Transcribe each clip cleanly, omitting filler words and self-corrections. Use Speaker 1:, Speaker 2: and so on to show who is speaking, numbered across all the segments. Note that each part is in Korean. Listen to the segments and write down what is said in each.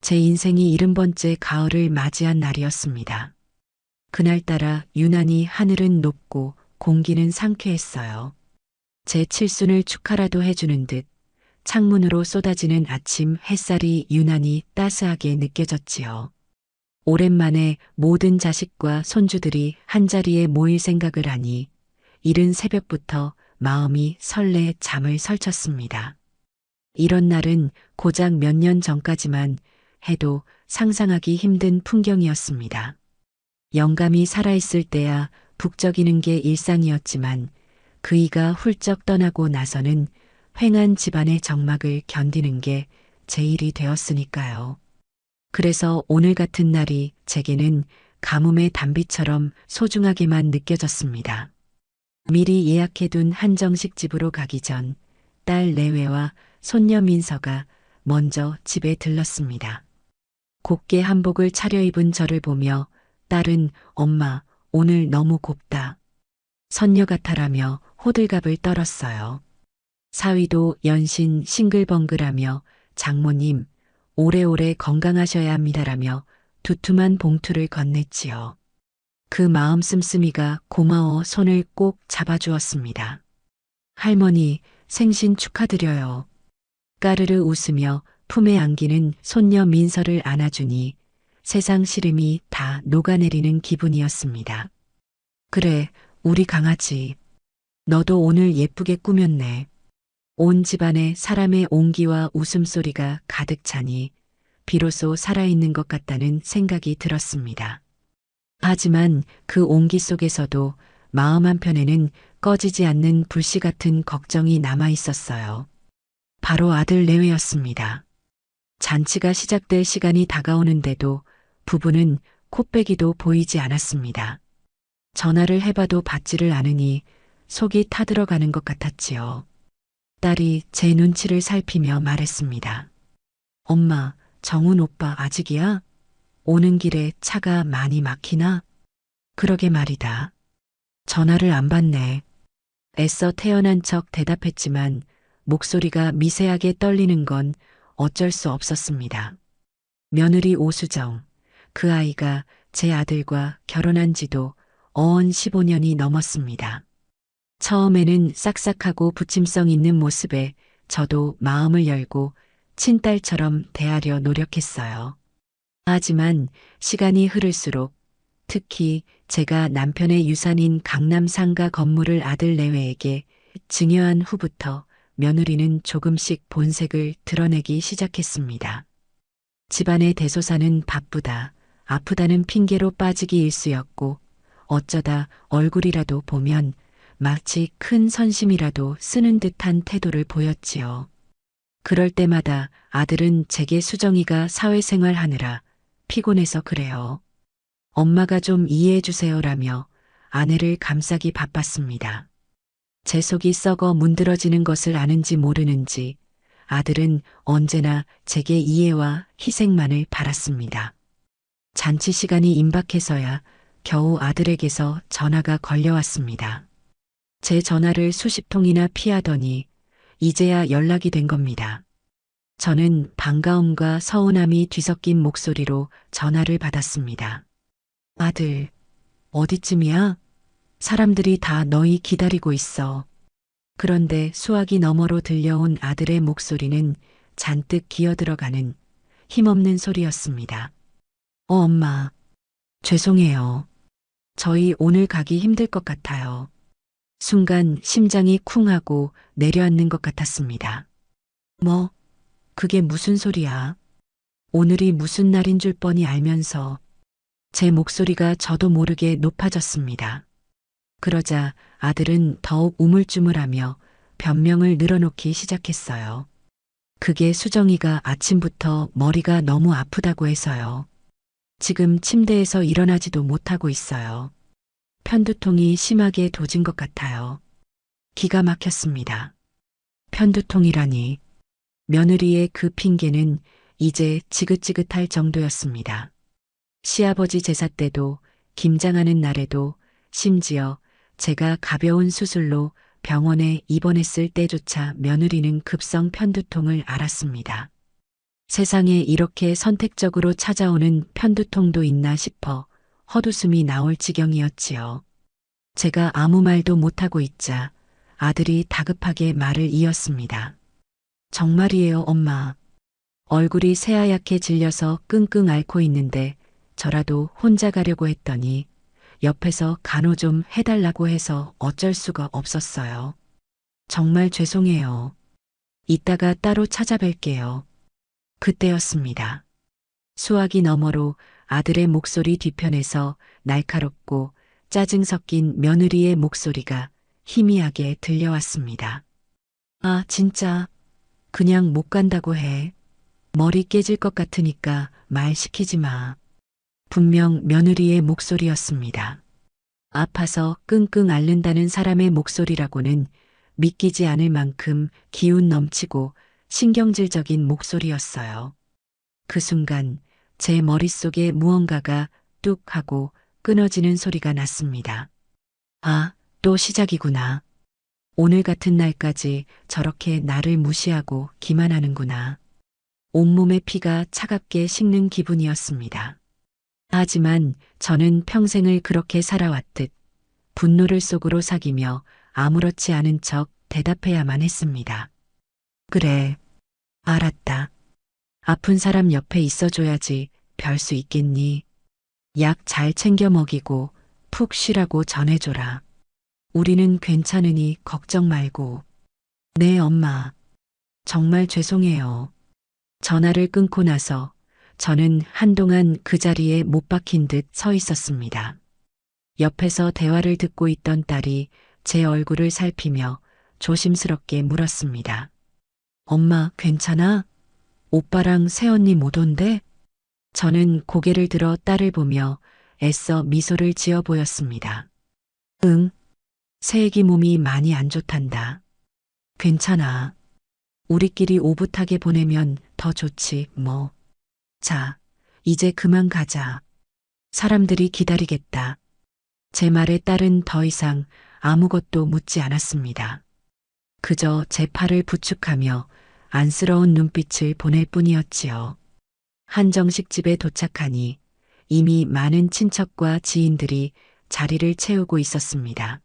Speaker 1: 제 인생이 70번째 가을을 맞이한 날이었습니다. 그날따라 유난히 하늘은 높고 공기는 상쾌했어요. 제 칠순을 축하라도 해주는 듯 창문으로 쏟아지는 아침 햇살이 유난히 따스하게 느껴졌지요. 오랜만에 모든 자식과 손주들이 한자리에 모일 생각을 하니 이른 새벽부터 마음이 설레 잠을 설쳤습니다. 이런 날은 고작 몇 년 전까지만 해도 상상하기 힘든 풍경이었습니다. 영감이 살아있을 때야 북적이는 게 일상이었지만 그이가 훌쩍 떠나고 나서는 횡한 집안의 적막을 견디는 게 제 일이 되었으니까요. 그래서 오늘 같은 날이 제게는 가뭄의 단비처럼 소중하게만 느껴졌습니다. 미리 예약해둔 한정식 집으로 가기 전 딸 내외와 손녀 민서가 먼저 집에 들렀습니다. 곱게 한복을 차려입은 저를 보며 딸은 엄마, 오늘 너무 곱다. 선녀 같아라며 호들갑을 떨었어요. 사위도 연신 싱글벙글하며 장모님, 오래오래 건강하셔야 합니다라며 두툼한 봉투를 건넸지요. 그 마음 씀씀이가 고마워 손을 꼭 잡아주었습니다. 할머니, 생신 축하드려요. 까르르 웃으며 품에 안기는 손녀 민서를 안아주니 세상 시름이 다 녹아내리는 기분이었습니다. 그래, 우리 강아지. 너도 오늘 예쁘게 꾸몄네. 온 집안에 사람의 온기와 웃음소리가 가득 차니 비로소 살아있는 것 같다는 생각이 들었습니다. 하지만 그 온기 속에서도 마음 한편에는 꺼지지 않는 불씨 같은 걱정이 남아 있었어요. 바로 아들 내외였습니다. 잔치가 시작될 시간이 다가오는데도 부부는 코빼기도 보이지 않았습니다. 전화를 해봐도 받지를 않으니 속이 타들어가는 것 같았지요. 딸이 제 눈치를 살피며 말했습니다. 엄마, 정훈 오빠 아직이야? 오는 길에 차가 많이 막히나? 그러게 말이다. 전화를 안 받네. 애써 태어난 척 대답했지만 목소리가 미세하게 떨리는 건 어쩔 수 없었습니다. 며느리 오수정, 그 아이가 제 아들과 결혼한 지도 어언 15년이 넘었습니다. 처음에는 싹싹하고 부침성 있는 모습에 저도 마음을 열고 친딸처럼 대하려 노력했어요. 하지만 시간이 흐를수록 특히 제가 남편의 유산인 강남 상가 건물을 아들 내외에게 증여한 후부터 며느리는 조금씩 본색을 드러내기 시작했습니다. 집안의 대소사는 바쁘다, 아프다는 핑계로 빠지기 일쑤였고 어쩌다 얼굴이라도 보면 마치 큰 선심이라도 쓰는 듯한 태도를 보였지요. 그럴 때마다 아들은 제게 수정이가 사회생활 하느라 피곤해서 그래요. 엄마가 좀 이해해 주세요라며 아내를 감싸기 바빴습니다. 제 속이 썩어 문드러지는 것을 아는지 모르는지 아들은 언제나 제게 이해와 희생만을 바랐습니다. 잔치 시간이 임박해서야 겨우 아들에게서 전화가 걸려왔습니다. 제 전화를 수십 통이나 피하더니 이제야 연락이 된 겁니다. 저는 반가움과 서운함이 뒤섞인 목소리로 전화를 받았습니다. 아들, 어디쯤이야? 사람들이 다 너희 기다리고 있어. 그런데 수화기 너머로 들려온 아들의 목소리는 잔뜩 기어들어가는 힘없는 소리였습니다. 엄마, 죄송해요. 저희 오늘 가기 힘들 것 같아요. 순간 심장이 쿵하고 내려앉는 것 같았습니다. 뭐, 그게 무슨 소리야? 오늘이 무슨 날인 줄 뻔히 알면서 제 목소리가 저도 모르게 높아졌습니다. 그러자 아들은 더욱 우물쭈물하며 변명을 늘어놓기 시작했어요. 그게 수정이가 아침부터 머리가 너무 아프다고 해서요. 지금 침대에서 일어나지도 못하고 있어요. 편두통이 심하게 도진 것 같아요. 기가 막혔습니다. 편두통이라니. 며느리의 그 핑계는 이제 지긋지긋할 정도였습니다. 시아버지 제사 때도 김장하는 날에도 심지어 제가 가벼운 수술로 병원에 입원했을 때조차 며느리는 급성 편두통을 앓았습니다. 세상에 이렇게 선택적으로 찾아오는 편두통도 있나 싶어 헛웃음이 나올 지경이었지요. 제가 아무 말도 못하고 있자 아들이 다급하게 말을 이었습니다. 정말이에요, 엄마. 얼굴이 새하얗게 질려서 끙끙 앓고 있는데 저라도 혼자 가려고 했더니 옆에서 간호 좀 해달라고 해서 어쩔 수가 없었어요. 정말 죄송해요. 이따가 따로 찾아뵐게요. 그때였습니다. 수화기 너머로 아들의 목소리 뒤편에서 날카롭고 짜증 섞인 며느리의 목소리가 희미하게 들려왔습니다. 아, 진짜. 그냥 못 간다고 해. 머리 깨질 것 같으니까 말 시키지 마. 분명 며느리의 목소리였습니다. 아파서 끙끙 앓는다는 사람의 목소리라고는 믿기지 않을 만큼 기운 넘치고 신경질적인 목소리였어요. 그 순간 제 머릿속에 무언가가 뚝 하고 끊어지는 소리가 났습니다. 아, 또 시작이구나. 오늘 같은 날까지 저렇게 나를 무시하고 기만하는구나. 온몸의 피가 차갑게 식는 기분이었습니다. 하지만 저는 평생을 그렇게 살아왔듯 분노를 속으로 사기며 아무렇지 않은 척 대답해야만 했습니다. 그래, 알았다. 아픈 사람 옆에 있어줘야지 별 수 있겠니? 약 잘 챙겨 먹이고 푹 쉬라고 전해줘라. 우리는 괜찮으니 걱정 말고. 네, 엄마. 정말 죄송해요. 전화를 끊고 나서 저는 한동안 그 자리에 못 박힌 듯 서 있었습니다. 옆에서 대화를 듣고 있던 딸이 제 얼굴을 살피며 조심스럽게 물었습니다. 엄마, 괜찮아? 오빠랑 새언니 못 온대? 저는 고개를 들어 딸을 보며 애써 미소를 지어 보였습니다. 응, 새애기 몸이 많이 안 좋단다. 괜찮아. 우리끼리 오붓하게 보내면 더 좋지, 뭐. 자, 이제 그만 가자. 사람들이 기다리겠다. 제 말에 딸은 더 이상 아무것도 묻지 않았습니다. 그저 제 팔을 부축하며 안쓰러운 눈빛을 보낼 뿐이었지요. 한정식 집에 도착하니 이미 많은 친척과 지인들이 자리를 채우고 있었습니다.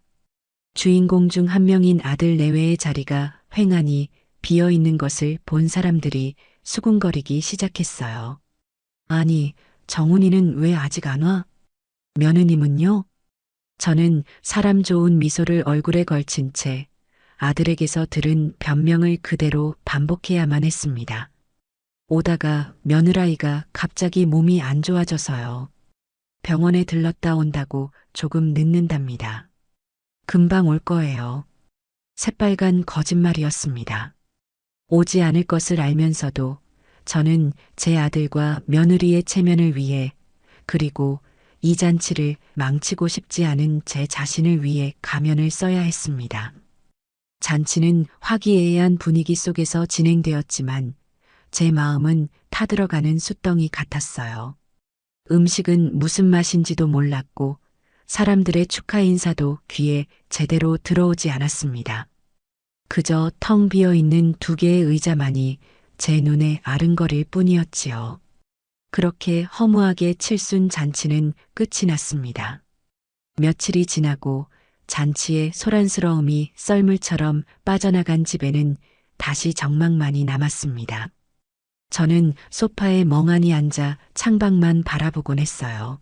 Speaker 1: 주인공 중 한 명인 아들 내외의 자리가 휑하니 비어 있는 것을 본 사람들이 수군거리기 시작했어요. 아니, 정훈이는 왜 아직 안 와? 며느님은요? 저는 사람 좋은 미소를 얼굴에 걸친 채 아들에게서 들은 변명을 그대로 반복해야만 했습니다. 오다가 며느라이가 갑자기 몸이 안 좋아져서요. 병원에 들렀다 온다고 조금 늦는답니다. 금방 올 거예요. 새빨간 거짓말이었습니다. 오지 않을 것을 알면서도 저는 제 아들과 며느리의 체면을 위해 그리고 이 잔치를 망치고 싶지 않은 제 자신을 위해 가면을 써야 했습니다. 잔치는 화기애애한 분위기 속에서 진행되었지만 제 마음은 타들어가는 숫덩이 같았어요. 음식은 무슨 맛인지도 몰랐고 사람들의 축하 인사도 귀에 제대로 들어오지 않았습니다. 그저 텅 비어 있는 두 개의 의자만이 제 눈에 아른거릴 뿐이었지요. 그렇게 허무하게 칠순 잔치는 끝이 났습니다. 며칠이 지나고 잔치의 소란스러움이 썰물처럼 빠져나간 집에는 다시 정막만이 남았습니다. 저는 소파에 멍하니 앉아 창밖만 바라보곤 했어요.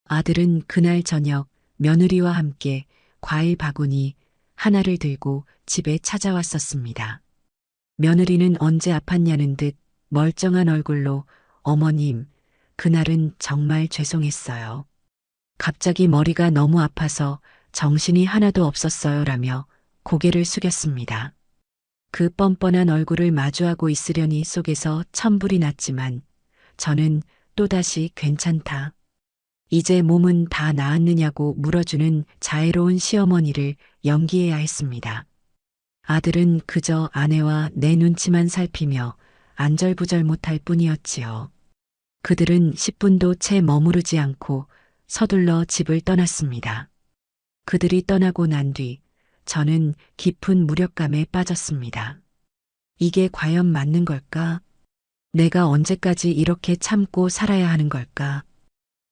Speaker 1: 아들은 그날 저녁 며느리와 함께 과일 바구니 하나를 들고 집에 찾아왔었습니다. 며느리는 언제 아팠냐는 듯 멀쩡한 얼굴로 어머님, 그날은 정말 죄송했어요. 갑자기 머리가 너무 아파서 정신이 하나도 없었어요 라며 고개를 숙였습니다. 그 뻔뻔한 얼굴을 마주하고 있으려니 속에서 천불이 났지만 저는 또다시 괜찮다. 이제 몸은 다 나았느냐고 물어주는 자애로운 시어머니를 연기해야 했습니다. 아들은 그저 아내와 내 눈치만 살피며 안절부절 못할 뿐이었지요. 그들은 10분도 채 머무르지 않고 서둘러 집을 떠났습니다. 그들이 떠나고 난 뒤 저는 깊은 무력감에 빠졌습니다. 이게 과연 맞는 걸까? 내가 언제까지 이렇게 참고 살아야 하는 걸까?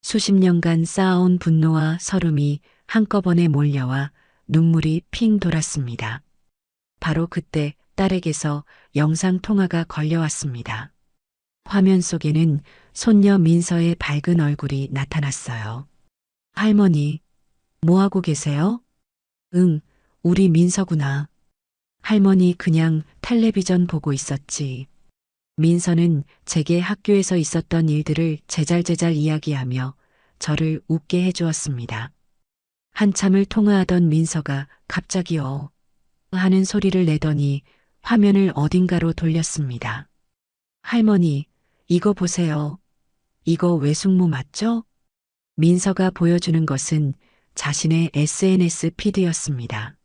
Speaker 1: 수십 년간 쌓아온 분노와 서름이 한꺼번에 몰려와 눈물이 핑 돌았습니다. 바로 그때 딸에게서 영상 통화가 걸려왔습니다. 화면 속에는 손녀 민서의 밝은 얼굴이 나타났어요. 할머니, 뭐하고 계세요? 응, 우리 민서구나. 할머니 그냥 텔레비전 보고 있었지. 민서는 제게 학교에서 있었던 일들을 제잘제잘 이야기하며 저를 웃게 해주었습니다. 한참을 통화하던 민서가 갑자기요 하는 소리를 내더니 화면을 어딘가로 돌렸습니다. 할머니, 이거 보세요. 이거 외숙모 맞죠? 민서가 보여주는 것은 자신의 SNS 피드였습니다.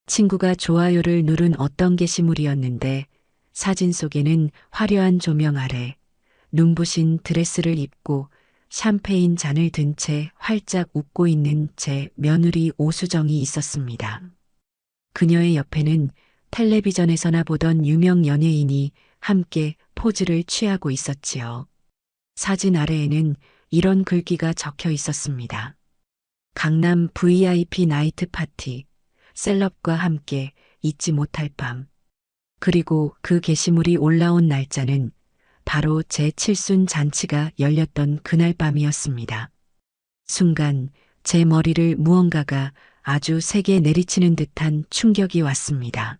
Speaker 1: 친구가 좋아요를 누른 어떤 게시물이었는데 사진 속에는 화려한 조명 아래 눈부신 드레스를 입고 샴페인 잔을 든 채 활짝 웃고 있는 제 며느리 오수정이 있었습니다. 그녀의 옆에는 텔레비전에서나 보던 유명 연예인이 함께 포즈를 취하고 있었지요. 사진 아래에는 이런 글귀가 적혀 있었습니다. 강남 VIP 나이트 파티, 셀럽과 함께 잊지 못할 밤. 그리고 그 게시물이 올라온 날짜는 바로 제 칠순 잔치가 열렸던 그날 밤이었습니다. 순간 제 머리를 무언가가 아주 세게 내리치는 듯한 충격이 왔습니다.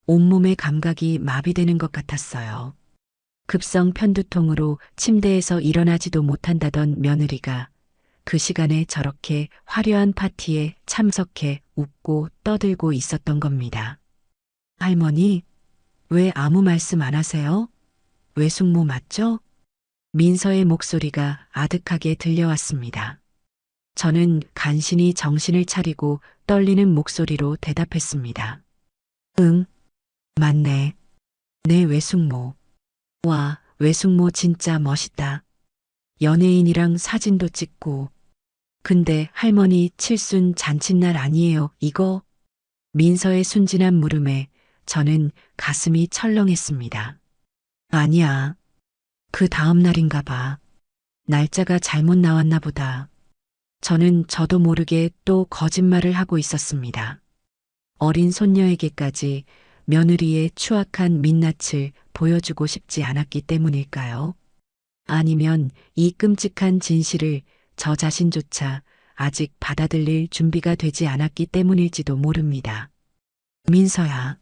Speaker 1: 온몸의 감각이 마비되는 것 같았어요. 급성 편두통으로 침대에서 일어나지도 못한다던 며느리가 그 시간에 저렇게 화려한 파티에 참석해 웃고 떠들고 있었던 겁니다. 할머니, 왜 아무 말씀 안 하세요? 외숙모 맞죠? 민서의 목소리가 아득하게 들려왔습니다. 저는 간신히 정신을 차리고 떨리는 목소리로 대답했습니다. 응, 맞네. 내 외숙모. 와, 외숙모 진짜 멋있다. 연예인이랑 사진도 찍고. 근데 할머니 칠순 잔칫날 아니에요, 이거? 민서의 순진한 물음에 저는 가슴이 철렁했습니다. 아니야. 그 다음 날인가 봐. 날짜가 잘못 나왔나 보다. 저는 저도 모르게 또 거짓말을 하고 있었습니다. 어린 손녀에게까지 며느리의 추악한 민낯을 보여주고 싶지 않았기 때문일까요? 아니면 이 끔찍한 진실을 저 자신조차 아직 받아들일 준비가 되지 않았기 때문일지도 모릅니다. 민서야,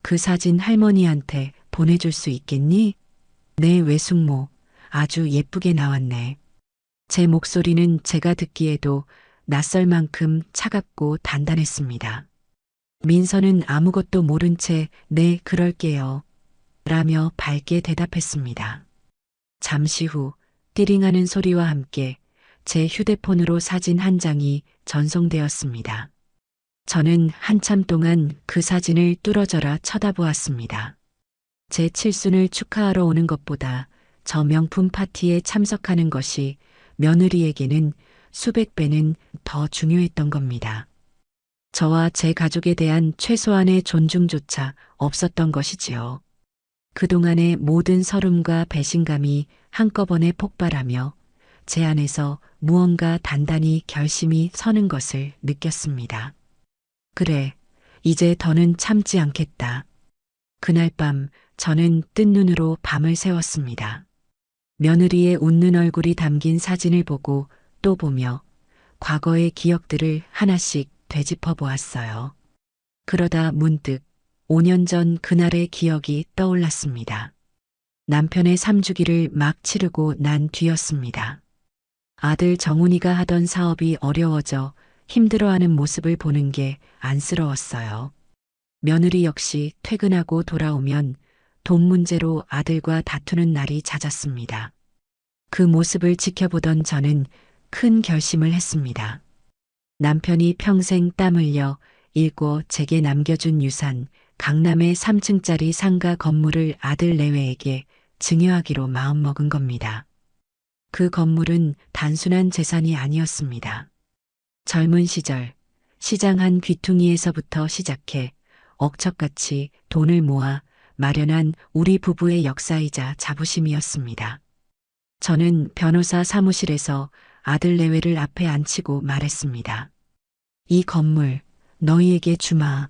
Speaker 1: 그 사진 할머니한테 보내줄 수 있겠니? 내 외숙모, 아주 예쁘게 나왔네. 제 목소리는 제가 듣기에도 낯설 만큼 차갑고 단단했습니다. 민서는 아무것도 모른 채 네, 그럴게요. 라며 밝게 대답했습니다. 잠시 후 띠링하는 소리와 함께 제 휴대폰으로 사진 한 장이 전송되었습니다. 저는 한참 동안 그 사진을 뚫어져라 쳐다보았습니다. 제 칠순을 축하하러 오는 것보다 저 명품 파티에 참석하는 것이 며느리에게는 수백 배는 더 중요했던 겁니다. 저와 제 가족에 대한 최소한의 존중조차 없었던 것이지요. 그동안의 모든 서름과 배신감이 한꺼번에 폭발하며 제 안에서 무언가 단단히 결심이 서는 것을 느꼈습니다. 그래, 이제 더는 참지 않겠다. 그날 밤 저는 뜬 눈으로 밤을 새웠습니다. 며느리의 웃는 얼굴이 담긴 사진을 보고 또 보며 과거의 기억들을 하나씩 되짚어 보았어요. 그러다 문득 5년 전 그날의 기억이 떠올랐습니다. 남편의 3주기를 막 치르고 난 뒤였습니다. 아들 정훈이가 하던 사업이 어려워져 힘들어하는 모습을 보는 게 안쓰러웠어요. 며느리 역시 퇴근하고 돌아오면 돈 문제로 아들과 다투는 날이 잦았습니다. 그 모습을 지켜보던 저는 큰 결심을 했습니다. 남편이 평생 땀 흘려 일궈 제게 남겨준 유산, 강남의 3층짜리 상가 건물을 아들 내외에게 증여하기로 마음먹은 겁니다. 그 건물은 단순한 재산이 아니었습니다. 젊은 시절 시장 한 귀퉁이에서부터 시작해 억척같이 돈을 모아 마련한 우리 부부의 역사이자 자부심이었습니다. 저는 변호사 사무실에서 아들 내외를 앞에 앉히고 말했습니다. 이 건물 너희에게 주마.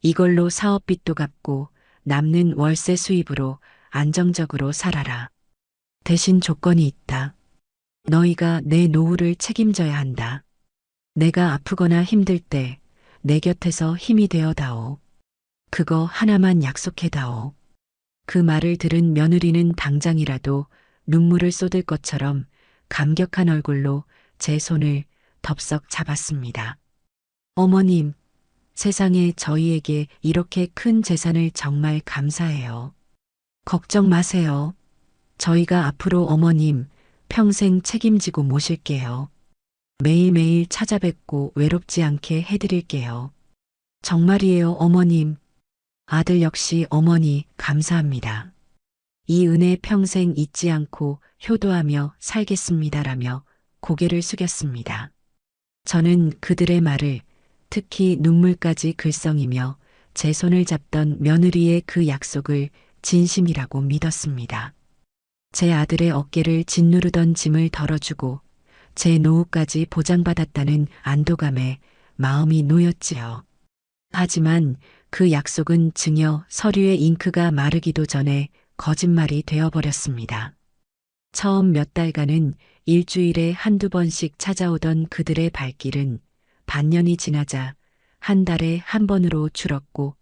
Speaker 1: 이걸로 사업빚도 갚고 남는 월세 수입으로 안정적으로 살아라. 대신 조건이 있다. 너희가 내 노후를 책임져야 한다. 내가 아프거나 힘들 때 내 곁에서 힘이 되어 다오. 그거 하나만 약속해 다오. 그 말을 들은 며느리는 당장이라도 눈물을 쏟을 것처럼 감격한 얼굴로 제 손을 덥석 잡았습니다. 어머님, 세상에 저희에게 이렇게 큰 재산을 정말 감사해요. 걱정 마세요. 저희가 앞으로 어머님 평생 책임지고 모실게요. 매일매일 찾아뵙고 외롭지 않게 해드릴게요. 정말이에요, 어머님. 아들 역시 어머니 감사합니다. 이 은혜 평생 잊지 않고 효도하며 살겠습니다라며 고개를 숙였습니다. 저는 그들의 말을 특히 눈물까지 글썽이며 제 손을 잡던 며느리의 그 약속을 진심이라고 믿었습니다. 제 아들의 어깨를 짓누르던 짐을 덜어주고 제 노후까지 보장받았다는 안도감에 마음이 놓였지요. 하지만 그 약속은 증여 서류의 잉크가 마르기도 전에 거짓말이 되어버렸습니다. 처음 몇 달간은 일주일에 한두 번씩 찾아오던 그들의 발길은 반년이 지나자 한 달에 한 번으로 줄었고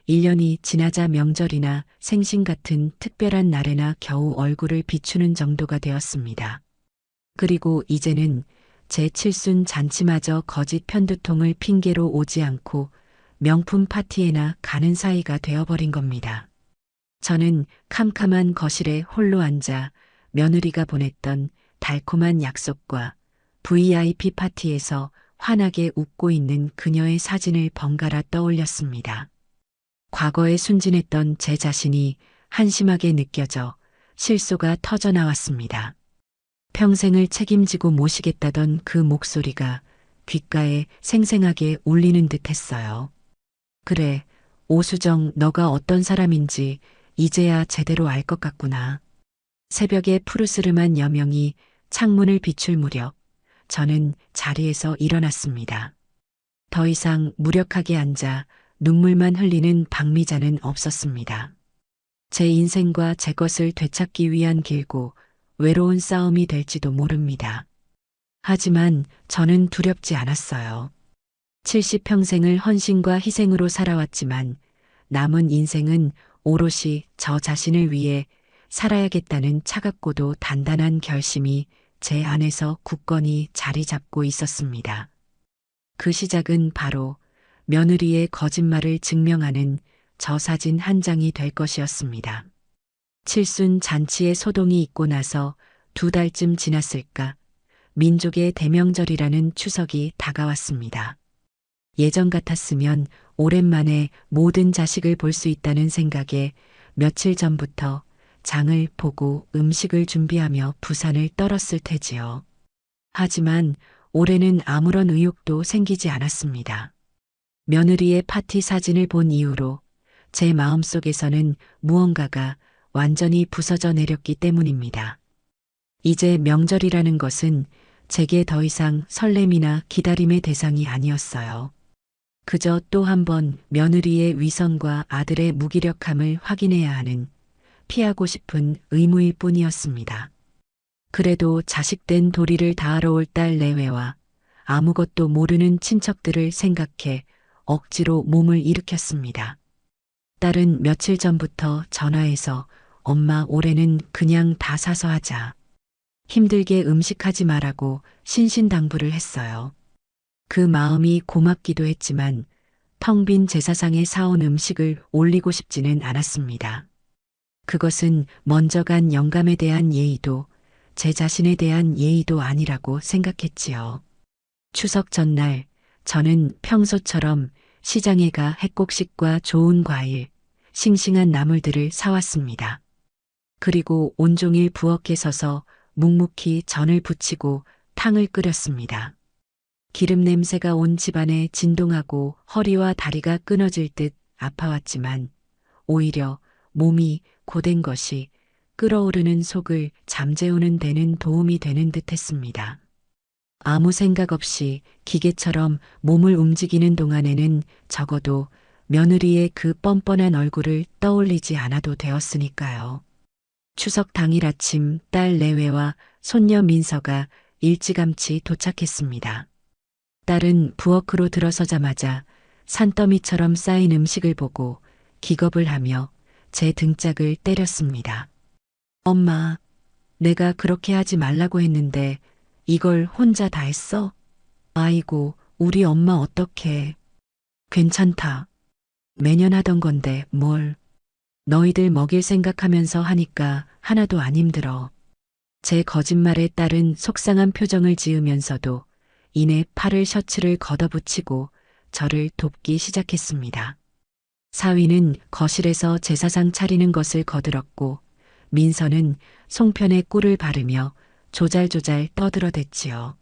Speaker 1: 1년이 지나자 명절이나 생신 같은 특별한 날에나 겨우 얼굴을 비추는 정도가 되었습니다. 그리고 이제는 제 칠순 잔치마저 거짓 편두통을 핑계로 오지 않고 명품 파티에나 가는 사이가 되어버린 겁니다. 저는 캄캄한 거실에 홀로 앉아 며느리가 보냈던 달콤한 약속과 VIP 파티에서 환하게 웃고 있는 그녀의 사진을 번갈아 떠올렸습니다. 과거에 순진했던 제 자신이 한심하게 느껴져 실소가 터져나왔습니다. 평생을 책임지고 모시겠다던 그 목소리가 귓가에 생생하게 울리는 듯 했어요. 그래, 오수정, 너가 어떤 사람인지 이제야 제대로 알 것 같구나. 새벽의 푸르스름한 여명이 창문을 비출 무렵 저는 자리에서 일어났습니다. 더 이상 무력하게 앉아 눈물만 흘리는 박미자는 없었습니다. 제 인생과 제 것을 되찾기 위한 길고 외로운 싸움이 될지도 모릅니다. 하지만 저는 두렵지 않았어요. 70평생을 헌신과 희생으로 살아왔지만 남은 인생은 오롯이 저 자신을 위해 살아야겠다는 차갑고도 단단한 결심이 제 안에서 굳건히 자리 잡고 있었습니다. 그 시작은 바로 며느리의 거짓말을 증명하는 저 사진 한 장이 될 것이었습니다. 칠순 잔치의 소동이 있고 나서 2달쯤 지났을까 민족의 대명절이라는 추석이 다가왔습니다. 예전 같았으면 오랜만에 모든 자식을 볼 수 있다는 생각에 며칠 전부터 장을 보고 음식을 준비하며 부산을 떨었을 테지요. 하지만 올해는 아무런 의욕도 생기지 않았습니다. 며느리의 파티 사진을 본 이후로 제 마음속에서는 무언가가 완전히 부서져 내렸기 때문입니다. 이제 명절이라는 것은 제게 더 이상 설렘이나 기다림의 대상이 아니었어요. 그저 또 한 번 며느리의 위선과 아들의 무기력함을 확인해야 하는 피하고 싶은 의무일 뿐이었습니다. 그래도 자식된 도리를 다하러 올 딸 내외와 아무것도 모르는 친척들을 생각해 억지로 몸을 일으켰습니다. 딸은 며칠 전부터 전화해서 엄마 올해는 그냥 다 사서 하자. 힘들게 음식하지 말라고 신신당부를 했어요. 그 마음이 고맙기도 했지만 텅 빈 제사상에 사온 음식을 올리고 싶지는 않았습니다. 그것은 먼저 간 영감에 대한 예의도 제 자신에 대한 예의도 아니라고 생각했지요. 추석 전날 저는 평소처럼 시장에 가 핵곡식과 좋은 과일, 싱싱한 나물들을 사왔습니다. 그리고 온종일 부엌에 서서 묵묵히 전을 부치고 탕을 끓였습니다. 기름 냄새가 온 집안에 진동하고 허리와 다리가 끊어질 듯 아파왔지만 오히려 몸이 고된 것이 끓어오르는 속을 잠재우는 데는 도움이 되는 듯 했습니다. 아무 생각 없이 기계처럼 몸을 움직이는 동안에는 적어도 며느리의 그 뻔뻔한 얼굴을 떠올리지 않아도 되었으니까요. 추석 당일 아침 딸 내외와 손녀 민서가 일찌감치 도착했습니다. 딸은 부엌으로 들어서자마자 산더미처럼 쌓인 음식을 보고 기겁을 하며 제 등짝을 때렸습니다. 엄마, 내가 그렇게 하지 말라고 했는데 이걸 혼자 다 했어? 아이고, 우리 엄마 어떡해. 괜찮다. 매년 하던 건데 뭘. 너희들 먹일 생각하면서 하니까 하나도 안 힘들어. 제 거짓말에 따른 속상한 표정을 지으면서도 이내 팔을 셔츠를 걷어붙이고 저를 돕기 시작했습니다. 사위는 거실에서 제사상 차리는 것을 거들었고 민서는 송편에 꿀을 바르며 조잘조잘 떠들어댔지요.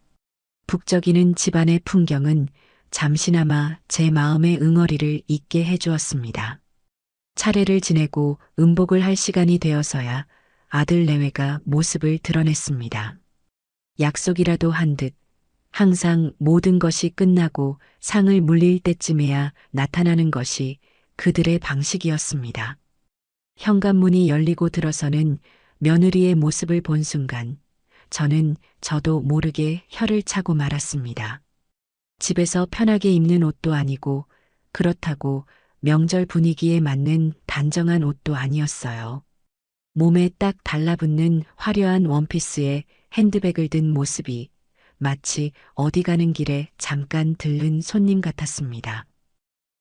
Speaker 1: 북적이는 집안의 풍경은 잠시나마 제 마음의 응어리를 잊게 해주었습니다. 차례를 지내고 음복을 할 시간이 되어서야 아들 내외가 모습을 드러냈습니다. 약속이라도 한 듯 항상 모든 것이 끝나고 상을 물릴 때쯤에야 나타나는 것이 그들의 방식이었습니다. 현관문이 열리고 들어서는 며느리의 모습을 본 순간 저는 저도 모르게 혀를 차고 말았습니다. 집에서 편하게 입는 옷도 아니고 그렇다고 명절 분위기에 맞는 단정한 옷도 아니었어요. 몸에 딱 달라붙는 화려한 원피스에 핸드백을 든 모습이 마치 어디 가는 길에 잠깐 들른 손님 같았습니다.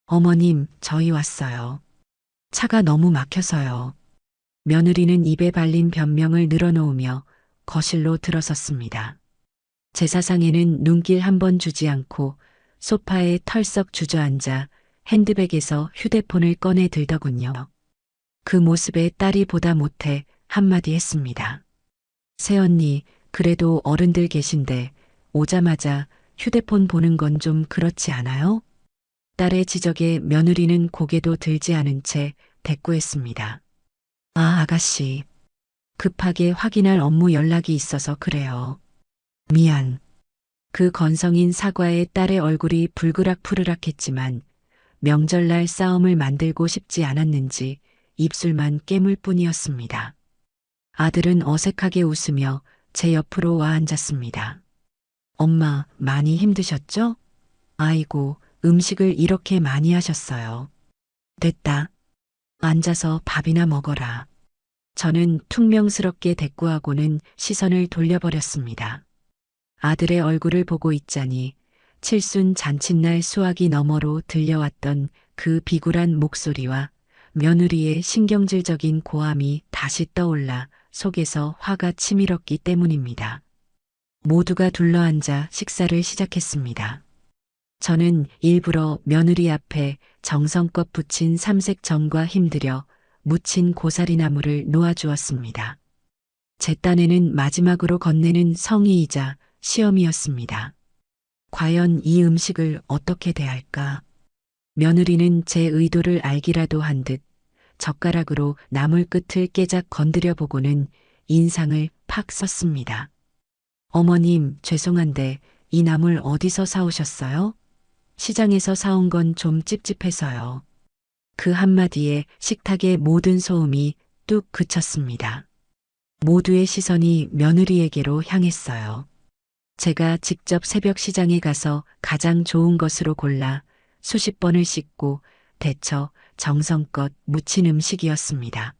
Speaker 1: 어머님, 저희 왔어요. 차가 너무 막혀서요. 며느리는 입에 발린 변명을 늘어놓으며 거실로 들어섰습니다. 제사상에는 눈길 한 번 주지 않고 소파에 털썩 주저앉아 핸드백에서 휴대폰을 꺼내 들더군요. 그 모습에 딸이 보다 못해 한마디 했습니다. 새언니, 그래도 어른들 계신데 오자마자 휴대폰 보는 건 좀 그렇지 않아요? 딸의 지적에 며느리는 고개도 들지 않은 채 대꾸했습니다. 아, 아가씨. 급하게 확인할 업무 연락이 있어서 그래요. 미안. 그 건성인 사과에 딸의 얼굴이 불그락푸르락했지만 명절날 싸움을 만들고 싶지 않았는지 입술만 깨물 뿐이었습니다. 아들은 어색하게 웃으며 제 옆으로 와 앉았습니다. 엄마, 많이 힘드셨죠? 아이고, 음식을 이렇게 많이 하셨어요. 됐다. 앉아서 밥이나 먹어라. 저는 퉁명스럽게 대꾸하고는 시선을 돌려버렸습니다. 아들의 얼굴을 보고 있자니 칠순 잔칫날 수화기 너머로 들려왔던 그 비굴한 목소리와 며느리의 신경질적인 고함이 다시 떠올라 속에서 화가 치밀었기 때문입니다. 모두가 둘러앉아 식사를 시작했습니다. 저는 일부러 며느리 앞에 정성껏 부친 삼색전과 힘들여 무친 고사리나물을 놓아주었습니다. 제 딴에는 마지막으로 건네는 성의이자 시험이었습니다. 과연 이 음식을 어떻게 대할까? 며느리는 제 의도를 알기라도 한 듯 젓가락으로 나물 끝을 깨작 건드려 보고는 인상을 팍 썼습니다. 어머님, 죄송한데 이 나물 어디서 사오셨어요? 시장에서 사온 건 좀 찝찝해서요. 그 한마디에 식탁의 모든 소음이 뚝 그쳤습니다. 모두의 시선이 며느리에게로 향했어요. 제가 직접 새벽 시장에 가서 가장 좋은 것으로 골라 수십 번을 씻고 데쳐 정성껏 무친 음식이었습니다.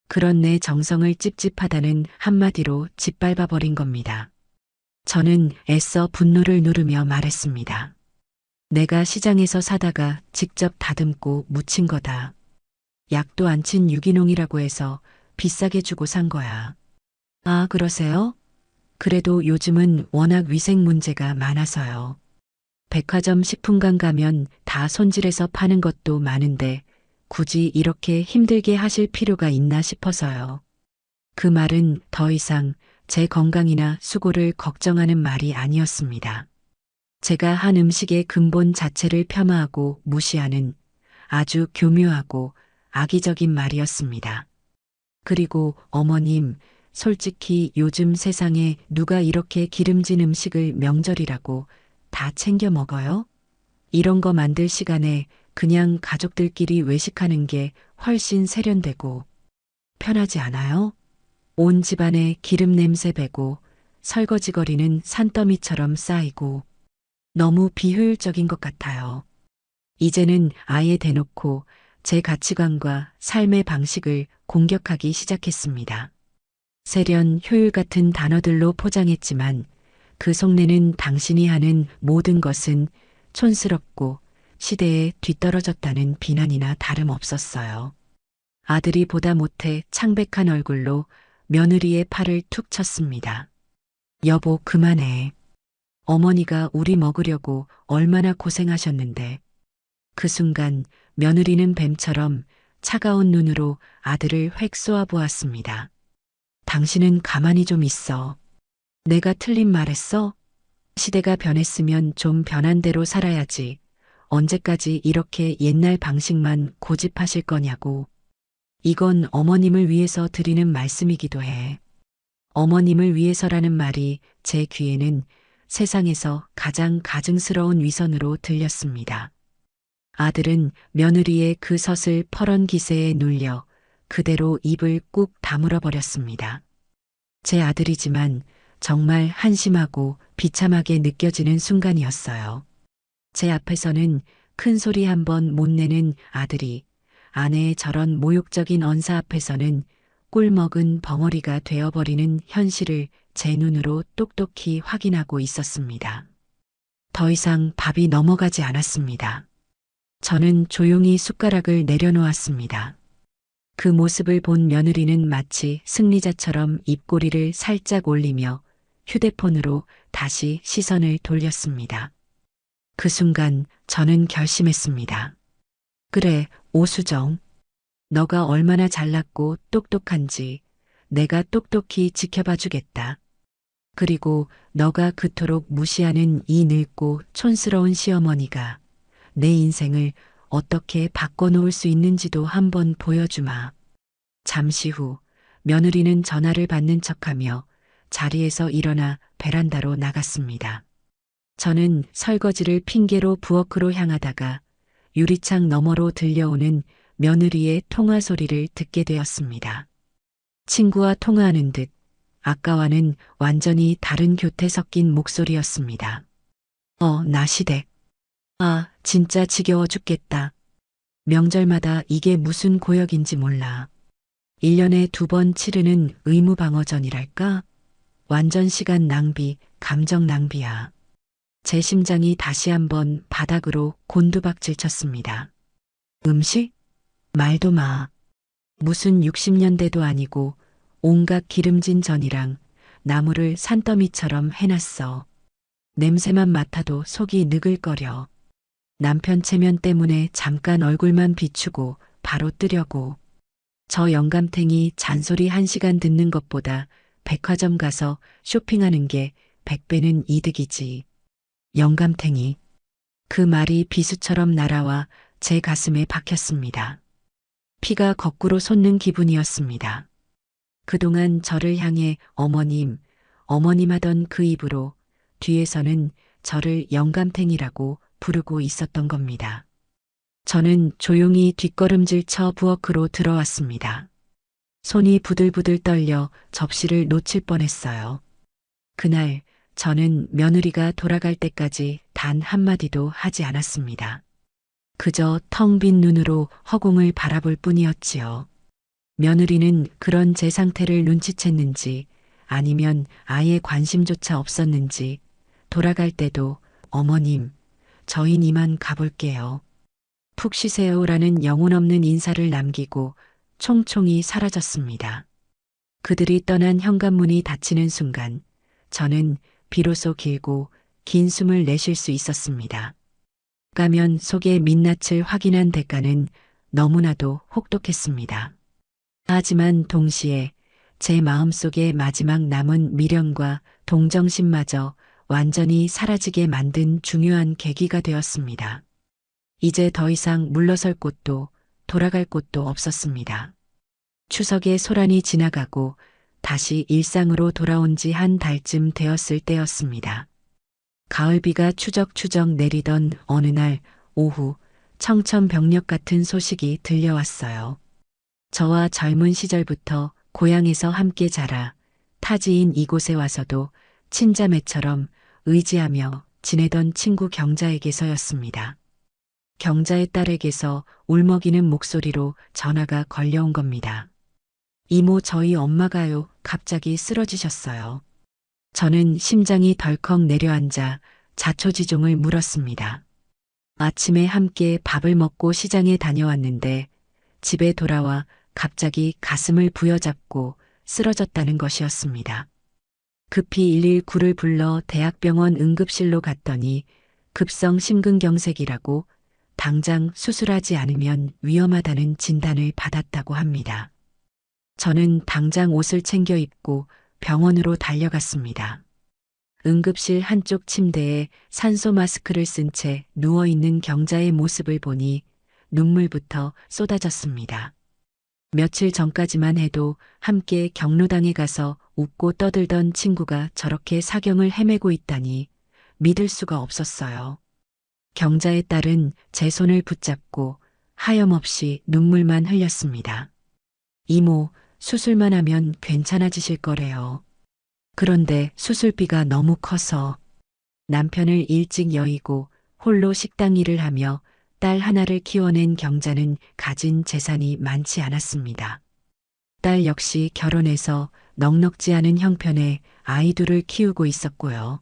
Speaker 1: 그런 내 정성을 찝찝하다는 한마디로 짓밟아버린 겁니다. 저는 애써 분노를 누르며 말했습니다. 내가 시장에서 사다가 직접 다듬고 무친 거다. 약도 안 친 유기농이라고 해서 비싸게 주고 산 거야. 아, 그러세요? 그래도 요즘은 워낙 위생 문제가 많아서요. 백화점 식품관 가면 다 손질해서 파는 것도 많은데 굳이 이렇게 힘들게 하실 필요가 있나 싶어서요. 그 말은 더 이상 제 건강이나 수고를 걱정하는 말이 아니었습니다. 제가 한 음식의 근본 자체를 폄하하고 무시하는 아주 교묘하고 악의적인 말이었습니다. 그리고 어머님, 솔직히 요즘 세상에 누가 이렇게 기름진 음식을 명절이라고 다 챙겨 먹어요? 이런 거 만들 시간에 그냥 가족들끼리 외식하는 게 훨씬 세련되고 편하지 않아요? 온 집안에 기름 냄새 배고 설거지거리는 산더미처럼 쌓이고 너무 비효율적인 것 같아요. 이제는 아예 대놓고 제 가치관과 삶의 방식을 공격하기 시작했습니다. 세련, 효율 같은 단어들로 포장했지만 그 속내는 당신이 하는 모든 것은 촌스럽고 시대에 뒤떨어졌다는 비난이나 다름없었어요. 아들이 보다 못해 창백한 얼굴로 며느리의 팔을 툭 쳤습니다. 여보, 그만해. 어머니가 우리 먹으려고 얼마나 고생하셨는데. 그 순간 며느리는 뱀처럼 차가운 눈으로 아들을 획 쏘아보았습니다. 당신은 가만히 좀 있어. 내가 틀린 말했어? 시대가 변했으면 좀 변한 대로 살아야지. 언제까지 이렇게 옛날 방식만 고집하실 거냐고. 이건 어머님을 위해서 드리는 말씀이기도 해. 어머님을 위해서라는 말이 제 귀에는 세상에서 가장 가증스러운 위선으로 들렸습니다. 아들은 며느리의 그 서슬 퍼런 기세에 눌려 그대로 입을 꾹 다물어 버렸습니다. 제 아들이지만 정말 한심하고 비참하게 느껴지는 순간이었어요. 제 앞에서는 큰 소리 한 번 못 내는 아들이 아내의 저런 모욕적인 언사 앞에서는 꿀먹은 벙어리가 되어버리는 현실을 제 눈으로 똑똑히 확인하고 있었습니다. 더 이상 밥이 넘어가지 않았습니다. 저는 조용히 숟가락을 내려놓았습니다. 그 모습을 본 며느리는 마치 승리자처럼 입꼬리를 살짝 올리며 휴대폰으로 다시 시선을 돌렸습니다. 그 순간 저는 결심했습니다. 그래, 오수정. 너가 얼마나 잘났고 똑똑한지 내가 똑똑히 지켜봐 주겠다. 그리고 너가 그토록 무시하는 이 늙고 촌스러운 시어머니가 내 인생을 어떻게 바꿔놓을 수 있는지도 한번 보여주마. 잠시 후 며느리는 전화를 받는 척하며 자리에서 일어나 베란다로 나갔습니다. 저는 설거지를 핑계로 부엌으로 향하다가 유리창 너머로 들려오는 며느리의 통화 소리를 듣게 되었습니다. 친구와 통화하는 듯 아까와는 완전히 다른 교태 섞인 목소리였습니다. 나 시댁. 아, 진짜 지겨워 죽겠다. 명절마다 이게 무슨 고역인지 몰라. 1년에 2번 치르는 의무방어전이랄까? 완전 시간 낭비, 감정 낭비야. 제 심장이 다시 한번 바닥으로 곤두박질 쳤습니다. 음식? 말도 마. 무슨 60년대도 아니고 온갖 기름진 전이랑 나물을 산더미처럼 해놨어. 냄새만 맡아도 속이 느글거려. 남편 체면 때문에 잠깐 얼굴만 비추고 바로 뜨려고. 저 영감탱이 잔소리 1시간 듣는 것보다 백화점 가서 쇼핑하는 게 100배는 이득이지. 영감탱이. 그 말이 비수처럼 날아와 제 가슴에 박혔습니다. 피가 거꾸로 솟는 기분이었습니다. 그동안 저를 향해 어머님, 어머님 하던 그 입으로 뒤에서는 저를 영감탱이라고 부르고 있었던 겁니다. 저는 조용히 뒷걸음질 쳐 부엌으로 들어왔습니다. 손이 부들부들 떨려 접시를 놓칠 뻔했어요. 그날 저는 며느리가 돌아갈 때까지 단 한마디도 하지 않았습니다. 그저 텅 빈 눈으로 허공을 바라볼 뿐이었지요. 며느리는 그런 제 상태를 눈치챘는지 아니면 아예 관심조차 없었는지 돌아갈 때도 어머님, 저흰 이만 가볼게요. 푹 쉬세요라는 영혼 없는 인사를 남기고 총총히 사라졌습니다. 그들이 떠난 현관문이 닫히는 순간 저는 비로소 길고 긴 숨을 내쉴 수 있었습니다. 가면 속의 민낯을 확인한 대가는 너무나도 혹독했습니다. 하지만 동시에 제 마음속의 마지막 남은 미련과 동정심마저 완전히 사라지게 만든 중요한 계기가 되었습니다. 이제 더 이상 물러설 곳도 돌아갈 곳도 없었습니다. 추석에 소란이 지나가고 다시 일상으로 돌아온 지 한 달쯤 되었을 때였습니다. 가을비가 추적추적 내리던 어느 날 오후 청천벽력 같은 소식이 들려왔어요. 저와 젊은 시절부터 고향에서 함께 자라 타지인 이곳에 와서도 친자매처럼 의지하며 지내던 친구 경자에게서였습니다. 경자의 딸에게서 울먹이는 목소리로 전화가 걸려온 겁니다. 이모, 저희 엄마가요, 갑자기 쓰러지셨어요. 저는 심장이 덜컥 내려앉아 자초지종을 물었습니다. 아침에 함께 밥을 먹고 시장에 다녀왔는데 집에 돌아와 갑자기 가슴을 부여잡고 쓰러졌다는 것이었습니다. 급히 119를 불러 대학병원 응급실로 갔더니 급성 심근경색이라고 당장 수술하지 않으면 위험하다는 진단을 받았다고 합니다. 저는 당장 옷을 챙겨 입고 병원으로 달려갔습니다. 응급실 한쪽 침대에 산소 마스크를 쓴 채 누워있는 경자의 모습을 보니 눈물부터 쏟아졌습니다. 며칠 전까지만 해도 함께 경로당에 가서 웃고 떠들던 친구가 저렇게 사경을 헤매고 있다니 믿을 수가 없었어요. 경자의 딸은 제 손을 붙잡고 하염없이 눈물만 흘렸습니다. 이모, 수술만 하면 괜찮아지실 거래요. 그런데 수술비가 너무 커서 남편을 일찍 여의고 홀로 식당 일을 하며 딸 하나를 키워낸 경자는 가진 재산이 많지 않았습니다. 딸 역시 결혼해서 넉넉지 않은 형편에 아이 둘을 키우고 있었고요.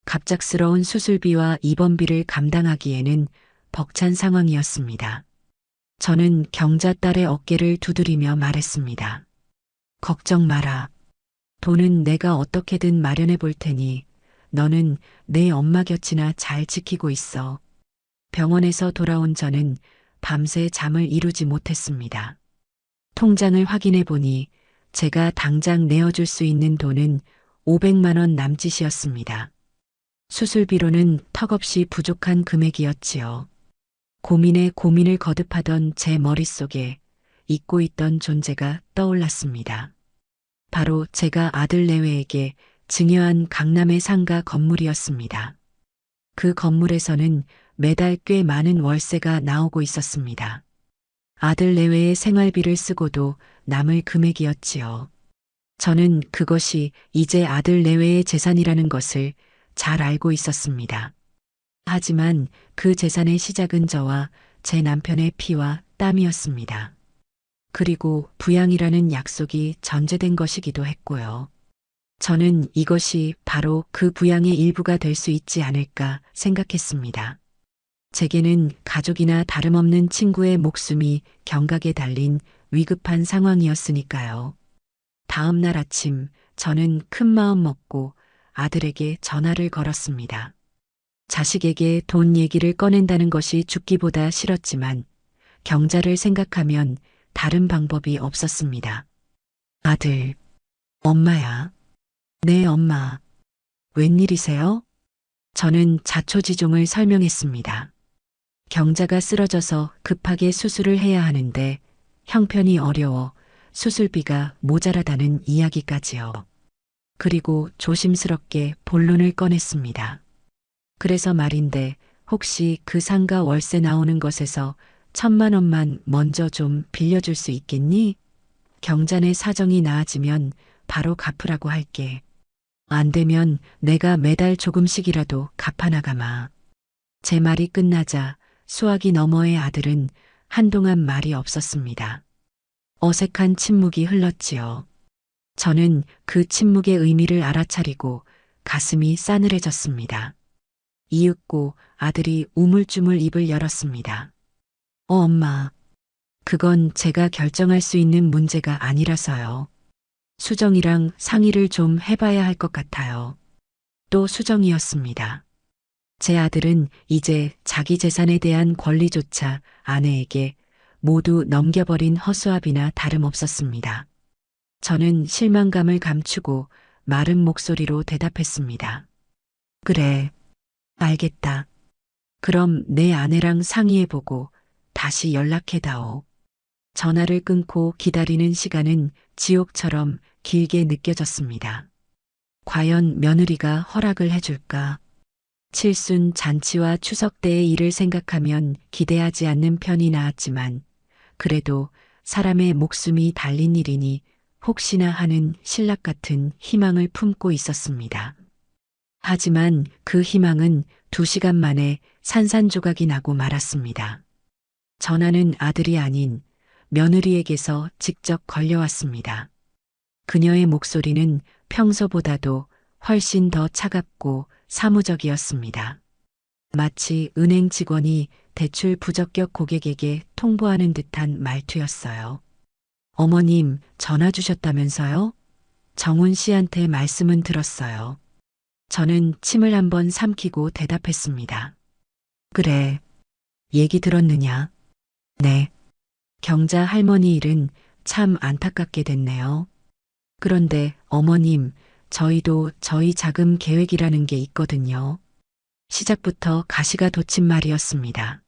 Speaker 1: 갑작스러운 수술비와 입원비를 감당하기에는 벅찬 상황이었습니다. 저는 경자 딸의 어깨를 두드리며 말했습니다. 걱정 마라. 돈은 내가 어떻게든 마련해 볼 테니 너는 내 엄마 곁이나 잘 지키고 있어. 병원에서 돌아온 저는 밤새 잠을 이루지 못했습니다. 통장을 확인해 보니 제가 당장 내어줄 수 있는 돈은 500만 원 남짓이었습니다. 수술비로는 턱없이 부족한 금액이었지요. 고민에 고민을 거듭하던 제 머릿속에 잊고 있던 존재가 떠올랐습니다. 바로 제가 아들 내외에게 증여한 강남의 상가 건물이었습니다. 그 건물에서는 매달 꽤 많은 월세가 나오고 있었습니다. 아들 내외의 생활비를 쓰고도 남을 금액이었지요. 저는 그것이 이제 아들 내외의 재산이라는 것을 잘 알고 있었습니다. 하지만 그 재산의 시작은 저와 제 남편의 피와 땀이었습니다. 그리고 부양이라는 약속이 전제된 것이기도 했고요. 저는 이것이 바로 그 부양의 일부가 될 수 있지 않을까 생각했습니다. 제게는 가족이나 다름없는 친구의 목숨이 경각에 달린 위급한 상황이었으니까요. 다음 날 아침 저는 큰 마음 먹고 아들에게 전화를 걸었습니다. 자식에게 돈 얘기를 꺼낸다는 것이 죽기보다 싫었지만 경자를 생각하면 다른 방법이 없었습니다. 아들, 엄마야. 네, 엄마. 웬일이세요? 저는 자초지종을 설명했습니다. 경자가 쓰러져서 급하게 수술을 해야 하는데 형편이 어려워 수술비가 모자라다는 이야기까지요. 그리고 조심스럽게 본론을 꺼냈습니다. 그래서 말인데 혹시 그 상가 월세 나오는 것에서 1,000만 원만 먼저 좀 빌려줄 수 있겠니? 경자네 사정이 나아지면 바로 갚으라고 할게. 안 되면 내가 매달 조금씩이라도 갚아나가마. 제 말이 끝나자 수화기 너머의 아들은 한동안 말이 없었습니다. 어색한 침묵이 흘렀지요. 저는 그 침묵의 의미를 알아차리고 가슴이 싸늘해졌습니다. 이윽고 아들이 우물쭈물 입을 열었습니다. 엄마. 그건 제가 결정할 수 있는 문제가 아니라서요. 수정이랑 상의를 좀 해봐야 할 것 같아요. 또 수정이었습니다. 제 아들은 이제 자기 재산에 대한 권리조차 아내에게 모두 넘겨버린 허수아비나 다름없었습니다. 저는 실망감을 감추고 마른 목소리로 대답했습니다. 그래, 알겠다. 그럼 내 아내랑 상의해보고 다시 연락해다오. 전화를 끊고 기다리는 시간은 지옥처럼 길게 느껴졌습니다. 과연 며느리가 허락을 해줄까? 칠순 잔치와 추석 때의 일을 생각하면 기대하지 않는 편이 나았지만 그래도 사람의 목숨이 달린 일이니 혹시나 하는 신락 같은 희망을 품고 있었습니다. 하지만 그 희망은 2시간 만에 산산조각이 나고 말았습니다. 전화는 아들이 아닌 며느리에게서 직접 걸려왔습니다. 그녀의 목소리는 평소보다도 훨씬 더 차갑고 사무적이었습니다. 마치 은행 직원이 대출 부적격 고객에게 통보하는 듯한 말투였어요. 어머님, 전화 주셨다면서요? 정훈 씨한테 말씀은 들었어요. 저는 침을 한번 삼키고 대답했습니다. 그래. 얘기 들었느냐? 네. 경자 할머니 일은 참 안타깝게 됐네요. 그런데 어머님, 저희도 저희 자금 계획이라는 게 있거든요. 시작부터 가시가 돋친 말이었습니다.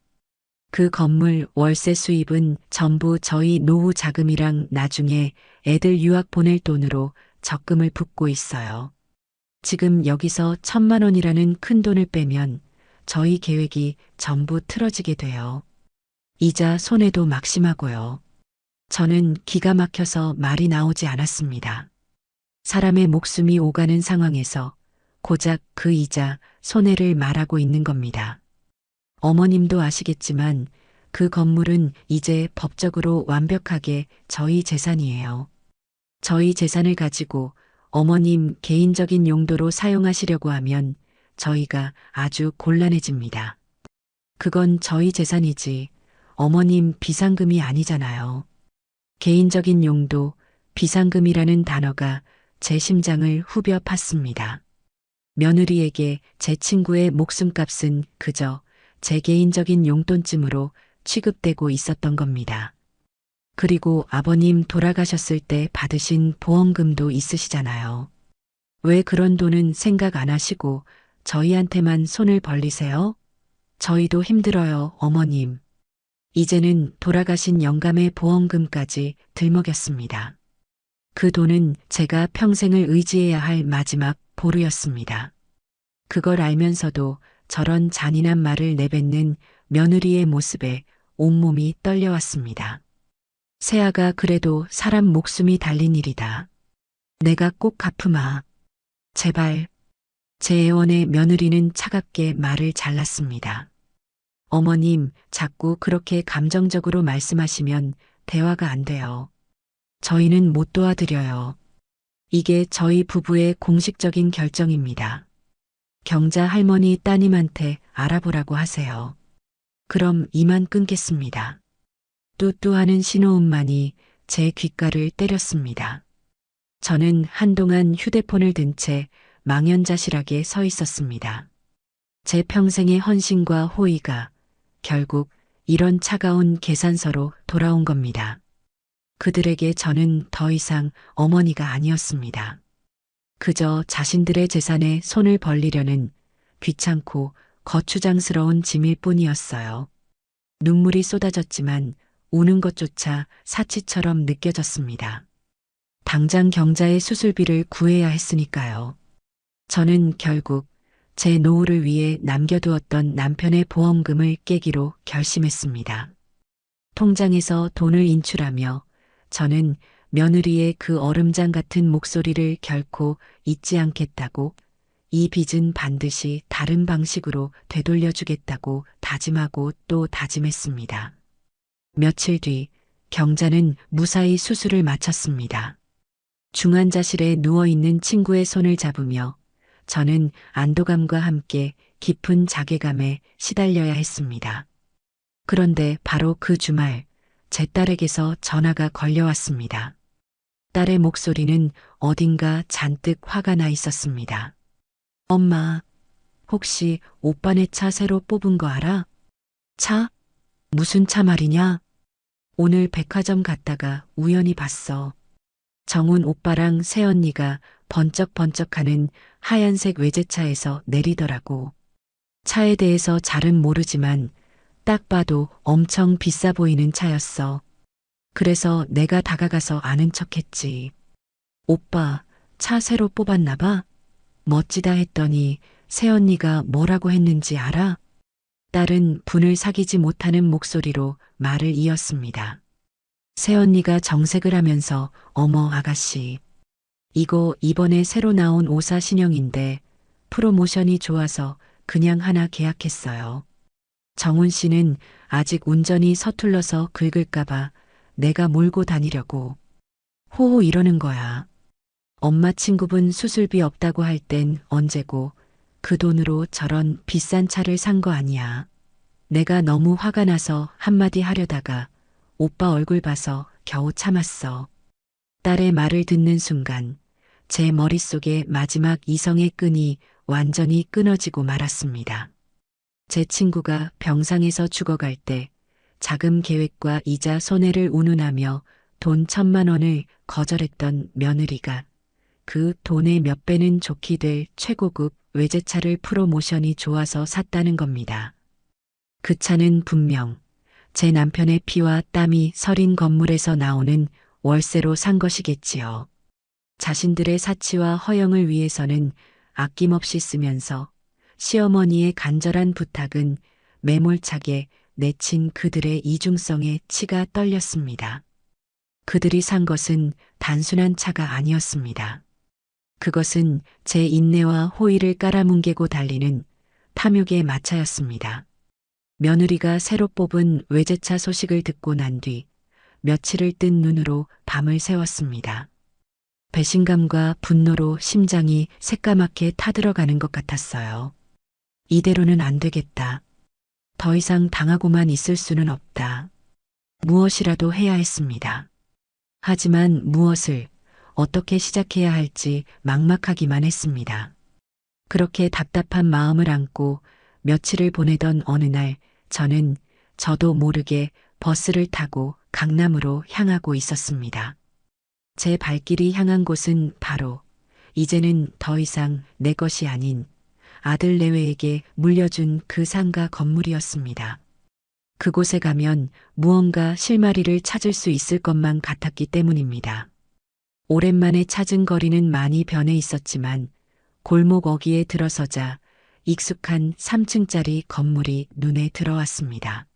Speaker 1: 그 건물 월세 수입은 전부 저희 노후 자금이랑 나중에 애들 유학 보낼 돈으로 적금을 붓고 있어요. 지금 여기서 1,000만 원이라는 큰 돈을 빼면 저희 계획이 전부 틀어지게 돼요. 이자 손해도 막심하고요. 저는 기가 막혀서 말이 나오지 않았습니다. 사람의 목숨이 오가는 상황에서 고작 그 이자 손해를 말하고 있는 겁니다. 어머님도 아시겠지만 그 건물은 이제 법적으로 완벽하게 저희 재산이에요. 저희 재산을 가지고 어머님 개인적인 용도로 사용하시려고 하면 저희가 아주 곤란해집니다. 그건 저희 재산이지 어머님 비상금이 아니잖아요. 개인적인 용도, 비상금이라는 단어가 제 심장을 후벼 팠습니다. 며느리에게 제 친구의 목숨값은 그저 제 개인적인 용돈쯤으로 취급되고 있었던 겁니다. 그리고 아버님 돌아가셨을 때 받으신 보험금도 있으시잖아요. 왜 그런 돈은 생각 안 하시고 저희한테만 손을 벌리세요? 저희도 힘들어요, 어머님. 이제는 돌아가신 영감의 보험금까지 들먹였습니다. 그 돈은 제가 평생을 의지해야 할 마지막 보루였습니다. 그걸 알면서도 저런 잔인한 말을 내뱉는 며느리의 모습에 온몸이 떨려왔습니다. 세아가 그래도 사람 목숨이 달린 일이다. 내가 꼭 갚으마. 제발. 제 애원의 며느리는 차갑게 말을 잘랐습니다. 어머님, 자꾸 그렇게 감정적으로 말씀하시면 대화가 안 돼요. 저희는 못 도와드려요. 이게 저희 부부의 공식적인 결정입니다. 경자 할머니 따님한테 알아보라고 하세요. 그럼 이만 끊겠습니다. 뚜뚜하는 신호음만이 제 귓가를 때렸습니다. 저는 한동안 휴대폰을 든 채 망연자실하게 서 있었습니다. 제 평생의 헌신과 호의가 결국 이런 차가운 계산서로 돌아온 겁니다. 그들에게 저는 더 이상 어머니가 아니었습니다. 그저 자신들의 재산에 손을 벌리려는 귀찮고 거추장스러운 짐일 뿐이었어요. 눈물이 쏟아졌지만 우는 것조차 사치처럼 느껴졌습니다. 당장 경자의 수술비를 구해야 했으니까요. 저는 결국 제 노후를 위해 남겨두었던 남편의 보험금을 깨기로 결심했습니다. 통장에서 돈을 인출하며 저는 며느리의 그 얼음장 같은 목소리를 결코 잊지 않겠다고, 이 빚은 반드시 다른 방식으로 되돌려주겠다고 다짐하고 또 다짐했습니다. 며칠 뒤 경자는 무사히 수술을 마쳤습니다. 중환자실에 누워있는 친구의 손을 잡으며 저는 안도감과 함께 깊은 자괴감에 시달려야 했습니다. 그런데 바로 그 주말 제 딸에게서 전화가 걸려왔습니다. 딸의 목소리는 어딘가 잔뜩 화가 나 있었습니다. 엄마, 혹시 오빠네 차 새로 뽑은 거 알아? 차? 무슨 차 말이냐? 오늘 백화점 갔다가 우연히 봤어. 정훈 오빠랑 새언니가 번쩍번쩍하는 하얀색 외제차에서 내리더라고. 차에 대해서 잘은 모르지만 딱 봐도 엄청 비싸 보이는 차였어. 그래서 내가 다가가서 아는 척했지. 오빠, 차 새로 뽑았나 봐? 멋지다 했더니 새언니가 뭐라고 했는지 알아? 딸은 분을 사귀지 못하는 목소리로 말을 이었습니다. 새언니가 정색을 하면서 어머 아가씨, 이거 이번에 새로 나온 오사 신형인데 프로모션이 좋아서 그냥 하나 계약했어요. 정훈 씨는 아직 운전이 서툴러서 긁을까봐 내가 몰고 다니려고. 호호 이러는 거야. 엄마 친구분 수술비 없다고 할 땐 언제고 그 돈으로 저런 비싼 차를 산 거 아니야. 내가 너무 화가 나서 한마디 하려다가 오빠 얼굴 봐서 겨우 참았어. 딸의 말을 듣는 순간 제 머릿속에 마지막 이성의 끈이 완전히 끊어지고 말았습니다. 제 친구가 병상에서 죽어갈 때 자금 계획과 이자 손해를 운운하며 돈 1,000만 원을 거절했던 며느리가 그 돈의 몇 배는 좋게 될 최고급 외제차를 프로모션이 좋아서 샀다는 겁니다. 그 차는 분명 제 남편의 피와 땀이 서린 건물에서 나오는 월세로 산 것이겠지요. 자신들의 사치와 허영을 위해서는 아낌없이 쓰면서 시어머니의 간절한 부탁은 매몰차게 내친 그들의 이중성에 치가 떨렸습니다. 그들이 산 것은 단순한 차가 아니었습니다. 그것은 제 인내와 호의를 깔아뭉개고 달리는 탐욕의 마차였습니다. 며느리가 새로 뽑은 외제차 소식을 듣고 난 뒤 며칠을 뜬 눈으로 밤을 새웠습니다. 배신감과 분노로 심장이 새까맣게 타들어가는 것 같았어요. 이대로는 안 되겠다. 더 이상 당하고만 있을 수는 없다. 무엇이라도 해야 했습니다. 하지만 무엇을, 어떻게 시작해야 할지 막막하기만 했습니다. 그렇게 답답한 마음을 안고 며칠을 보내던 어느 날 저는 저도 모르게 버스를 타고 강남으로 향하고 있었습니다. 제 발길이 향한 곳은 바로 이제는 더 이상 내 것이 아닌 아들 내외에게 물려준 그 상가 건물이었습니다. 그곳에 가면 무언가 실마리를 찾을 수 있을 것만 같았기 때문입니다. 오랜만에 찾은 거리는 많이 변해 있었지만 골목 어귀에 들어서자 익숙한 3층짜리 건물이 눈에 들어왔습니다.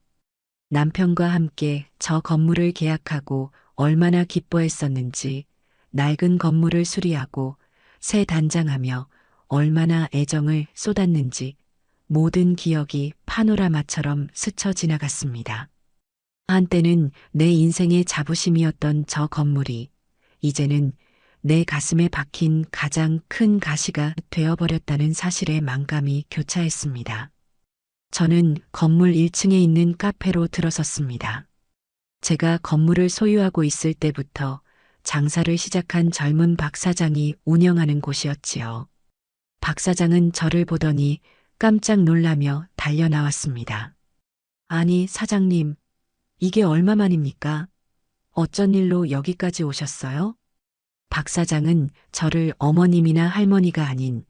Speaker 1: 남편과 함께 저 건물을 계약하고 얼마나 기뻐했었는지, 낡은 건물을 수리하고 새 단장하며 얼마나 애정을 쏟았는지 모든 기억이 파노라마처럼 스쳐 지나갔습니다. 한때는 내 인생의 자부심이었던 저 건물이 이제는 내 가슴에 박힌 가장 큰 가시가 되어버렸다는 사실에 만감이 교차했습니다. 저는 건물 1층에 있는 카페로 들어섰습니다. 제가 건물을 소유하고 있을 때부터 장사를 시작한 젊은 박 사장이 운영하는 곳이었지요. 박 사장은 저를 보더니 깜짝 놀라며 달려 나왔습니다. 아니, 사장님, 이게 얼마만입니까? 어쩐 일로 여기까지 오셨어요? 박 사장은 저를 어머님이나 할머니가 아닌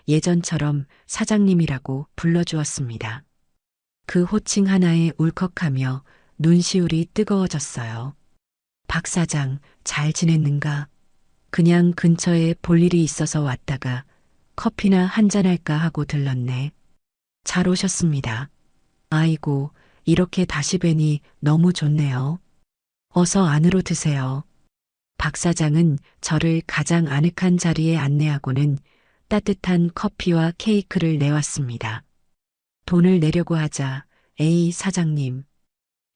Speaker 1: 예전처럼 사장님이라고 불러주었습니다. 그 호칭 하나에 울컥하며 눈시울이 뜨거워졌어요. 박 사장, 잘 지냈는가? 그냥 근처에 볼 일이 있어서 왔다가 커피나 한잔할까 하고 들렀네. 잘 오셨습니다. 아이고, 이렇게 다시 뵈니 너무 좋네요. 어서 안으로 드세요. 박 사장은 저를 가장 아늑한 자리에 안내하고는 따뜻한 커피와 케이크를 내왔습니다. 돈을 내려고 하자, 에이 사장님.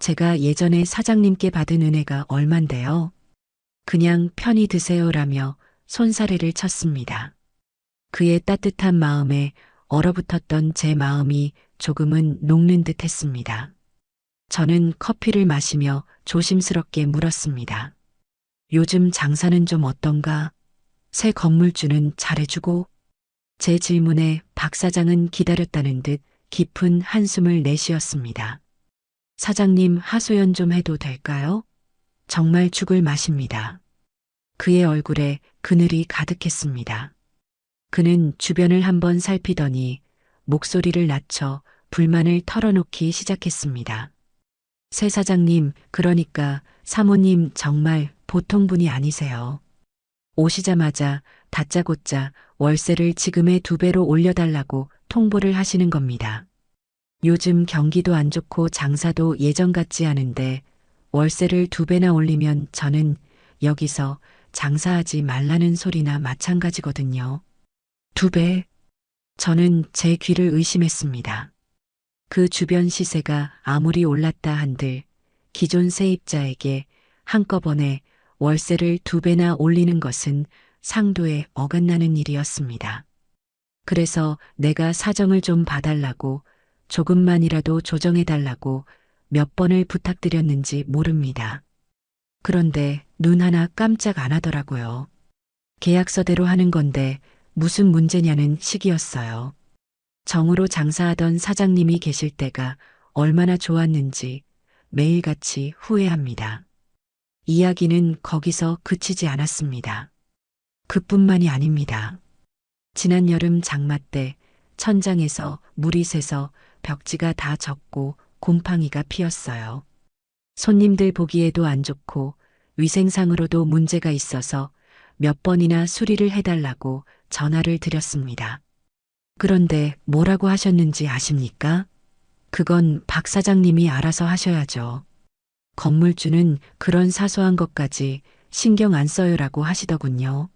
Speaker 1: 제가 예전에 사장님께 받은 은혜가 얼만데요. 그냥 편히 드세요라며 손사래를 쳤습니다. 그의 따뜻한 마음에 얼어붙었던 제 마음이 조금은 녹는 듯 했습니다. 저는 커피를 마시며 조심스럽게 물었습니다. 요즘 장사는 좀 어떤가? 새 건물주는 잘해주고? 제 질문에 박 사장은 기다렸다는 듯 깊은 한숨을 내쉬었습니다. 사장님 하소연 좀 해도 될까요? 정말 죽을 맛입니다. 그의 얼굴에 그늘이 가득했습니다. 그는 주변을 한번 살피더니 목소리를 낮춰 불만을 털어놓기 시작했습니다. 새 사장님, 그러니까 사모님 정말 보통 분이 아니세요. 오시자마자 다짜고짜 월세를 지금의 2배로 올려달라고 통보를 하시는 겁니다. 요즘 경기도 안 좋고 장사도 예전 같지 않은데 월세를 2배나 올리면 저는 여기서 장사하지 말라는 소리나 마찬가지거든요. 2배? 저는 제 귀를 의심했습니다. 그 주변 시세가 아무리 올랐다 한들 기존 세입자에게 한꺼번에 월세를 2배나 올리는 것은 상도에 어긋나는 일이었습니다. 그래서 내가 사정을 좀 봐달라고 조금만이라도 조정해달라고 몇 번을 부탁드렸는지 모릅니다. 그런데 눈 하나 깜짝 안 하더라고요. 계약서대로 하는 건데 무슨 문제냐는 식이었어요. 정으로 장사하던 사장님이 계실 때가 얼마나 좋았는지 매일같이 후회합니다. 이야기는 거기서 그치지 않았습니다. 그뿐만이 아닙니다. 지난 여름 장마 때 천장에서 물이 새서 벽지가 다 젖고 곰팡이가 피었어요. 손님들 보기에도 안 좋고 위생상으로도 문제가 있어서 몇 번이나 수리를 해달라고 전화를 드렸습니다. 그런데 뭐라고 하셨는지 아십니까? 그건 박 사장님이 알아서 하셔야죠. 건물주는 그런 사소한 것까지 신경 안 써요라고 하시더군요.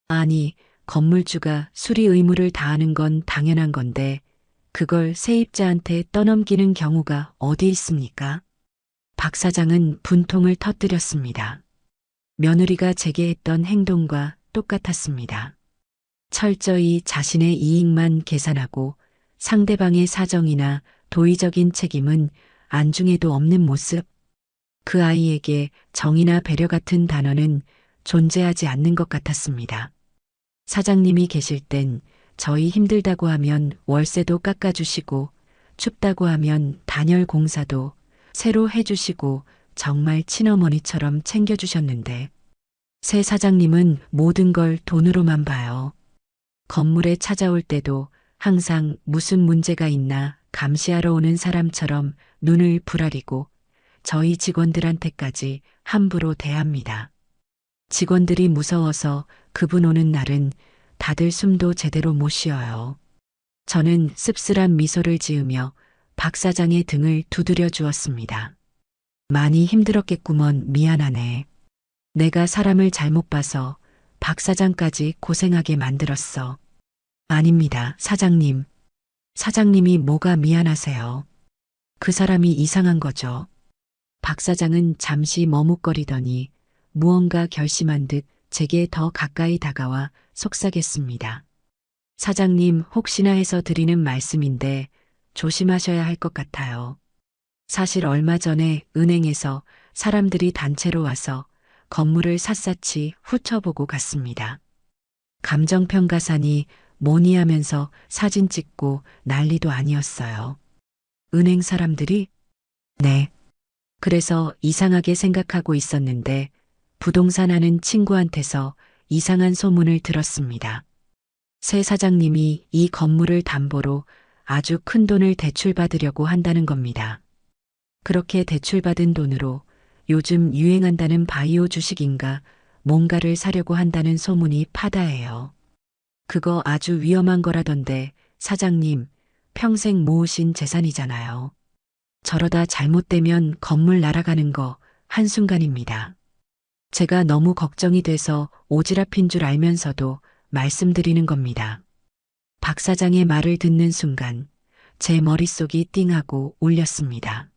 Speaker 1: 아니, 건물주가 수리 의무를 다하는 건 당연한 건데 그걸 세입자한테 떠넘기는 경우가 어디 있습니까? 박 사장은 분통을 터뜨렸습니다. 며느리가 제게 했던 행동과 똑같았습니다. 철저히 자신의 이익만 계산하고 상대방의 사정이나 도의적인 책임은 안중에도 없는 모습. 그 아이에게 정이나 배려 같은 단어는 존재하지 않는 것 같았습니다. 사장님이 계실 땐 저희 힘들다고 하면 월세도 깎아주시고 춥다고 하면 단열 공사도 새로 해주시고 정말 친어머니처럼 챙겨주셨는데 새 사장님은 모든 걸 돈으로만 봐요. 건물에 찾아올 때도 항상 무슨 문제가 있나 감시하러 오는 사람처럼 눈을 부라리고 저희 직원들한테까지 함부로 대합니다. 직원들이 무서워서 그분 오는 날은 다들 숨도 제대로 못 쉬어요. 저는 씁쓸한 미소를 지으며 박 사장의 등을 두드려 주었습니다. 많이 힘들었겠구먼. 미안하네. 내가 사람을 잘못 봐서 박 사장까지 고생하게 만들었어. 아닙니다, 사장님. 사장님이 뭐가 미안하세요. 그 사람이 이상한 거죠. 박 사장은 잠시 머뭇거리더니 무언가 결심한 듯 제게 더 가까이 다가와 속삭였습니다. 사장님, 혹시나 해서 드리는 말씀인데 조심하셔야 할 것 같아요. 사실 얼마 전에 은행에서 사람들이 단체로 와서 건물을 샅샅이 훑어보고 갔습니다. 감정평가사니 뭐니 하면서 사진 찍고 난리도 아니었어요. 은행 사람들이? 네. 그래서 이상하게 생각하고 있었는데 부동산 하는 친구한테서 이상한 소문을 들었습니다. 새 사장님이 이 건물을 담보로 아주 큰 돈을 대출받으려고 한다는 겁니다. 그렇게 대출받은 돈으로 요즘 유행한다는 바이오 주식인가 뭔가를 사려고 한다는 소문이 파다해요. 그거 아주 위험한 거라던데 사장님, 평생 모으신 재산이잖아요. 저러다 잘못되면 건물 날아가는 거 한순간입니다. 제가 너무 걱정이 돼서 오지랖인 줄 알면서도 말씀드리는 겁니다. 박 사장의 말을 듣는 순간 제 머릿속이 띵하고 울렸습니다.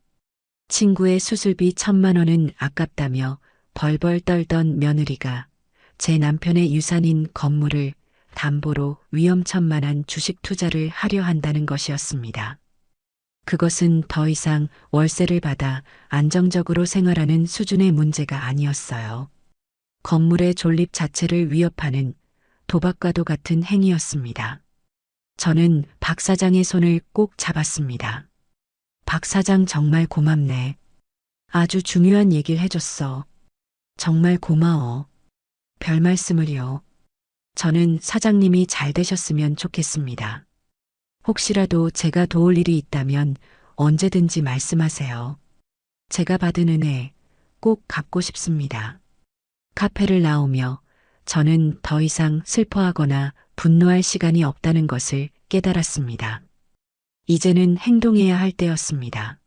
Speaker 1: 친구의 수술비 1,000만 원은 아깝다며 벌벌 떨던 며느리가 제 남편의 유산인 건물을 담보로 위험천만한 주식 투자를 하려 한다는 것이었습니다. 그것은 더 이상 월세를 받아 안정적으로 생활하는 수준의 문제가 아니었어요. 건물의 존립 자체를 위협하는 도박과도 같은 행위였습니다. 저는 박 사장의 손을 꼭 잡았습니다. 박 사장 정말 고맙네. 아주 중요한 얘기를 해줬어. 정말 고마워. 별 말씀을요. 저는 사장님이 잘 되셨으면 좋겠습니다. 혹시라도 제가 도울 일이 있다면 언제든지 말씀하세요. 제가 받은 은혜 꼭 갚고 싶습니다. 카페를 나오며 저는 더 이상 슬퍼하거나 분노할 시간이 없다는 것을 깨달았습니다. 이제는 행동해야 할 때였습니다.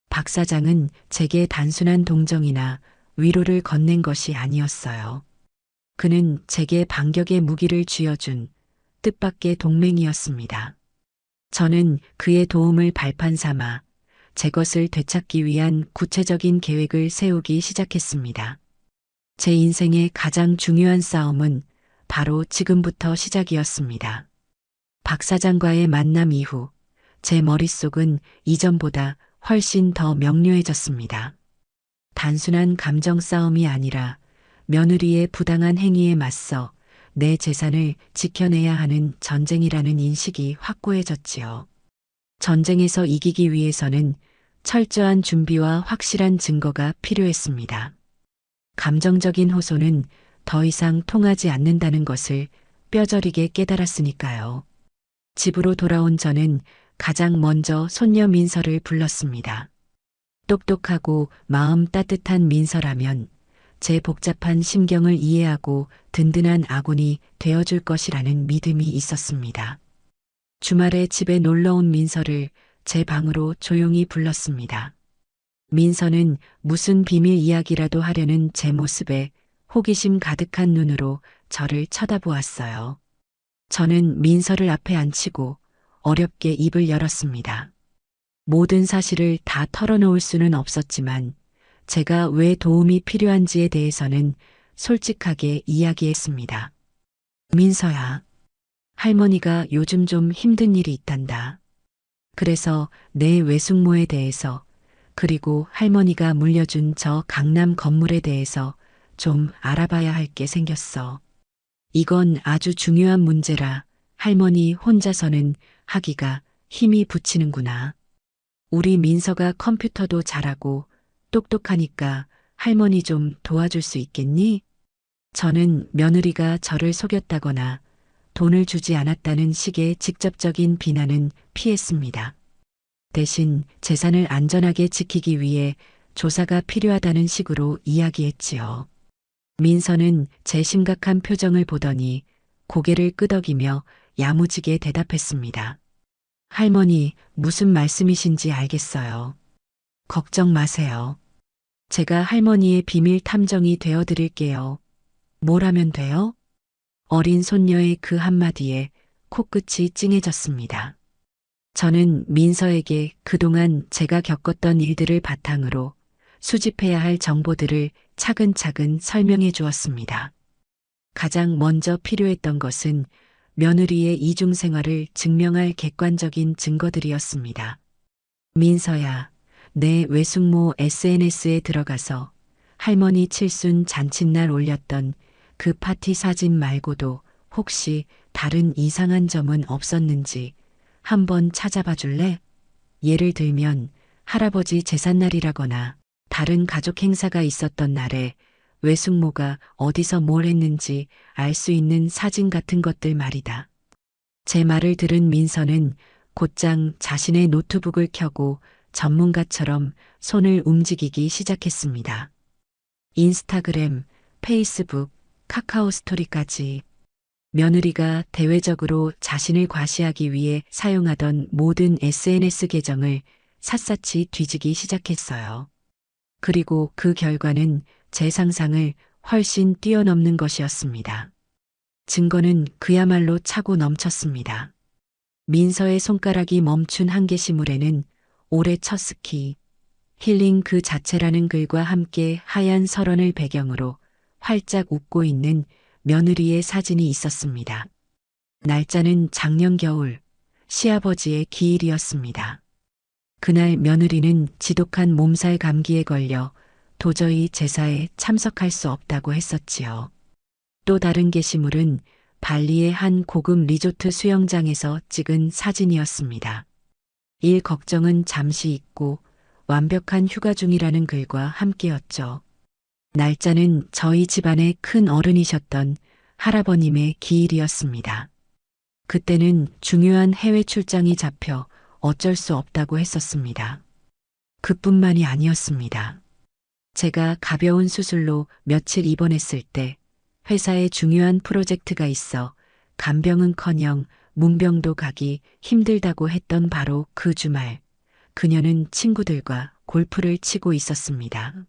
Speaker 1: 박 사장은 제게 단순한 동정이나 위로를 건넨 것이 아니었어요. 그는 제게 반격의 무기를 쥐어준 뜻밖의 동맹이었습니다. 저는 그의 도움을 발판 삼아 제 것을 되찾기 위한 구체적인 계획을 세우기 시작했습니다. 제 인생의 가장 중요한 싸움은 바로 지금부터 시작이었습니다. 박 사장과의 만남 이후 제 머릿속은 이전보다 훨씬 더 명료해졌습니다. 단순한 감정 싸움이 아니라 며느리의 부당한 행위에 맞서 내 재산을 지켜내야 하는 전쟁이라는 인식이 확고해졌지요. 전쟁에서 이기기 위해서는 철저한 준비와 확실한 증거가 필요했습니다. 감정적인 호소는 더 이상 통하지 않는다는 것을 뼈저리게 깨달았으니까요. 집으로 돌아온 저는 가장 먼저 손녀 민서를 불렀습니다. 똑똑하고 마음 따뜻한 민서라면 제 복잡한 심경을 이해하고 든든한 아군이 되어줄 것이라는 믿음이 있었습니다. 주말에 집에 놀러온 민서를 제 방으로 조용히 불렀습니다. 민서는 무슨 비밀 이야기라도 하려는 제 모습에 호기심 가득한 눈으로 저를 쳐다보았어요. 저는 민서를 앞에 앉히고 어렵게 입을 열었습니다. 모든 사실을 다 털어놓을 수는 없었지만 제가 왜 도움이 필요한지에 대해서는 솔직하게 이야기했습니다. 민서야, 할머니가 요즘 좀 힘든 일이 있단다. 그래서 내 외숙모에 대해서 그리고 할머니가 물려준 저 강남 건물에 대해서 좀 알아봐야 할 게 생겼어. 이건 아주 중요한 문제라 할머니 혼자서는 하기가 힘이 부치는구나. 우리 민서가 컴퓨터도 잘하고 똑똑하니까 할머니 좀 도와줄 수 있겠니? 저는 며느리가 저를 속였다거나 돈을 주지 않았다는 식의 직접적인 비난은 피했습니다. 대신 재산을 안전하게 지키기 위해 조사가 필요하다는 식으로 이야기했지요. 민서는 제 심각한 표정을 보더니 고개를 끄덕이며 야무지게 대답했습니다. 할머니, 무슨 말씀이신지 알겠어요. 걱정 마세요. 제가 할머니의 비밀 탐정이 되어 드릴게요. 뭘 하면 돼요? 어린 손녀의 그 한마디에 코끝이 찡해졌습니다. 저는 민서에게 그동안 제가 겪었던 일들을 바탕으로 수집해야 할 정보들을 차근차근 설명해 주었습니다. 가장 먼저 필요했던 것은 며느리의 이중 생활을 증명할 객관적인 증거들이었습니다. 민서야, 내 외숙모 SNS에 들어가서 할머니 칠순 잔칫날 올렸던 그 파티 사진 말고도 혹시 다른 이상한 점은 없었는지 한번 찾아봐 줄래? 예를 들면 할아버지 제삿날이라거나 다른 가족 행사가 있었던 날에 외숙모가 어디서 뭘 했는지 알 수 있는 사진 같은 것들 말이다. 제 말을 들은 민서는 곧장 자신의 노트북을 켜고 전문가처럼 손을 움직이기 시작했습니다. 인스타그램, 페이스북, 카카오 스토리까지 며느리가 대외적으로 자신을 과시하기 위해 사용하던 모든 SNS 계정을 샅샅이 뒤지기 시작했어요. 그리고 그 결과는 제 상상을 훨씬 뛰어넘는 것이었습니다. 증거는 그야말로 차고 넘쳤습니다. 민서의 손가락이 멈춘 한 게시물에는 올해 첫 스키, 힐링 그 자체라는 글과 함께 하얀 설원을 배경으로 활짝 웃고 있는 며느리의 사진이 있었습니다. 날짜는 작년 겨울, 시아버지의 기일이었습니다. 그날 며느리는 지독한 몸살 감기에 걸려 도저히 제사에 참석할 수 없다고 했었지요. 또 다른 게시물은 발리의 한 고급 리조트 수영장에서 찍은 사진이었습니다. 일 걱정은 잠시 잊고 완벽한 휴가 중이라는 글과 함께였죠. 날짜는 저희 집안의 큰 어른이셨던 할아버님의 기일이었습니다. 그때는 중요한 해외 출장이 잡혀 어쩔 수 없다고 했었습니다. 그뿐만이 아니었습니다. 제가 가벼운 수술로 며칠 입원했을 때 회사에 중요한 프로젝트가 있어 간병은커녕 문병도 가기 힘들다고 했던 바로 그 주말, 그녀는 친구들과 골프를 치고 있었습니다.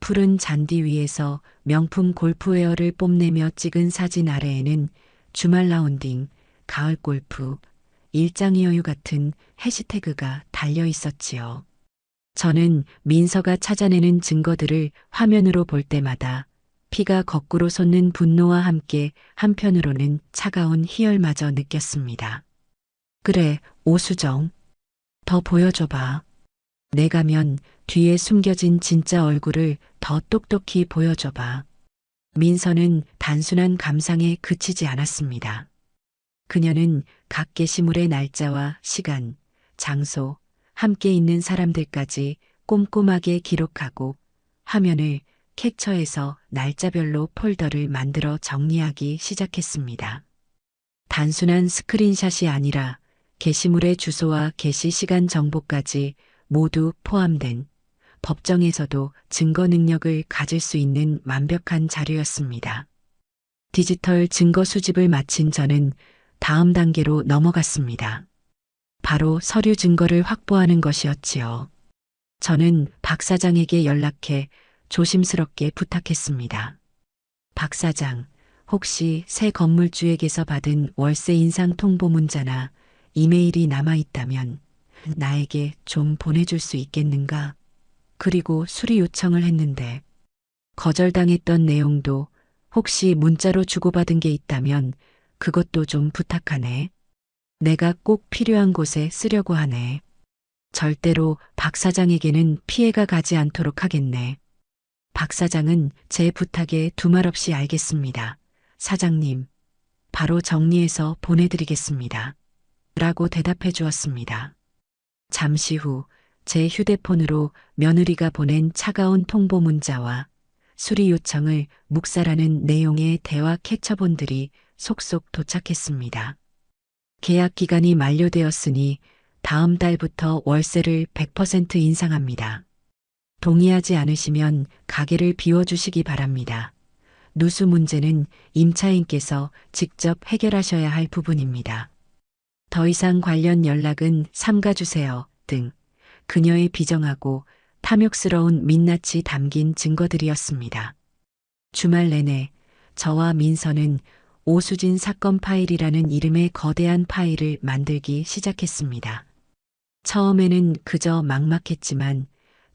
Speaker 1: 푸른 잔디 위에서 명품 골프웨어를 뽐내며 찍은 사진 아래에는 주말 라운딩, 가을 골프, 일장이 여유 같은 해시태그가 달려 있었지요. 저는 민서가 찾아내는 증거들을 화면으로 볼 때마다 피가 거꾸로 솟는 분노와 함께 한편으로는 차가운 희열마저 느꼈습니다. 그래, 오수정. 더 보여줘봐. 내가면 뒤에 숨겨진 진짜 얼굴을 더 똑똑히 보여줘봐. 민서는 단순한 감상에 그치지 않았습니다. 그녀는 각 게시물의 날짜와 시간, 장소, 함께 있는 사람들까지 꼼꼼하게 기록하고 화면을 캡처해서 날짜별로 폴더를 만들어 정리하기 시작했습니다. 단순한 스크린샷이 아니라 게시물의 주소와 게시 시간 정보까지 모두 포함된 법정에서도 증거 능력을 가질 수 있는 완벽한 자료였습니다. 디지털 증거 수집을 마친 저는 다음 단계로 넘어갔습니다. 바로 서류 증거를 확보하는 것이었지요. 저는 박 사장에게 연락해 조심스럽게 부탁했습니다. 박 사장, 혹시 새 건물주에게서 받은 월세 인상 통보 문자나 이메일이 남아있다면 나에게 좀 보내줄 수 있겠는가? 그리고 수리 요청을 했는데 거절당했던 내용도 혹시 문자로 주고받은 게 있다면 그것도 좀 부탁하네. 내가 꼭 필요한 곳에 쓰려고 하네. 절대로 박 사장에게는 피해가 가지 않도록 하겠네. 박 사장은 제 부탁에 두말 없이 알겠습니다. 사장님, 바로 정리해서 보내드리겠습니다. 라고 대답해 주었습니다. 잠시 후 제 휴대폰으로 며느리가 보낸 차가운 통보 문자와 수리 요청을 묵살하는 내용의 대화 캡처본들이 속속 도착했습니다. 계약 기간이 만료되었으니 다음 달부터 월세를 100% 인상합니다. 동의하지 않으시면 가게를 비워주시기 바랍니다. 누수 문제는 임차인께서 직접 해결하셔야 할 부분입니다. 더 이상 관련 연락은 삼가주세요 등 그녀의 비정하고 탐욕스러운 민낯이 담긴 증거들이었습니다. 주말 내내 저와 민서는 오수진 사건 파일이라는 이름의 거대한 파일을 만들기 시작했습니다. 처음에는 그저 막막했지만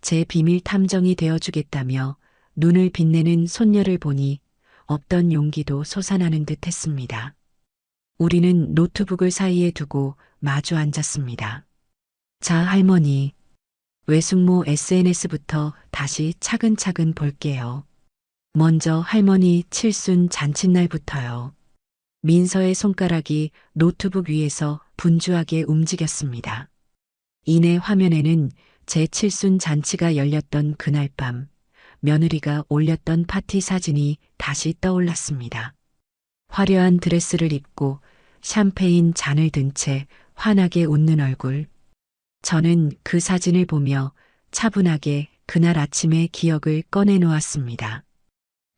Speaker 1: 제 비밀 탐정이 되어주겠다며 눈을 빛내는 손녀를 보니 없던 용기도 솟아나는 듯 했습니다. 우리는 노트북을 사이에 두고 마주 앉았습니다. 자, 할머니. 외숙모 SNS부터 다시 차근차근 볼게요. 먼저 할머니 칠순 잔칫날부터요. 민서의 손가락이 노트북 위에서 분주하게 움직였습니다. 이내 화면에는 제 칠순 잔치가 열렸던 그날 밤, 며느리가 올렸던 파티 사진이 다시 떠올랐습니다. 화려한 드레스를 입고 샴페인 잔을 든 채 환하게 웃는 얼굴. 저는 그 사진을 보며 차분하게 그날 아침의 기억을 꺼내놓았습니다.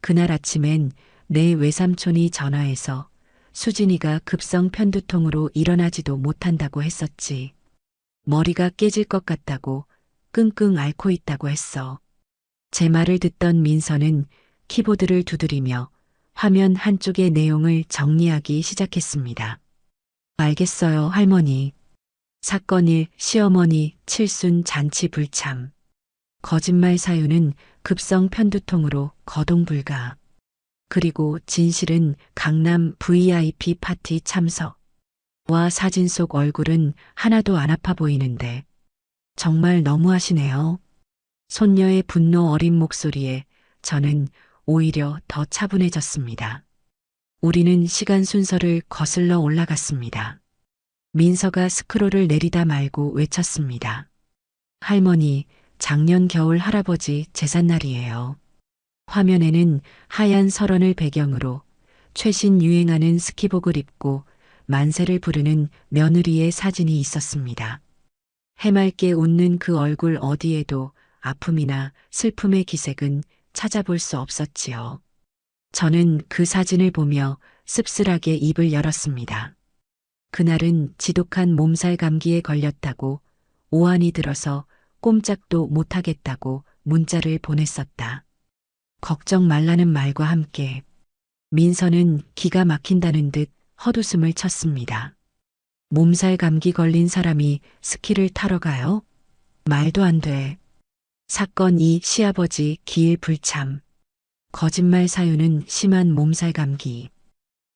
Speaker 1: 그날 아침엔 내 외삼촌이 전화해서 수진이가 급성 편두통으로 일어나지도 못한다고 했었지. 머리가 깨질 것 같다고 끙끙 앓고 있다고 했어. 제 말을 듣던 민서는 키보드를 두드리며 화면 한쪽의 내용을 정리하기 시작했습니다. 알겠어요, 할머니. 사건 1, 시어머니 칠순 잔치 불참. 거짓말 사유는 급성 편두통으로 거동 불가. 그리고 진실은 강남 VIP 파티 참석. 와 사진 속 얼굴은 하나도 안 아파 보이는데 정말 너무하시네요. 손녀의 분노 어린 목소리에 저는 오히려 더 차분해졌습니다. 우리는 시간 순서를 거슬러 올라갔습니다. 민서가 스크롤을 내리다 말고 외쳤습니다. 할머니, 작년 겨울 할아버지 제삿날이에요. 화면에는 하얀 설원을 배경으로 최신 유행하는 스키복을 입고 만세를 부르는 며느리의 사진이 있었습니다. 해맑게 웃는 그 얼굴 어디에도 아픔이나 슬픔의 기색은 찾아볼 수 없었지요. 저는 그 사진을 보며 씁쓸하게 입을 열었습니다. 그날은 지독한 몸살 감기에 걸렸다고 오한이 들어서 꼼짝도 못하겠다고 문자를 보냈었다. 걱정 말라는 말과 함께 민서는 기가 막힌다는 듯 헛웃음을 쳤습니다. 몸살 감기 걸린 사람이 스키를 타러 가요? 말도 안 돼. 사건 2 시아버지 기일 불참. 거짓말 사유는 심한 몸살 감기.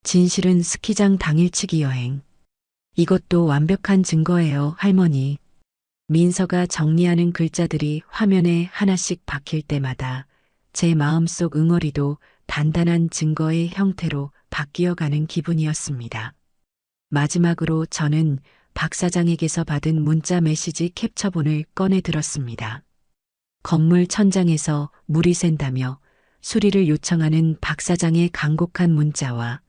Speaker 1: 진실은 스키장 당일치기 여행. 이것도 완벽한 증거예요, 할머니. 민서가 정리하는 글자들이 화면에 하나씩 박힐 때마다 제 마음속 응어리도 단단한 증거의 형태로 바뀌어가는 기분이었습니다. 마지막으로 저는 박 사장에게서 받은 문자 메시지 캡처본을 꺼내 들었습니다. 건물 천장에서 물이 샌다며 수리를 요청하는 박 사장의 간곡한 문자와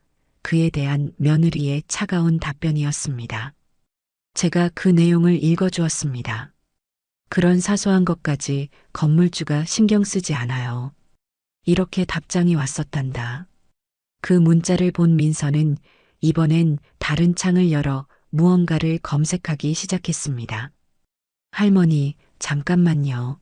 Speaker 1: 그에 대한 며느리의 차가운 답변이었습니다. 제가 그 내용을 읽어주었습니다. 그런 사소한 것까지 건물주가 신경 쓰지 않아요. 이렇게 답장이 왔었단다. 그 문자를 본 민서는 이번엔 다른 창을 열어 무언가를 검색하기 시작했습니다. 할머니, 잠깐만요.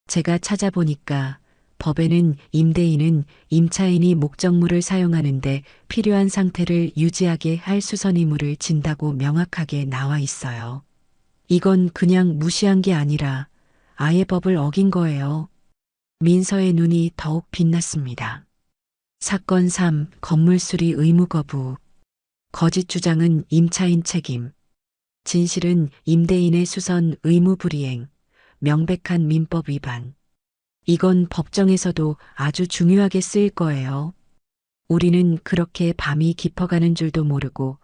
Speaker 1: 제가 찾아보니까 법에는 임대인은 임차인이 목적물을 사용하는데 필요한 상태를 유지하게 할 수선의무를 진다고 명확하게 나와 있어요. 이건 그냥 무시한 게 아니라 아예 법을 어긴 거예요. 민서의 눈이 더욱 빛났습니다. 사건 3. 건물 수리 의무 거부. 거짓 주장은 임차인 책임. 진실은 임대인의 수선 의무 불이행. 명백한 민법 위반. 이건 법정에서도 아주 중요하게 쓰일 거예요. 우리는 그렇게 밤이 깊어가는 줄도 모르고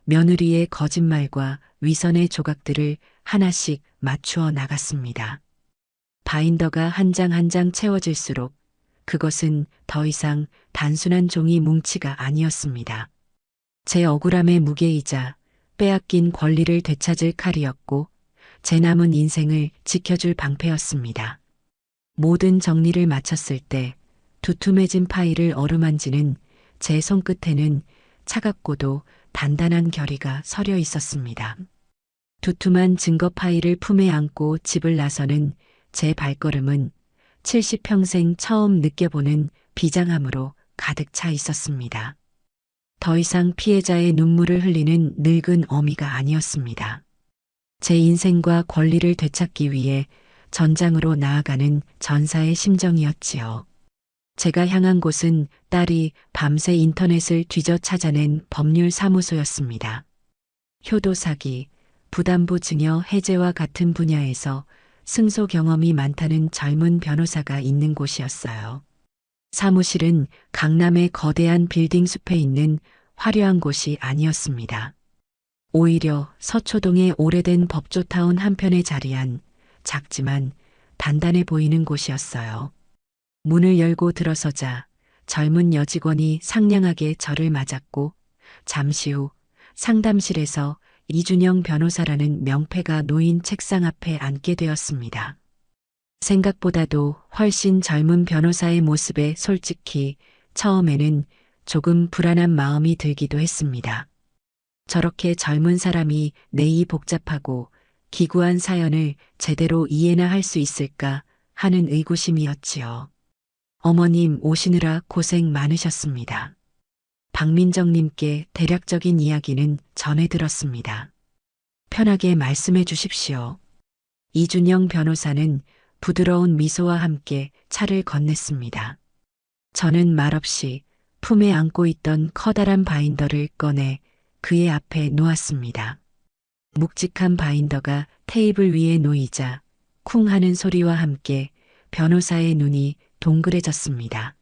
Speaker 1: 며느리의 거짓말과 위선의 조각들을 하나씩 맞추어 나갔습니다. 바인더가 한 장 한 장 채워질수록 그것은 더 이상 단순한 종이 뭉치가 아니었습니다. 제 억울함의 무게이자 빼앗긴 권리를 되찾을 칼이었고 제 남은 인생을 지켜줄 방패였습니다. 모든 정리를 마쳤을 때 두툼해진 파일을 어루만지는 제 손끝에는 차갑고도 단단한 결의가 서려 있었습니다. 두툼한 증거 파일을 품에 안고 집을 나서는 제 발걸음은 70평생 처음 느껴보는 비장함으로 가득 차 있었습니다. 더 이상 피해자의 눈물을 흘리는 늙은 어미가 아니었습니다. 제 인생과 권리를 되찾기 위해 전장으로 나아가는 전사의 심정이었지요. 제가 향한 곳은 딸이 밤새 인터넷을 뒤져 찾아낸 법률사무소였습니다. 효도 사기, 부담부 증여 해제와 같은 분야에서 승소 경험이 많다는 젊은 변호사가 있는 곳이었어요. 사무실은 강남의 거대한 빌딩 숲에 있는 화려한 곳이 아니었습니다. 오히려 서초동의 오래된 법조타운 한편에 자리한 작지만 단단해 보이는 곳이었어요. 문을 열고 들어서자 젊은 여직원이 상냥하게 저를 맞았고 잠시 후 상담실에서 이준영 변호사라는 명패가 놓인 책상 앞에 앉게 되었습니다. 생각보다도 훨씬 젊은 변호사의 모습에 솔직히 처음에는 조금 불안한 마음이 들기도 했습니다. 저렇게 젊은 사람이 내 이 복잡하고 기구한 사연을 제대로 이해나 할 수 있을까 하는 의구심이었지요. 어머님 오시느라 고생 많으셨습니다. 박민정님께 대략적인 이야기는 전해 들었습니다. 편하게 말씀해 주십시오. 이준영 변호사는 부드러운 미소와 함께 차를 건넸습니다. 저는 말없이 품에 안고 있던 커다란 바인더를 꺼내 그의 앞에 놓았습니다. 묵직한 바인더가 테이블 위에 놓이자 쿵 하는 소리와 함께 변호사의 눈이 동그래졌습니다.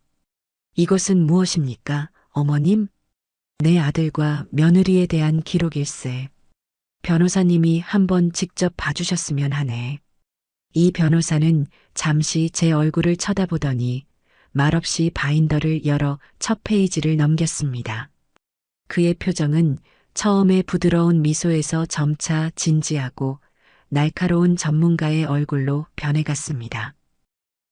Speaker 1: 이것은 무엇입니까, 어머님? 내 아들과 며느리에 대한 기록일세. 변호사님이 한번 직접 봐주셨으면 하네. 이 변호사는 잠시 제 얼굴을 쳐다보더니 말없이 바인더를 열어 첫 페이지를 넘겼습니다. 그의 표정은 처음에 부드러운 미소에서 점차 진지하고 날카로운 전문가의 얼굴로 변해갔습니다.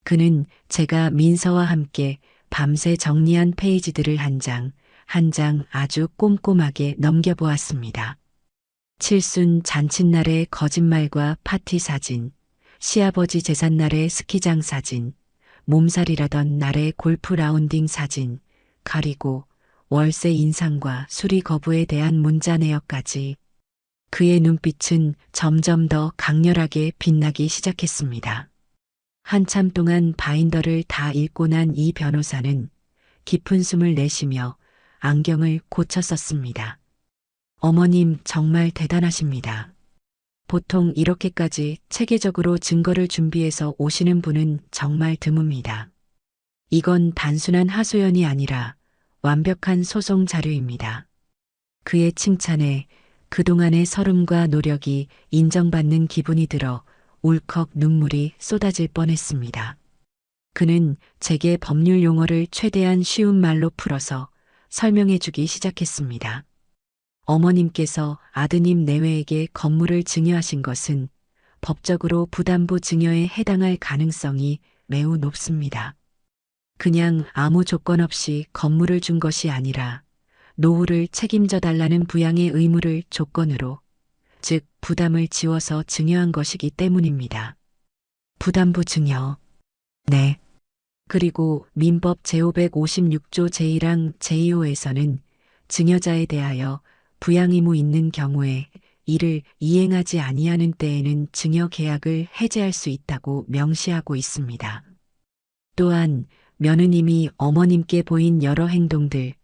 Speaker 1: 그는 제가 민서와 함께 밤새 정리한 페이지들을 한 장, 한 장 아주 꼼꼼하게 넘겨보았습니다. 칠순 잔칫날의 거짓말과 파티 사진, 시아버지 제삿날의 스키장 사진, 몸살이라던 날의 골프 라운딩 사진, 가리고 월세 인상과 수리 거부에 대한 문자 내역까지. 그의 눈빛은 점점 더 강렬하게 빛나기 시작했습니다. 한참 동안 바인더를 다 읽고 난 이 변호사는 깊은 숨을 내쉬며 안경을 고쳐 썼습니다. 어머님 정말 대단하십니다. 보통 이렇게까지 체계적으로 증거를 준비해서 오시는 분은 정말 드뭅니다. 이건 단순한 하소연이 아니라 완벽한 소송 자료입니다. 그의 칭찬에 그동안의 설움과 노력이 인정받는 기분이 들어 울컥 눈물이 쏟아질 뻔했습니다. 그는 제게 법률 용어를 최대한 쉬운 말로 풀어서 설명해 주기 시작했습니다. 어머님께서 아드님 내외에게 건물을 증여하신 것은 법적으로 부담부 증여에 해당할 가능성이 매우 높습니다. 그냥 아무 조건 없이 건물을 준 것이 아니라 노후를 책임져 달라는 부양의 의무를 조건으로, 즉 부담을 지워서 증여한 것이기 때문입니다. 부담부 증여. 네. 그리고 민법 제556조 제1항 제2호에서는 증여자에 대하여 부양 의무 있는 경우에 이를 이행하지 아니하는 때에는 증여 계약을 해제할 수 있다고 명시하고 있습니다. 또한 며느님이 어머님께 보인 여러 행동들,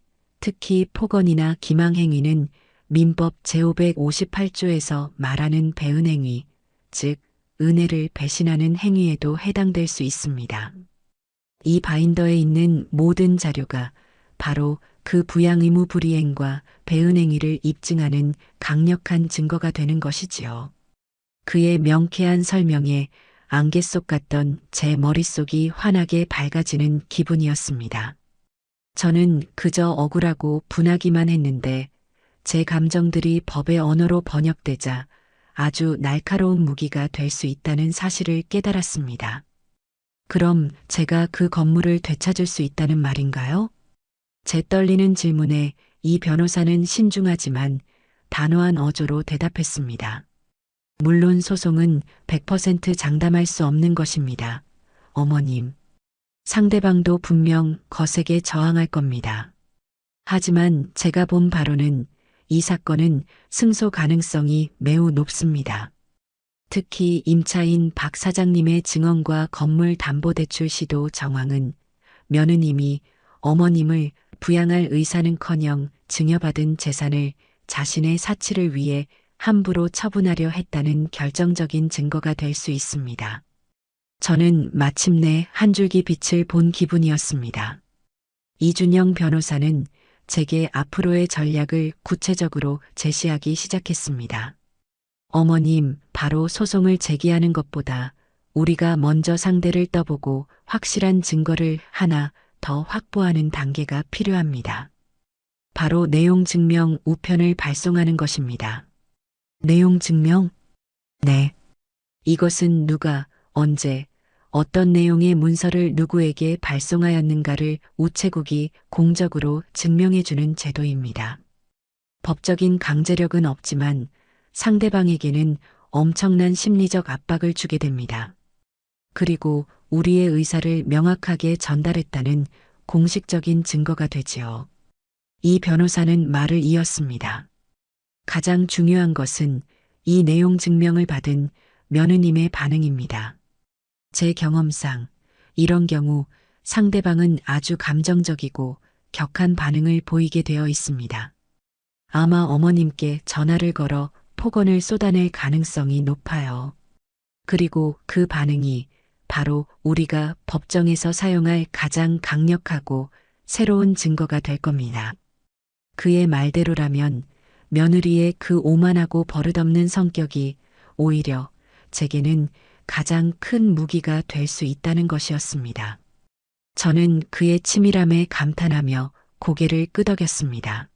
Speaker 1: 특히 폭언이나 기망행위는 민법 제558조에서 말하는 배은행위, 즉 은혜를 배신하는 행위에도 해당될 수 있습니다. 이 바인더에 있는 모든 자료가 바로 그 부양 의무 불이행과 배은행위를 입증하는 강력한 증거가 되는 것이지요. 그의 명쾌한 설명에 안개 속 같던 제 머릿속이 환하게 밝아지는 기분이었습니다. 저는 그저 억울하고 분하기만 했는데 제 감정들이 법의 언어로 번역되자 아주 날카로운 무기가 될 수 있다는 사실을 깨달았습니다. 그럼 제가 그 건물을 되찾을 수 있다는 말인가요? 제 떨리는 질문에 이 변호사는 신중하지만 단호한 어조로 대답했습니다. 물론 소송은 100% 장담할 수 없는 것입니다. 어머님. 상대방도 분명 거세게 저항할 겁니다. 하지만 제가 본 바로는 이 사건은 승소 가능성이 매우 높습니다. 특히 임차인 박 사장님의 증언과 건물 담보대출 시도 정황은 며느님이 어머님을 부양할 의사는커녕 증여받은 재산을 자신의 사치를 위해 함부로 처분하려 했다는 결정적인 증거가 될 수 있습니다. 저는 마침내 한 줄기 빛을 본 기분이었습니다. 이준영 변호사는 제게 앞으로의 전략을 구체적으로 제시하기 시작했습니다. 어머님, 바로 소송을 제기하는 것보다 우리가 먼저 상대를 떠보고 확실한 증거를 하나 더 확보하는 단계가 필요합니다. 바로 내용 증명 우편을 발송하는 것입니다. 내용 증명? 네. 이것은 누가, 언제, 어떤 내용의 문서를 누구에게 발송하였는가를 우체국이 공적으로 증명해주는 제도입니다. 법적인 강제력은 없지만 상대방에게는 엄청난 심리적 압박을 주게 됩니다. 그리고 우리의 의사를 명확하게 전달했다는 공식적인 증거가 되지요. 이 변호사는 말을 이었습니다. 가장 중요한 것은 이 내용 증명을 받은 며느님의 반응입니다. 제 경험상 이런 경우 상대방은 아주 감정적이고 격한 반응을 보이게 되어 있습니다. 아마 어머님께 전화를 걸어 폭언을 쏟아낼 가능성이 높아요. 그리고 그 반응이 바로 우리가 법정에서 사용할 가장 강력하고 새로운 증거가 될 겁니다. 그의 말대로라면 며느리의 그 오만하고 버릇없는 성격이 오히려 제게는 가장 큰 무기가 될 수 있다는 것이었습니다. 저는 그의 치밀함에 감탄하며 고개를 끄덕였습니다.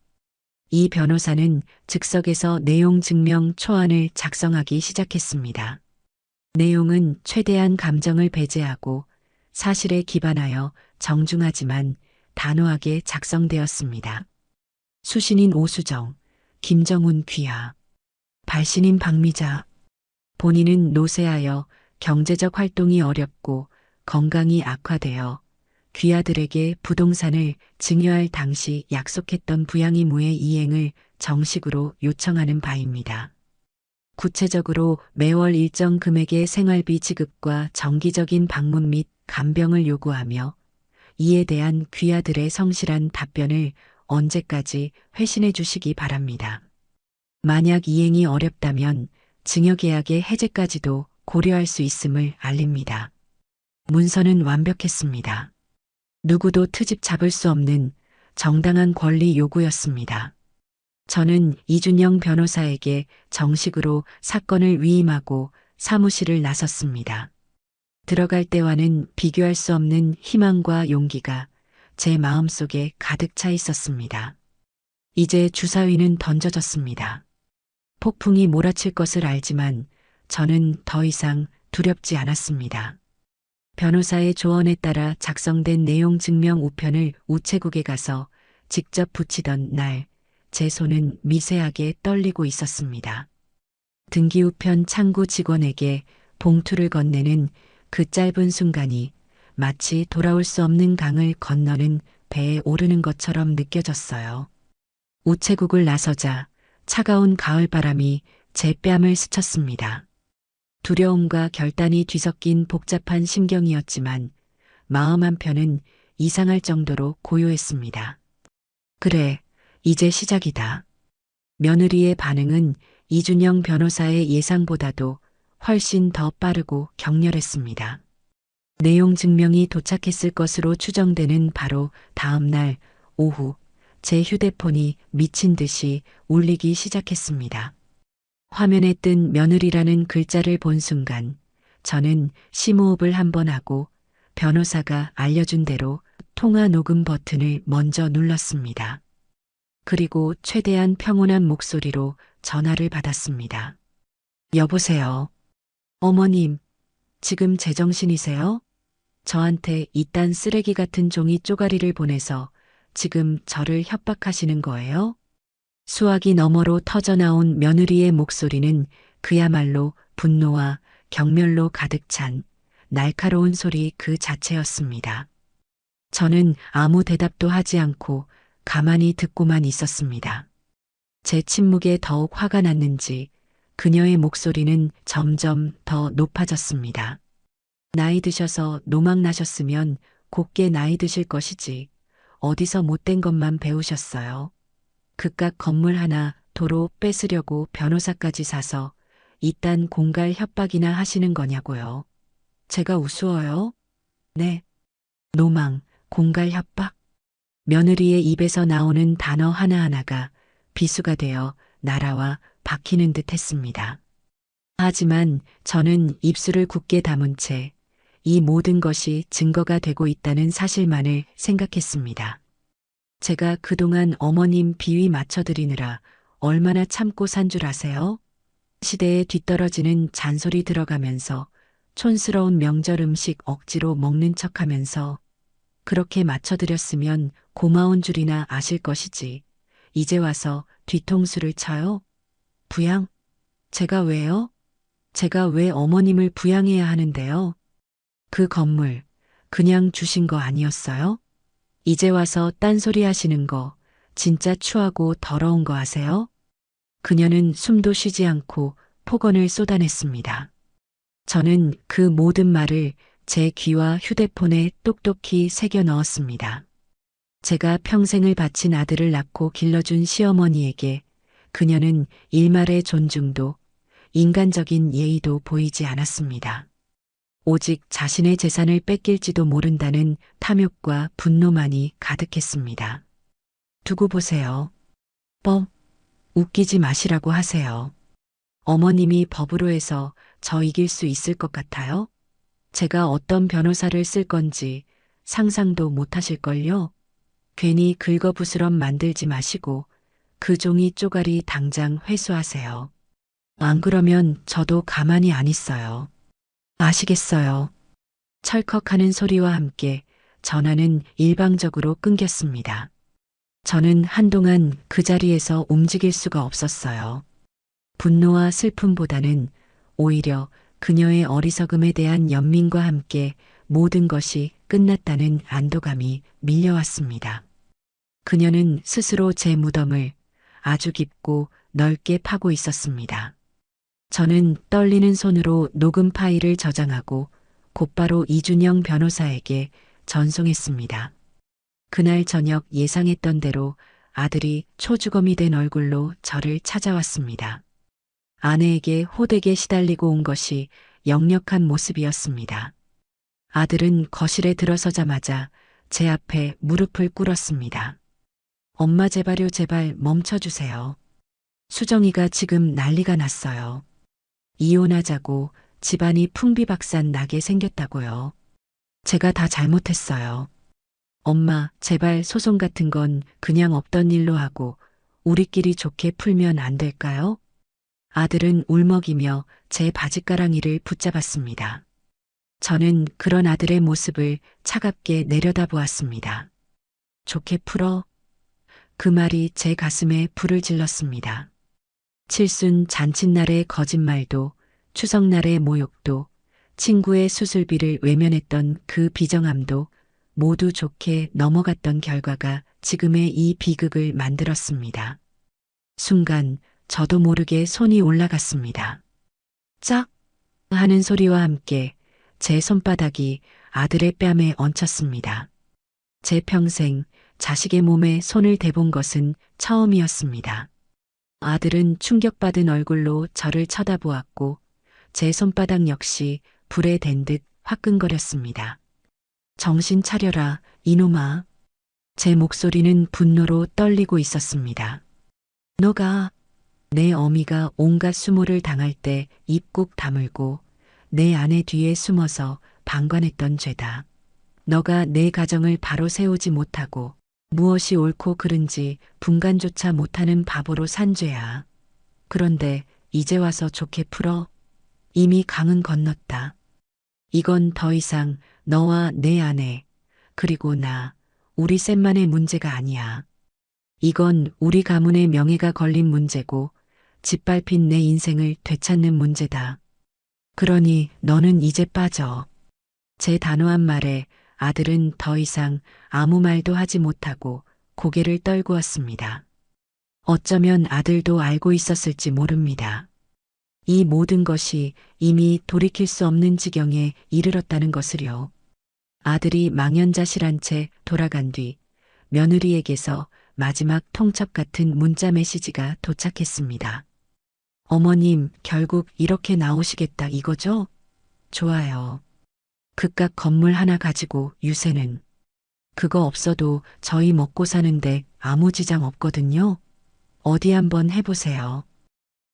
Speaker 1: 이 변호사는 즉석에서 내용 증명 초안을 작성하기 시작했습니다. 내용은 최대한 감정을 배제하고 사실에 기반하여 정중하지만 단호하게 작성되었습니다. 수신인 오수정, 김정훈 귀하, 발신인 박미자. 본인은 노쇠하여 경제적 활동이 어렵고 건강이 악화되어 귀하들에게 부동산을 증여할 당시 약속했던 부양의무의 이행을 정식으로 요청하는 바입니다. 구체적으로 매월 일정 금액의 생활비 지급과 정기적인 방문 및 간병을 요구하며 이에 대한 귀하들의 성실한 답변을 언제까지 회신해 주시기 바랍니다. 만약 이행이 어렵다면 증여계약의 해제까지도 고려할 수 있음을 알립니다. 문서는 완벽했습니다. 누구도 트집 잡을 수 없는 정당한 권리 요구였습니다. 저는 이준영 변호사에게 정식으로 사건을 위임하고 사무실을 나섰습니다. 들어갈 때와는 비교할 수 없는 희망과 용기가 제 마음속에 가득 차 있었습니다. 이제 주사위는 던져졌습니다. 폭풍이 몰아칠 것을 알지만 저는 더 이상 두렵지 않았습니다. 변호사의 조언에 따라 작성된 내용 증명 우편을 우체국에 가서 직접 붙이던 날, 제 손은 미세하게 떨리고 있었습니다. 등기우편 창구 직원에게 봉투를 건네는 그 짧은 순간이 마치 돌아올 수 없는 강을 건너는 배에 오르는 것처럼 느껴졌어요. 우체국을 나서자 차가운 가을바람이 제 뺨을 스쳤습니다. 두려움과 결단이 뒤섞인 복잡한 심경이었지만 마음 한편은 이상할 정도로 고요했습니다. 그래, 이제 시작이다. 며느리의 반응은 이준영 변호사의 예상보다도 훨씬 더 빠르고 격렬했습니다. 내용 증명이 도착했을 것으로 추정되는 바로 다음 날 오후 제 휴대폰이 미친 듯이 울리기 시작했습니다. 화면에 뜬 며느리라는 글자를 본 순간 저는 심호흡을 한번 하고 변호사가 알려준 대로 통화 녹음 버튼을 먼저 눌렀습니다. 그리고 최대한 평온한 목소리로 전화를 받았습니다. 여보세요. 어머님, 지금 제정신이세요? 저한테 이딴 쓰레기 같은 종이 쪼가리를 보내서 지금 저를 협박하시는 거예요? 수화기 너머로 터져나온 며느리의 목소리는 그야말로 분노와 경멸로 가득 찬 날카로운 소리 그 자체였습니다. 저는 아무 대답도 하지 않고 가만히 듣고만 있었습니다. 제 침묵에 더욱 화가 났는지 그녀의 목소리는 점점 더 높아졌습니다. 나이 드셔서 노망 나셨으면 곱게 나이 드실 것이지 어디서 못된 것만 배우셨어요. 그깟 건물 하나 도로 뺏으려고 변호사까지 사서 이딴 공갈 협박이나 하시는 거냐고요. 제가 우스워요? 네. 노망, 공갈 협박. 며느리의 입에서 나오는 단어 하나하나가 비수가 되어 날아와 박히는 듯 했습니다. 하지만 저는 입술을 굳게 다문 채 이 모든 것이 증거가 되고 있다는 사실만을 생각했습니다. 제가 그동안 어머님 비위 맞춰드리느라 얼마나 참고 산 줄 아세요? 시대에 뒤떨어지는 잔소리 들어가면서 촌스러운 명절 음식 억지로 먹는 척하면서 그렇게 맞춰드렸으면 고마운 줄이나 아실 것이지. 이제 와서 뒤통수를 쳐요? 부양? 제가 왜요? 제가 왜 어머님을 부양해야 하는데요? 그 건물 그냥 주신 거 아니었어요? 이제 와서 딴소리 하시는 거 진짜 추하고 더러운 거 아세요? 그녀는 숨도 쉬지 않고 폭언을 쏟아냈습니다. 저는 그 모든 말을 제 귀와 휴대폰에 똑똑히 새겨 넣었습니다. 제가 평생을 바친 아들을 낳고 길러준 시어머니에게 그녀는 일말의 존중도 인간적인 예의도 보이지 않았습니다. 오직 자신의 재산을 뺏길지도 모른다는 탐욕과 분노만이 가득했습니다. 두고 보세요. 웃기지 마시라고 하세요. 어머님이 법으로 해서 저 이길 수 있을 것 같아요? 제가 어떤 변호사를 쓸 건지 상상도 못 하실걸요? 괜히 긁어부스럼 만들지 마시고 그 종이 쪼가리 당장 회수하세요. 안 그러면 저도 가만히 안 있어요. 아시겠어요? 철컥하는 소리와 함께 전화는 일방적으로 끊겼습니다. 저는 한동안 그 자리에서 움직일 수가 없었어요. 분노와 슬픔보다는 오히려 그녀의 어리석음에 대한 연민과 함께 모든 것이 끝났다는 안도감이 밀려왔습니다. 그녀는 스스로 제 무덤을 아주 깊고 넓게 파고 있었습니다. 저는 떨리는 손으로 녹음 파일을 저장하고 곧바로 이준영 변호사에게 전송했습니다. 그날 저녁 예상했던 대로 아들이 초주검이 된 얼굴로 저를 찾아왔습니다. 아내에게 호되게 시달리고 온 것이 역력한 모습이었습니다. 아들은 거실에 들어서자마자 제 앞에 무릎을 꿇었습니다. 엄마 제발요, 제발 멈춰주세요. 수정이가 지금 난리가 났어요. 이혼하자고 집안이 풍비박산 나게 생겼다고요. 제가 다 잘못했어요. 엄마, 제발 소송 같은 건 그냥 없던 일로 하고 우리끼리 좋게 풀면 안 될까요? 아들은 울먹이며 제 바짓가랑이를 붙잡았습니다. 저는 그런 아들의 모습을 차갑게 내려다보았습니다. 좋게 풀어? 그 말이 제 가슴에 불을 질렀습니다. 칠순 잔칫날의 거짓말도, 추석날의 모욕도, 친구의 수술비를 외면했던 그 비정함도 모두 좋게 넘어갔던 결과가 지금의 이 비극을 만들었습니다. 순간 저도 모르게 손이 올라갔습니다. 짝! 하는 소리와 함께 제 손바닥이 아들의 뺨에 얹혔습니다. 제 평생 자식의 몸에 손을 대본 것은 처음이었습니다. 아들은 충격받은 얼굴로 저를 쳐다보았고 제 손바닥 역시 불에 댄 듯 화끈거렸습니다. 정신 차려라, 이놈아. 제 목소리는 분노로 떨리고 있었습니다. 너가 내 어미가 온갖 수모를 당할 때 입 꾹 다물고 내 아내 뒤에 숨어서 방관했던 죄다. 너가 내 가정을 바로 세우지 못하고 무엇이 옳고 그른지 분간조차 못하는 바보로 산 죄야. 그런데 이제 와서 좋게 풀어? 이미 강은 건넜다. 이건 더 이상 너와 내 아내, 그리고 나, 우리 셋만의 문제가 아니야. 이건 우리 가문의 명예가 걸린 문제고 짓밟힌 내 인생을 되찾는 문제다. 그러니 너는 이제 빠져. 제 단호한 말에 아들은 더 이상 아무 말도 하지 못하고 고개를 떨구었습니다. 어쩌면 아들도 알고 있었을지 모릅니다. 이 모든 것이 이미 돌이킬 수 없는 지경에 이르렀다는 것을요. 아들이 망연자실한 채 돌아간 뒤 며느리에게서 마지막 통첩 같은 문자 메시지가 도착했습니다. 어머님, 결국 이렇게 나오시겠다 이거죠? 좋아요. 그깟 건물 하나 가지고 유세는. 그거 없어도 저희 먹고 사는데 아무 지장 없거든요. 어디 한번 해보세요.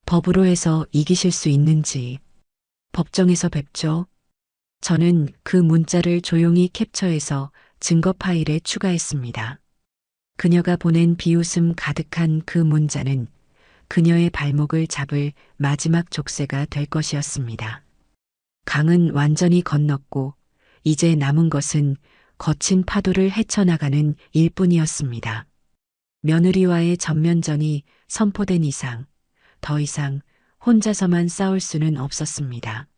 Speaker 1: 법으로 해서 이기실 수 있는지. 법정에서 뵙죠. 저는 그 문자를 조용히 캡처해서 증거 파일에 추가했습니다. 그녀가 보낸 비웃음 가득한 그 문자는 그녀의 발목을 잡을 마지막 족쇄가 될 것이었습니다. 강은 완전히 건넜고 이제 남은 것은 거친 파도를 헤쳐나가는 일뿐이었습니다. 며느리와의 전면전이 선포된 이상 더 이상 혼자서만 싸울 수는 없었습니다.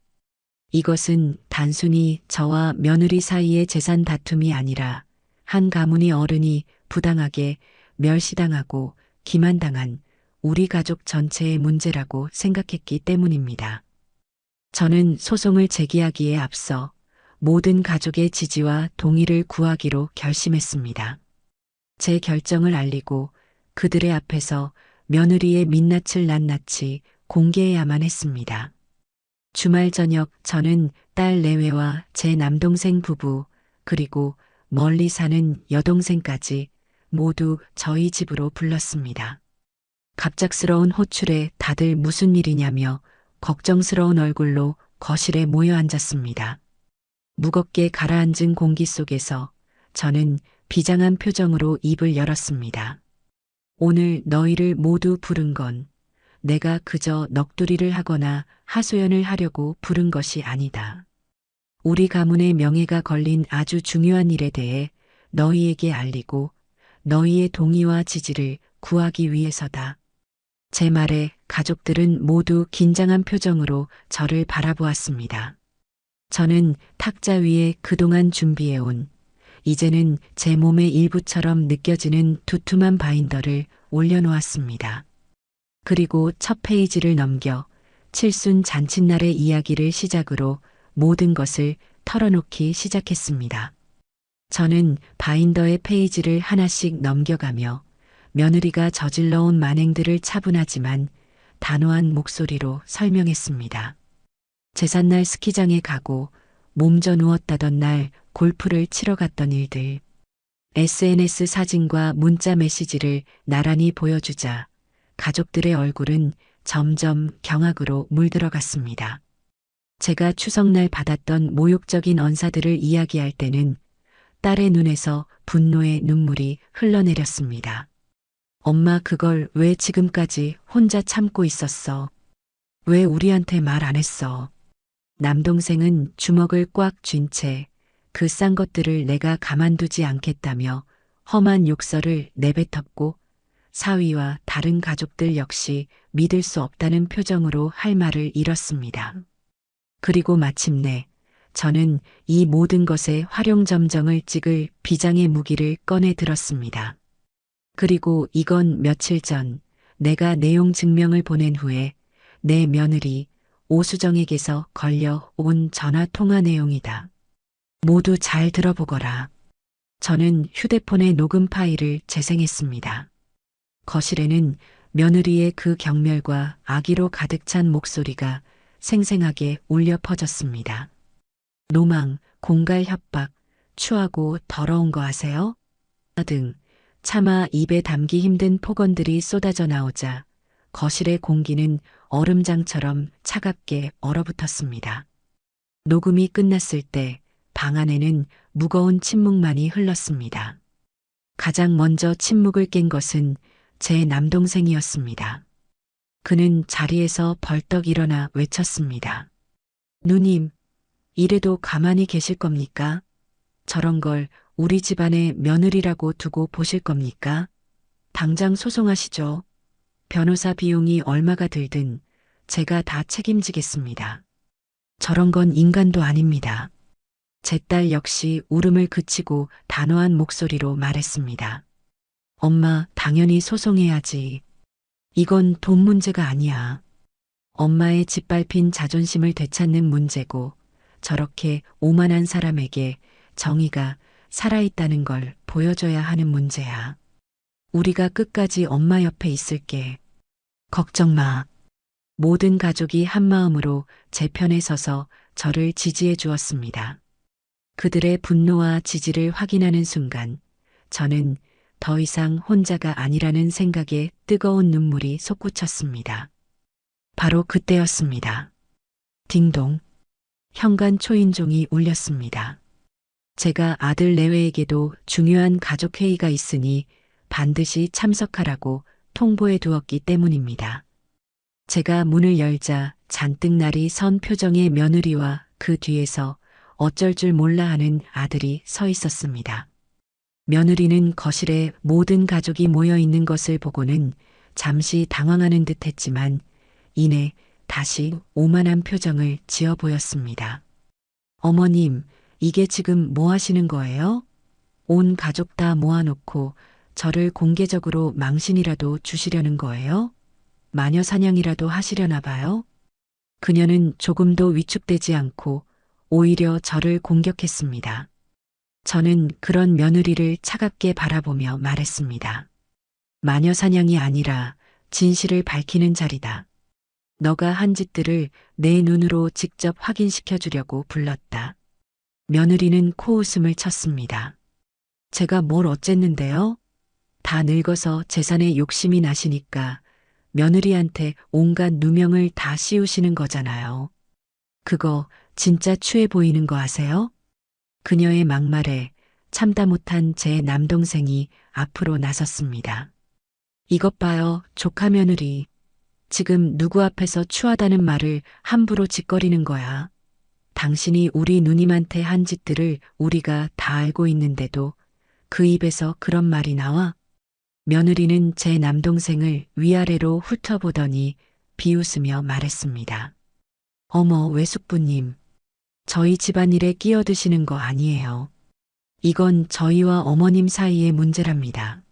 Speaker 1: 이것은 단순히 저와 며느리 사이의 재산 다툼이 아니라 한 가문의 어른이 부당하게 멸시당하고 기만당한 우리 가족 전체의 문제라고 생각했기 때문입니다. 저는 소송을 제기하기에 앞서 모든 가족의 지지와 동의를 구하기로 결심했습니다. 제 결정을 알리고 그들의 앞에서 며느리의 민낯을 낱낱이 공개해야만 했습니다. 주말 저녁 저는 딸 내외와 제 남동생 부부 그리고 멀리 사는 여동생까지 모두 저희 집으로 불렀습니다. 갑작스러운 호출에 다들 무슨 일이냐며 걱정스러운 얼굴로 거실에 모여 앉았습니다. 무겁게 가라앉은 공기 속에서 저는 비장한 표정으로 입을 열었습니다. 오늘 너희를 모두 부른 건 내가 그저 넋두리를 하거나 하소연을 하려고 부른 것이 아니다. 우리 가문의 명예가 걸린 아주 중요한 일에 대해 너희에게 알리고 너희의 동의와 지지를 구하기 위해서다. 제 말에 가족들은 모두 긴장한 표정으로 저를 바라보았습니다. 저는 탁자 위에 그동안 준비해온 이제는 제 몸의 일부처럼 느껴지는 두툼한 바인더를 올려놓았습니다. 그리고 첫 페이지를 넘겨 칠순 잔칫날의 이야기를 시작으로 모든 것을 털어놓기 시작했습니다. 저는 바인더의 페이지를 하나씩 넘겨가며 며느리가 저질러온 만행들을 차분하지만 단호한 목소리로 설명했습니다. 제삿날 스키장에 가고 몸져 누웠다던 날 골프를 치러 갔던 일들, SNS 사진과 문자 메시지를 나란히 보여주자 가족들의 얼굴은 점점 경악으로 물들어갔습니다. 제가 추석날 받았던 모욕적인 언사들을 이야기할 때는 딸의 눈에서 분노의 눈물이 흘러내렸습니다. 엄마, 그걸 왜 지금까지 혼자 참고 있었어? 왜 우리한테 말 안 했어? 남동생은 주먹을 꽉 쥔 채 그 싼 것들을 내가 가만두지 않겠다며 험한 욕설을 내뱉었고, 사위와 다른 가족들 역시 믿을 수 없다는 표정으로 할 말을 잃었습니다. 그리고 마침내 저는 이 모든 것에 활용점정을 찍을 비장의 무기를 꺼내 들었습니다. 그리고 이건 며칠 전 내가 내용 증명을 보낸 후에 내 며느리 오수정에게서 걸려온 전화 통화 내용이다. 모두 잘 들어보거라. 저는 휴대폰의 녹음 파일을 재생했습니다. 거실에는 며느리의 그 경멸과 악의로 가득 찬 목소리가 생생하게 울려 퍼졌습니다. 노망, 공갈 협박, 추하고 더러운 거 아세요? 등 차마 입에 담기 힘든 폭언들이 쏟아져 나오자 거실의 공기는 얼음장처럼 차갑게 얼어붙었습니다. 녹음이 끝났을 때 방 안에는 무거운 침묵만이 흘렀습니다. 가장 먼저 침묵을 깬 것은 제 남동생이었습니다. 그는 자리에서 벌떡 일어나 외쳤습니다. 누님, 이래도 가만히 계실 겁니까? 저런 걸 우리 집안의 며느리라고 두고 보실 겁니까? 당장 소송하시죠. 변호사 비용이 얼마가 들든 제가 다 책임지겠습니다. 저런 건 인간도 아닙니다. 제 딸 역시 울음을 그치고 단호한 목소리로 말했습니다. 엄마, 당연히 소송해야지. 이건 돈 문제가 아니야. 엄마의 짓밟힌 자존심을 되찾는 문제고, 저렇게 오만한 사람에게 정의가 살아있다는 걸 보여줘야 하는 문제야. 우리가 끝까지 엄마 옆에 있을게. 걱정 마. 모든 가족이 한마음으로 제 편에 서서 저를 지지해 주었습니다. 그들의 분노와 지지를 확인하는 순간 저는 더 이상 혼자가 아니라는 생각에 뜨거운 눈물이 솟구쳤습니다. 바로 그때였습니다. 딩동. 현관 초인종이 울렸습니다. 제가 아들 내외에게도 중요한 가족회의가 있으니 반드시 참석하라고 통보해 두었기 때문입니다. 제가 문을 열자 잔뜩 날이 선 표정의 며느리와 그 뒤에서 어쩔 줄 몰라 하는 아들이 서 있었습니다. 며느리는 거실에 모든 가족이 모여 있는 것을 보고는 잠시 당황하는 듯 했지만 이내 다시 오만한 표정을 지어 보였습니다. 어머님, 이게 지금 뭐 하시는 거예요? 온 가족 다 모아놓고 저를 공개적으로 망신이라도 주시려는 거예요? 마녀 사냥이라도 하시려나 봐요? 그녀는 조금도 위축되지 않고 오히려 저를 공격했습니다. 저는 그런 며느리를 차갑게 바라보며 말했습니다. 마녀 사냥이 아니라 진실을 밝히는 자리다. 너가 한 짓들을 내 눈으로 직접 확인시켜 주려고 불렀다. 며느리는 코웃음을 쳤습니다. 제가 뭘 어쨌는데요? 다 늙어서 재산에 욕심이 나시니까 며느리한테 온갖 누명을 다 씌우시는 거잖아요. 그거 진짜 추해 보이는 거 아세요? 그녀의 막말에 참다 못한 제 남동생이 앞으로 나섰습니다. 이것 봐요, 조카 며느리. 지금 누구 앞에서 추하다는 말을 함부로 짓거리는 거야. 당신이 우리 누님한테 한 짓들을 우리가 다 알고 있는데도 그 입에서 그런 말이 나와? 며느리는 제 남동생을 위아래로 훑어보더니 비웃으며 말했습니다. 어머, 외숙부님. 저희 집안일에 끼어드시는 거 아니에요. 이건 저희와 어머님 사이의 문제랍니다.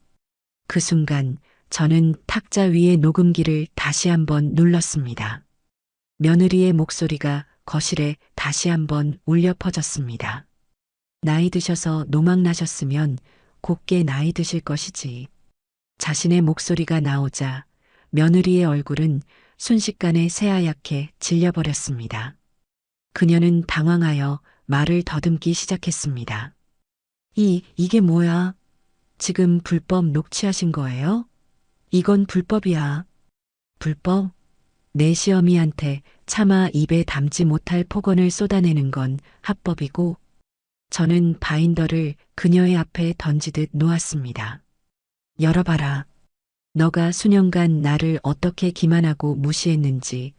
Speaker 1: 그 순간 저는 탁자 위의 녹음기를 다시 한번 눌렀습니다. 며느리의 목소리가 거실에 다시 한번 울려 퍼졌습니다. 나이 드셔서 노망나셨으면 곱게 나이 드실 것이지. 자신의 목소리가 나오자 며느리의 얼굴은 순식간에 새하얗게 질려버렸습니다. 그녀는 당황하여 말을 더듬기 시작했습니다. 이게 뭐야? 지금 불법 녹취하신 거예요? 이건 불법이야. 불법? 내 시어미한테 차마 입에 담지 못할 폭언을 쏟아내는 건 합법이고, 저는 바인더를 그녀의 앞에 던지듯 놓았습니다. 열어봐라. 너가 수년간 나를 어떻게 기만하고 무시했는지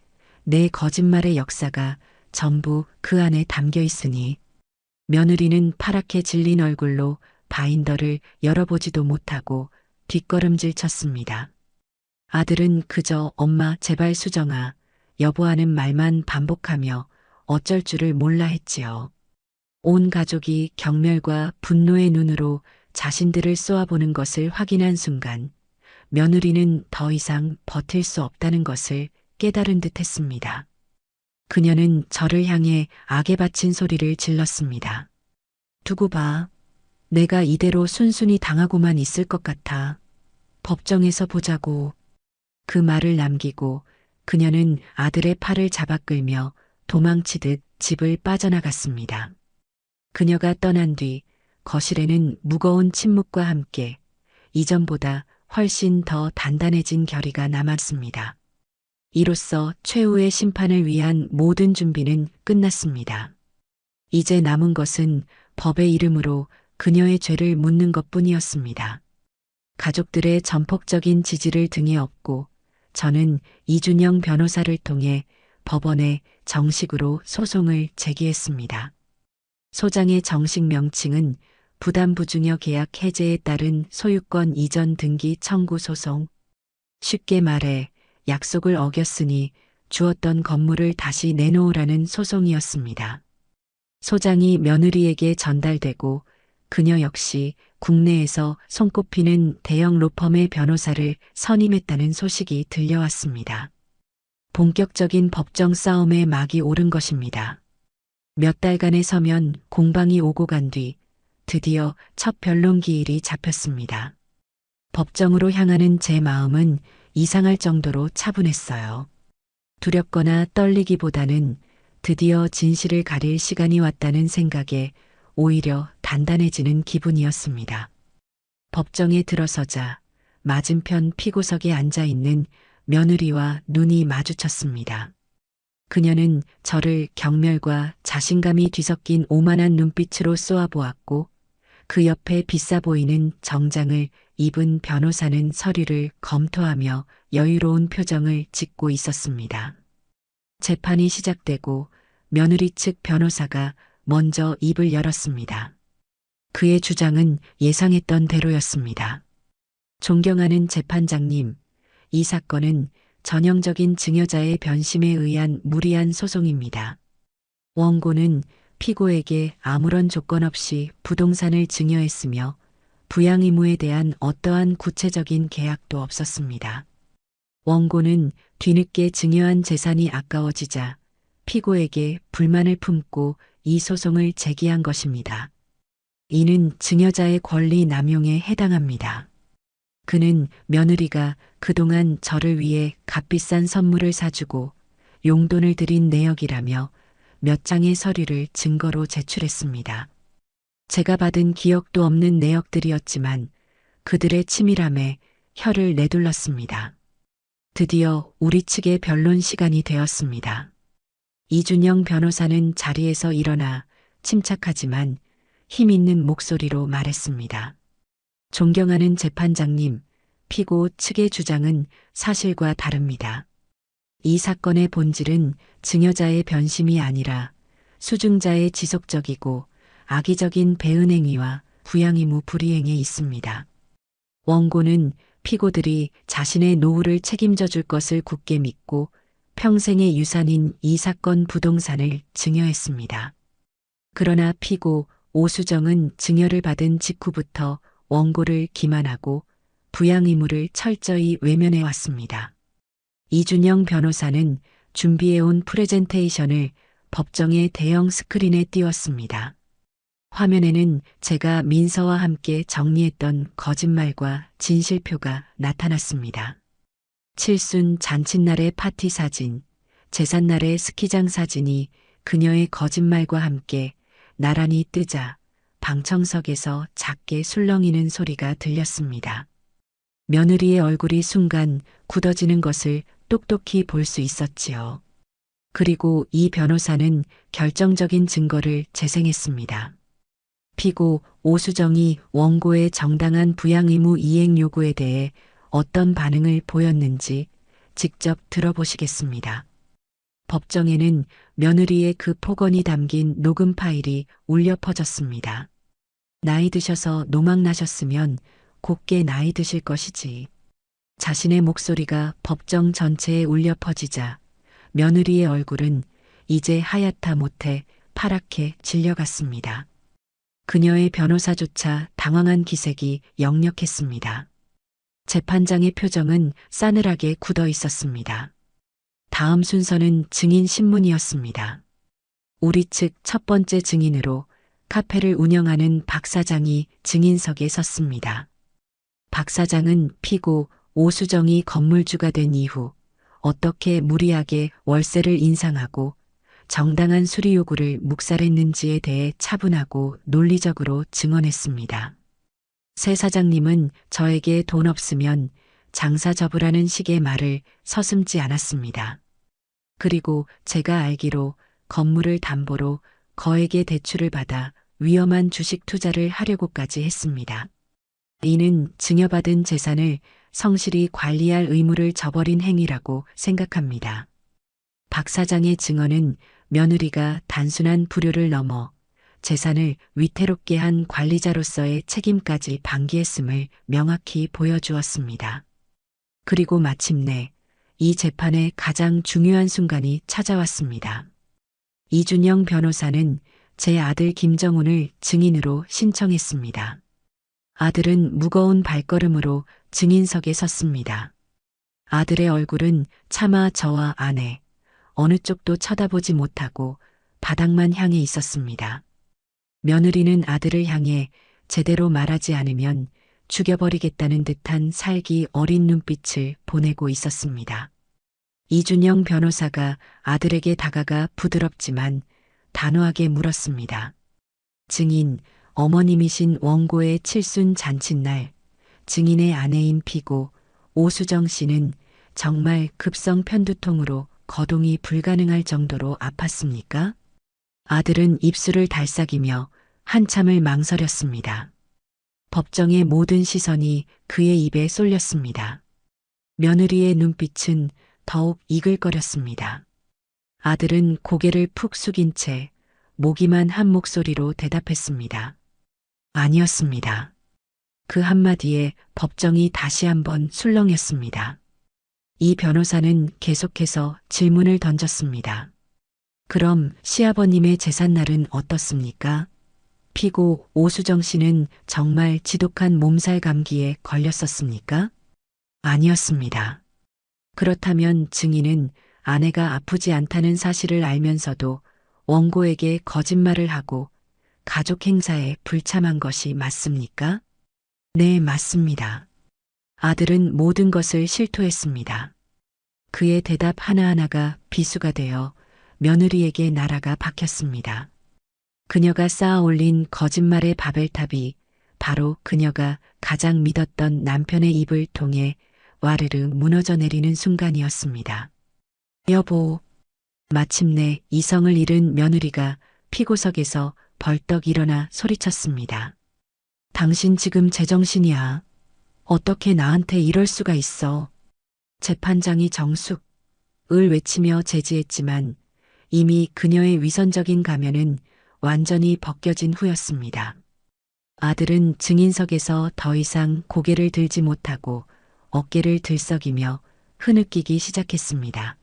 Speaker 1: 내 거짓말의 역사가 전부 그 안에 담겨 있으니. 며느리는 파랗게 질린 얼굴로 바인더를 열어보지도 못하고 뒷걸음질 쳤습니다. 아들은 그저 엄마 제발 수정아, 여보하는 말만 반복하며 어쩔 줄을 몰라 했지요. 온 가족이 경멸과 분노의 눈으로 자신들을 쏘아보는 것을 확인한 순간 며느리는 더 이상 버틸 수 없다는 것을 깨달은 듯 했습니다. 그녀는 저를 향해 악에 바친 소리를 질렀습니다. 두고 봐. 내가 이대로 순순히 당하고만 있을 것 같아. 법정에서 보자고. 그 말을 남기고 그녀는 아들의 팔을 잡아 끌며 도망치듯 집을 빠져나갔습니다. 그녀가 떠난 뒤 거실에는 무거운 침묵과 함께 이전보다 훨씬 더 단단해진 결의가 남았습니다. 이로써 최후의 심판을 위한 모든 준비는 끝났습니다. 이제 남은 것은 법의 이름으로 그녀의 죄를 묻는 것뿐이었습니다. 가족들의 전폭적인 지지를 등에 업고 저는 이준영 변호사를 통해 법원에 정식으로 소송을 제기했습니다. 소장의 정식 명칭은 부담부증여 계약 해제에 따른 소유권 이전 등기 청구 소송. 쉽게 말해 약속을 어겼으니 주었던 건물을 다시 내놓으라는 소송이었습니다. 소장이 며느리에게 전달되고 그녀 역시 국내에서 손꼽히는 대형 로펌의 변호사를 선임했다는 소식이 들려왔습니다. 본격적인 법정 싸움의 막이 오른 것입니다. 몇 달간의 서면 공방이 오고 간 뒤 드디어 첫 변론 기일이 잡혔습니다. 법정으로 향하는 제 마음은 이상할 정도로 차분했어요. 두렵거나 떨리기보다는 드디어 진실을 가릴 시간이 왔다는 생각에 오히려 단단해지는 기분이었습니다. 법정에 들어서자 맞은편 피고석에 앉아 있는 며느리와 눈이 마주쳤습니다. 그녀는 저를 경멸과 자신감이 뒤섞인 오만한 눈빛으로 쏘아보았고 그 옆에 비싸 보이는 정장을 입은 변호사는 서류를 검토하며 여유로운 표정을 짓고 있었습니다. 재판이 시작되고 며느리 측 변호사가 먼저 입을 열었습니다. 그의 주장은 예상했던 대로였습니다. 존경하는 재판장님, 이 사건은 전형적인 증여자의 변심에 의한 무리한 소송입니다. 원고는 피고에게 아무런 조건 없이 부동산을 증여했으며 부양 의무에 대한 어떠한 구체적인 계약도 없었습니다. 원고는 뒤늦게 증여한 재산이 아까워지자 피고에게 불만을 품고 이 소송을 제기한 것입니다. 이는 증여자의 권리 남용에 해당합니다. 그는 며느리가 그동안 저를 위해 값비싼 선물을 사주고 용돈을 들인 내역이라며 몇 장의 서류를 증거로 제출했습니다. 제가 받은 기억도 없는 내역들이었지만 그들의 치밀함에 혀를 내둘렀습니다. 드디어 우리 측의 변론 시간이 되었습니다. 이준영 변호사는 자리에서 일어나 침착하지만 힘 있는 목소리로 말했습니다. 존경하는 재판장님, 피고 측의 주장은 사실과 다릅니다. 이 사건의 본질은 증여자의 변심이 아니라 수증자의 지속적이고 악의적인 배은행위와 부양의무 불이행에 있습니다. 원고는 피고들이 자신의 노후를 책임져 줄 것을 굳게 믿고 평생의 유산인 이 사건 부동산을 증여했습니다. 그러나 피고 오수정은 증여를 받은 직후부터 원고를 기만하고 부양 의무를 철저히 외면해 왔습니다. 이준영 변호사는 준비해온 프레젠테이션을 법정의 대형 스크린에 띄웠습니다. 화면에는 제가 민서와 함께 정리했던 거짓말과 진실표가 나타났습니다. 칠순 잔칫날의 파티 사진, 제삿날의 스키장 사진이 그녀의 거짓말과 함께 나란히 뜨자 방청석에서 작게 술렁이는 소리가 들렸습니다. 며느리의 얼굴이 순간 굳어지는 것을 똑똑히 볼 수 있었지요. 그리고 이 변호사는 결정적인 증거를 재생했습니다. 피고 오수정이 원고의 정당한 부양 의무 이행 요구에 대해 어떤 반응을 보였는지 직접 들어보시겠습니다. 법정에는 며느리의 그 폭언이 담긴 녹음 파일이 울려 퍼졌습니다. 나이 드셔서 노망나셨으면 곱게 나이 드실 것이지. 자신의 목소리가 법정 전체에 울려 퍼지자 며느리의 얼굴은 이제 하얗다 못해 파랗게 질려갔습니다. 그녀의 변호사조차 당황한 기색이 역력했습니다. 재판장의 표정은 싸늘하게 굳어 있었습니다. 다음 순서는 증인 신문이었습니다. 우리 측 첫 번째 증인으로 카페를 운영하는 박 사장이 증인석에 섰습니다. 박 사장은 피고 오수정이 건물주가 된 이후 어떻게 무리하게 월세를 인상하고 정당한 수리 요구를 묵살했는지에 대해 차분하고 논리적으로 증언했습니다. 새 사장님은 저에게 돈 없으면 장사 접으라는 식의 말을 서슴지 않았습니다. 그리고 제가 알기로 건물을 담보로 거액의 대출을 받아 위험한 주식 투자를 하려고까지 했습니다. 이는 증여받은 재산을 성실히 관리할 의무를 저버린 행위라고 생각합니다. 박 사장의 증언은 며느리가 단순한 불효를 넘어 재산을 위태롭게 한 관리자로서의 책임까지 방기했음을 명확히 보여주었습니다. 그리고 마침내 이 재판의 가장 중요한 순간이 찾아왔습니다. 이준영 변호사는 제 아들 김정훈을 증인으로 신청했습니다. 아들은 무거운 발걸음으로 증인석에 섰습니다. 아들의 얼굴은 차마 저와 아내, 어느 쪽도 쳐다보지 못하고 바닥만 향해 있었습니다. 며느리는 아들을 향해 제대로 말하지 않으면 죽여버리겠다는 듯한 살기 어린 눈빛을 보내고 있었습니다. 이준영 변호사가 아들에게 다가가 부드럽지만 단호하게 물었습니다. 증인, 어머님이신 원고의 칠순 잔칫날, 증인의 아내인 피고 오수정 씨는 정말 급성 편두통으로 거동이 불가능할 정도로 아팠습니까? 아들은 입술을 달싹이며 한참을 망설였습니다. 법정의 모든 시선이 그의 입에 쏠렸습니다. 며느리의 눈빛은 더욱 이글거렸습니다. 아들은 고개를 푹 숙인 채 모기만 한 목소리로 대답했습니다. 아니었습니다. 그 한마디에 법정이 다시 한번 술렁였습니다. 이 변호사는 계속해서 질문을 던졌습니다. 그럼 시아버님의 제삿날은 어떻습니까? 피고 오수정 씨는 정말 지독한 몸살 감기에 걸렸었습니까? 아니었습니다. 그렇다면 증인은 아내가 아프지 않다는 사실을 알면서도 원고에게 거짓말을 하고 가족 행사에 불참한 것이 맞습니까? 네, 맞습니다. 아들은 모든 것을 실토했습니다. 그의 대답 하나하나가 비수가 되어 며느리에게 나라가 박혔습니다. 그녀가 쌓아 올린 거짓말의 바벨탑이 바로 그녀가 가장 믿었던 남편의 입을 통해 와르르 무너져 내리는 순간이었습니다. 여보. 마침내 이성을 잃은 며느리가 피고석에서 벌떡 일어나 소리쳤습니다. 당신 지금 제정신이야. 어떻게 나한테 이럴 수가 있어. 재판장이 정숙을 외치며 제지했지만 이미 그녀의 위선적인 가면은 완전히 벗겨진 후였습니다. 아들은 증인석에서 더 이상 고개를 들지 못하고 어깨를 들썩이며 흐느끼기 시작했습니다.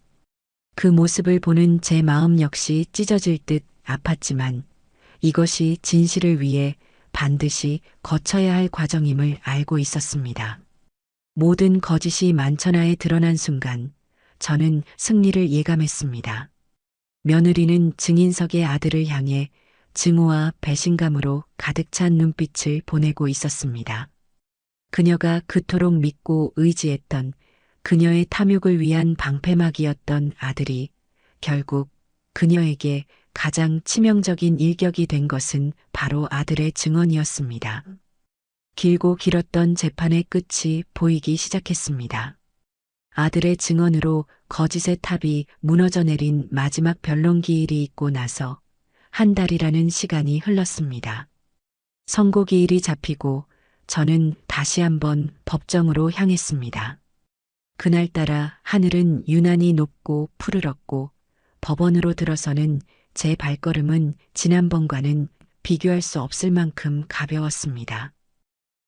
Speaker 1: 그 모습을 보는 제 마음 역시 찢어질 듯 아팠지만 이것이 진실을 위해 반드시 거쳐야 할 과정임을 알고 있었습니다. 모든 거짓이 만천하에 드러난 순간 저는 승리를 예감했습니다. 며느리는 증인석의 아들을 향해 증오와 배신감으로 가득 찬 눈빛을 보내고 있었습니다. 그녀가 그토록 믿고 의지했던 그녀의 탐욕을 위한 방패막이었던 아들이 결국 그녀에게 가장 치명적인 일격이 된 것은 바로 아들의 증언이었습니다. 길고 길었던 재판의 끝이 보이기 시작했습니다. 아들의 증언으로 거짓의 탑이 무너져 내린 마지막 변론기일이 있고 나서 한 달이라는 시간이 흘렀습니다. 선고기일이 잡히고 저는 다시 한번 법정으로 향했습니다. 그날따라 하늘은 유난히 높고 푸르렀고 법원으로 들어서는 제 발걸음은 지난번과는 비교할 수 없을 만큼 가벼웠습니다.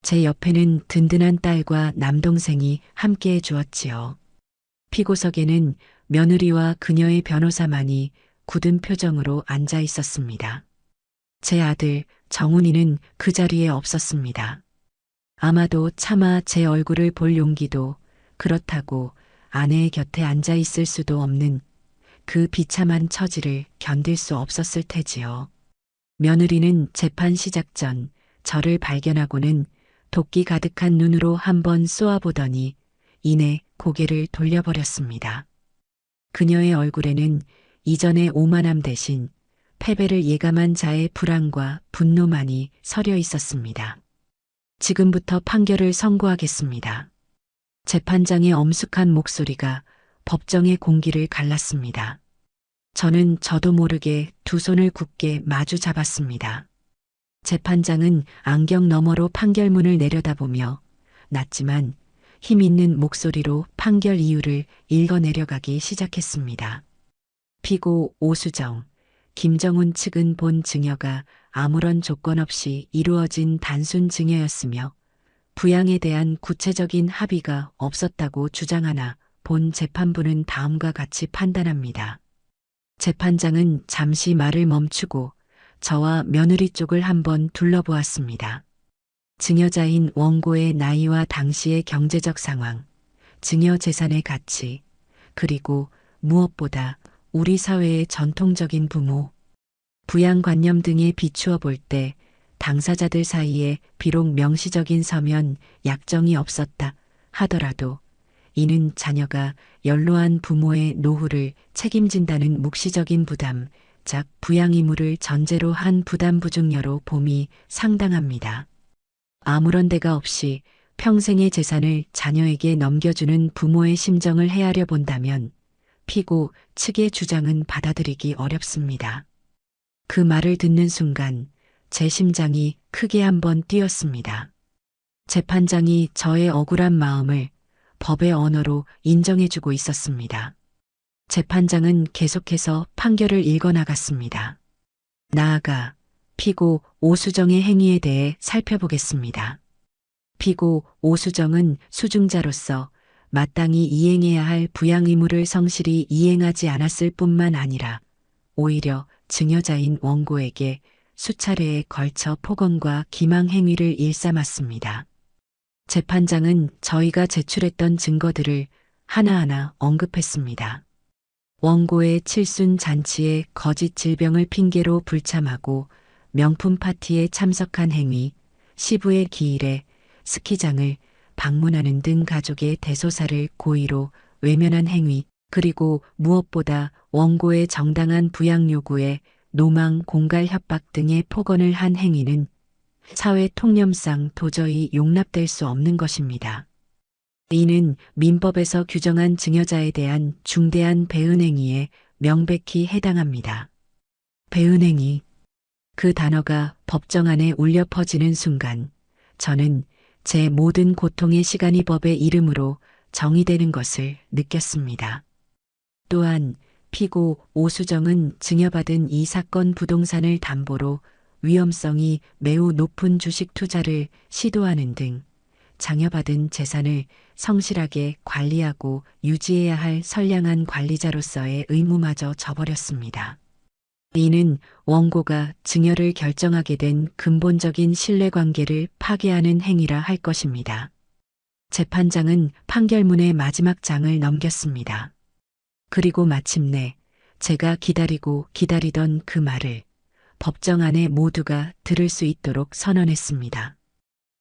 Speaker 1: 제 옆에는 든든한 딸과 남동생이 함께해 주었지요. 피고석에는 며느리와 그녀의 변호사만이 굳은 표정으로 앉아 있었습니다. 제 아들 정훈이는 그 자리에 없었습니다. 아마도 차마 제 얼굴을 볼 용기도 그렇다고 아내의 곁에 앉아 있을 수도 없는 그 비참한 처지를 견딜 수 없었을 테지요. 며느리는 재판 시작 전 저를 발견하고는 도끼 가득한 눈으로 한번 쏘아보더니 이내 고개를 돌려버렸습니다. 그녀의 얼굴에는 이전의 오만함 대신 패배를 예감한 자의 불안과 분노만이 서려 있었습니다. 지금부터 판결을 선고하겠습니다. 재판장의 엄숙한 목소리가 법정의 공기를 갈랐습니다. 저는 저도 모르게 두 손을 굳게 마주 잡았습니다. 재판장은 안경 너머로 판결문을 내려다보며 낮지만 힘 있는 목소리로 판결 이유를 읽어내려가기 시작했습니다. 피고 오수정, 김정훈 측은 본 증여가 아무런 조건 없이 이루어진 단순 증여였으며 부양에 대한 구체적인 합의가 없었다고 주장하나 본 재판부는 다음과 같이 판단합니다. 재판장은 잠시 말을 멈추고 저와 며느리 쪽을 한번 둘러보았습니다. 증여자인 원고의 나이와 당시의 경제적 상황, 증여 재산의 가치, 그리고 무엇보다 우리 사회의 전통적인 부모, 부양관념 등에 비추어 볼 때 당사자들 사이에 비록 명시적인 서면 약정이 없었다 하더라도 이는 자녀가 연로한 부모의 노후를 책임진다는 묵시적인 부담, 즉 부양 의무를 전제로 한 부담 부증여로 봄이 상당합니다. 아무런 대가 없이 평생의 재산을 자녀에게 넘겨주는 부모의 심정을 헤아려 본다면 피고 측의 주장은 받아들이기 어렵습니다. 그 말을 듣는 순간 제 심장이 크게 한번 뛰었습니다. 재판장이 저의 억울한 마음을 법의 언어로 인정해주고 있었습니다. 재판장은 계속해서 판결을 읽어나갔습니다. 나아가 피고 오수정의 행위에 대해 살펴보겠습니다. 피고 오수정은 수증자로서 마땅히 이행해야 할 부양 의무를 성실히 이행하지 않았을 뿐만 아니라 오히려 증여자인 원고에게 수차례에 걸쳐 폭언과 기망 행위를 일삼았습니다. 재판장은 저희가 제출했던 증거들을 하나하나 언급했습니다. 원고의 칠순 잔치에 거짓 질병을 핑계로 불참하고 명품 파티에 참석한 행위, 시부의 기일에 스키장을 방문하는 등 가족의 대소사를 고의로 외면한 행위, 그리고 무엇보다 원고의 정당한 부양 요구에 노망, 공갈 협박 등의 폭언을 한 행위는 사회 통념상 도저히 용납될 수 없는 것입니다. 이는 민법에서 규정한 증여자에 대한 중대한 배은행위에 명백히 해당합니다. 배은행위. 그 단어가 법정 안에 울려 퍼지는 순간 저는 제 모든 고통의 시간이 법의 이름으로 정의되는 것을 느꼈습니다. 또한 피고 오수정은 증여받은 이 사건 부동산을 담보로 위험성이 매우 높은 주식 투자를 시도하는 등 장여받은 재산을 성실하게 관리하고 유지해야 할 선량한 관리자로서의 의무마저 저버렸습니다. 이는 원고가 증여를 결정하게 된 근본적인 신뢰관계를 파괴하는 행위라 할 것입니다. 재판장은 판결문의 마지막 장을 넘겼습니다. 그리고 마침내 제가 기다리고 기다리던 그 말을 법정 안에 모두가 들을 수 있도록 선언했습니다.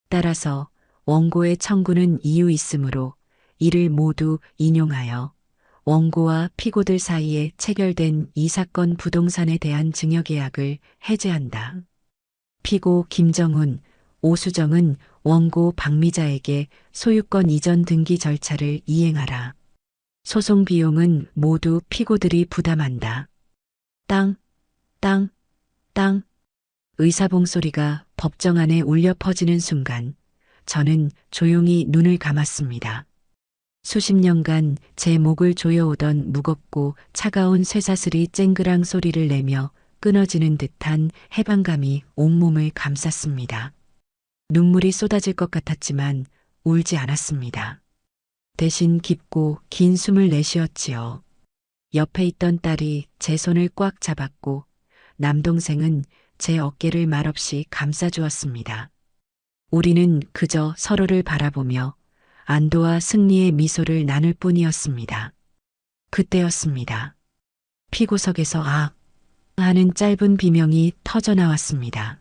Speaker 1: 따라서 원고의 청구는 이유 있으므로 이를 모두 인용하여 원고와 피고들 사이에 체결된 이 사건 부동산에 대한 증여계약을 해제한다. 피고 김정훈, 오수정은 원고 박미자에게 소유권 이전 등기 절차를 이행하라. 소송 비용은 모두 피고들이 부담한다. 땅, 땅, 땅. 의사봉 소리가 법정 안에 울려 퍼지는 순간 저는 조용히 눈을 감았습니다. 수십 년간 제 목을 조여오던 무겁고 차가운 쇠사슬이 쨍그랑 소리를 내며 끊어지는 듯한 해방감이 온몸을 감쌌습니다. 눈물이 쏟아질 것 같았지만 울지 않았습니다. 대신 깊고 긴 숨을 내쉬었지요. 옆에 있던 딸이 제 손을 꽉 잡았고 남동생은 제 어깨를 말없이 감싸주었습니다. 우리는 그저 서로를 바라보며 안도와 승리의 미소를 나눌 뿐이었습니다. 그때였습니다. 피고석에서 아 하는 짧은 비명이 터져나왔습니다.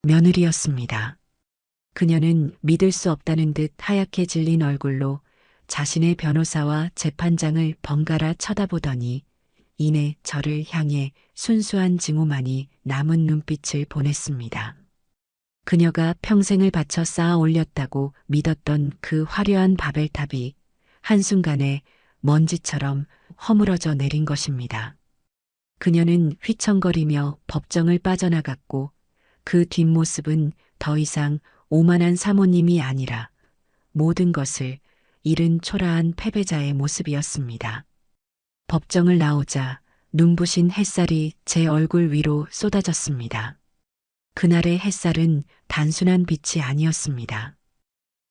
Speaker 1: 며느리였습니다. 그녀는 믿을 수 없다는 듯 하얗게 질린 얼굴로 자신의 변호사와 재판장을 번갈아 쳐다보더니 이내 저를 향해 순수한 증오만이 남은 눈빛을 보냈습니다. 그녀가 평생을 바쳐 쌓아 올렸다고 믿었던 그 화려한 바벨탑이 한순간에 먼지처럼 허물어져 내린 것입니다. 그녀는 휘청거리며 법정을 빠져나갔고 그 뒷모습은 더 이상 오만한 사모님이 아니라 모든 것을 잃은 초라한 패배자의 모습이었습니다. 법정을 나오자 눈부신 햇살이 제 얼굴 위로 쏟아졌습니다. 그날의 햇살은 단순한 빛이 아니었습니다.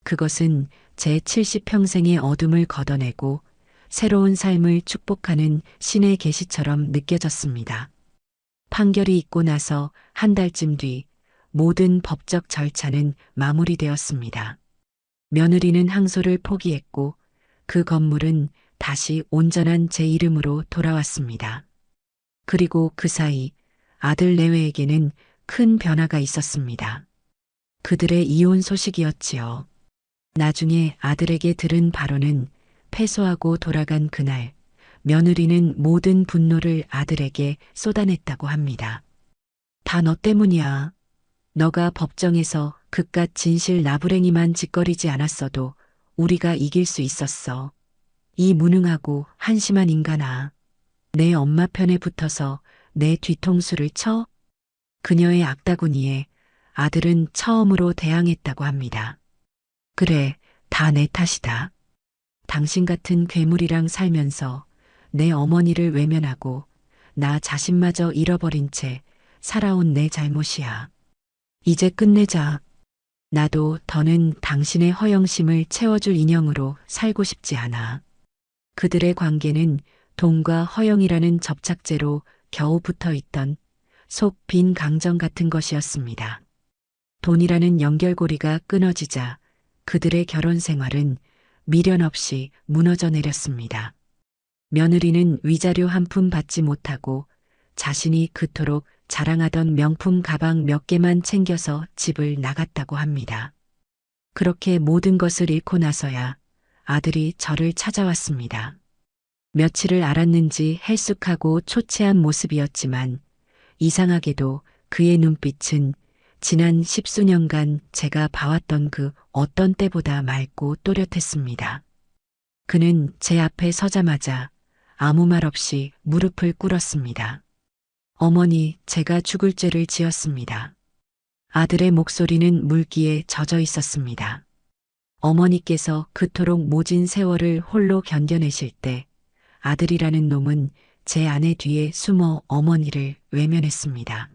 Speaker 1: 그것은 제 70평생의 어둠을 걷어내고 새로운 삶을 축복하는 신의 계시처럼 느껴졌습니다. 판결이 있고 나서 한 달쯤 뒤 모든 법적 절차는 마무리되었습니다. 며느리는 항소를 포기했고 그 건물은 다시 온전한 제 이름으로 돌아왔습니다. 그리고 그 사이 아들 내외에게는 큰 변화가 있었습니다. 그들의 이혼 소식이었지요. 나중에 아들에게 들은 바로는 패소하고 돌아간 그날 며느리는 모든 분노를 아들에게 쏟아냈다고 합니다. 다 너 때문이야. 너가 법정에서 그깟 진실 나부랭이만 짓거리지 않았어도 우리가 이길 수 있었어. 이 무능하고 한심한 인간아. 내 엄마 편에 붙어서 내 뒤통수를 쳐? 그녀의 악다구니에 아들은 처음으로 대항했다고 합니다. 그래, 다 내 탓이다. 당신 같은 괴물이랑 살면서 내 어머니를 외면하고 나 자신마저 잃어버린 채 살아온 내 잘못이야. 이제 끝내자. 나도 더는 당신의 허영심을 채워줄 인형으로 살고 싶지 않아. 그들의 관계는 돈과 허영이라는 접착제로 겨우 붙어 있던 속 빈 강정 같은 것이었습니다. 돈이라는 연결고리가 끊어지자 그들의 결혼 생활은 미련 없이 무너져 내렸습니다. 며느리는 위자료 한 푼 받지 못하고 자신이 그토록 자랑하던 명품 가방 몇 개만 챙겨서 집을 나갔다고 합니다. 그렇게 모든 것을 잃고 나서야 아들이 저를 찾아왔습니다. 며칠을 알았는지 헬쑥하고 초췌한 모습이었지만 이상하게도 그의 눈빛은 지난 10수년간 제가 봐왔던 그 어떤 때보다 맑고 또렷했습니다. 그는 제 앞에 서자마자 아무 말 없이 무릎을 꿇었습니다. 어머니, 제가 죽을 죄를 지었습니다. 아들의 목소리는 물기에 젖어 있었습니다. 어머니께서 그토록 모진 세월을 홀로 견뎌내실 때 아들이라는 놈은 제 아내 뒤에 숨어 어머니를 외면했습니다.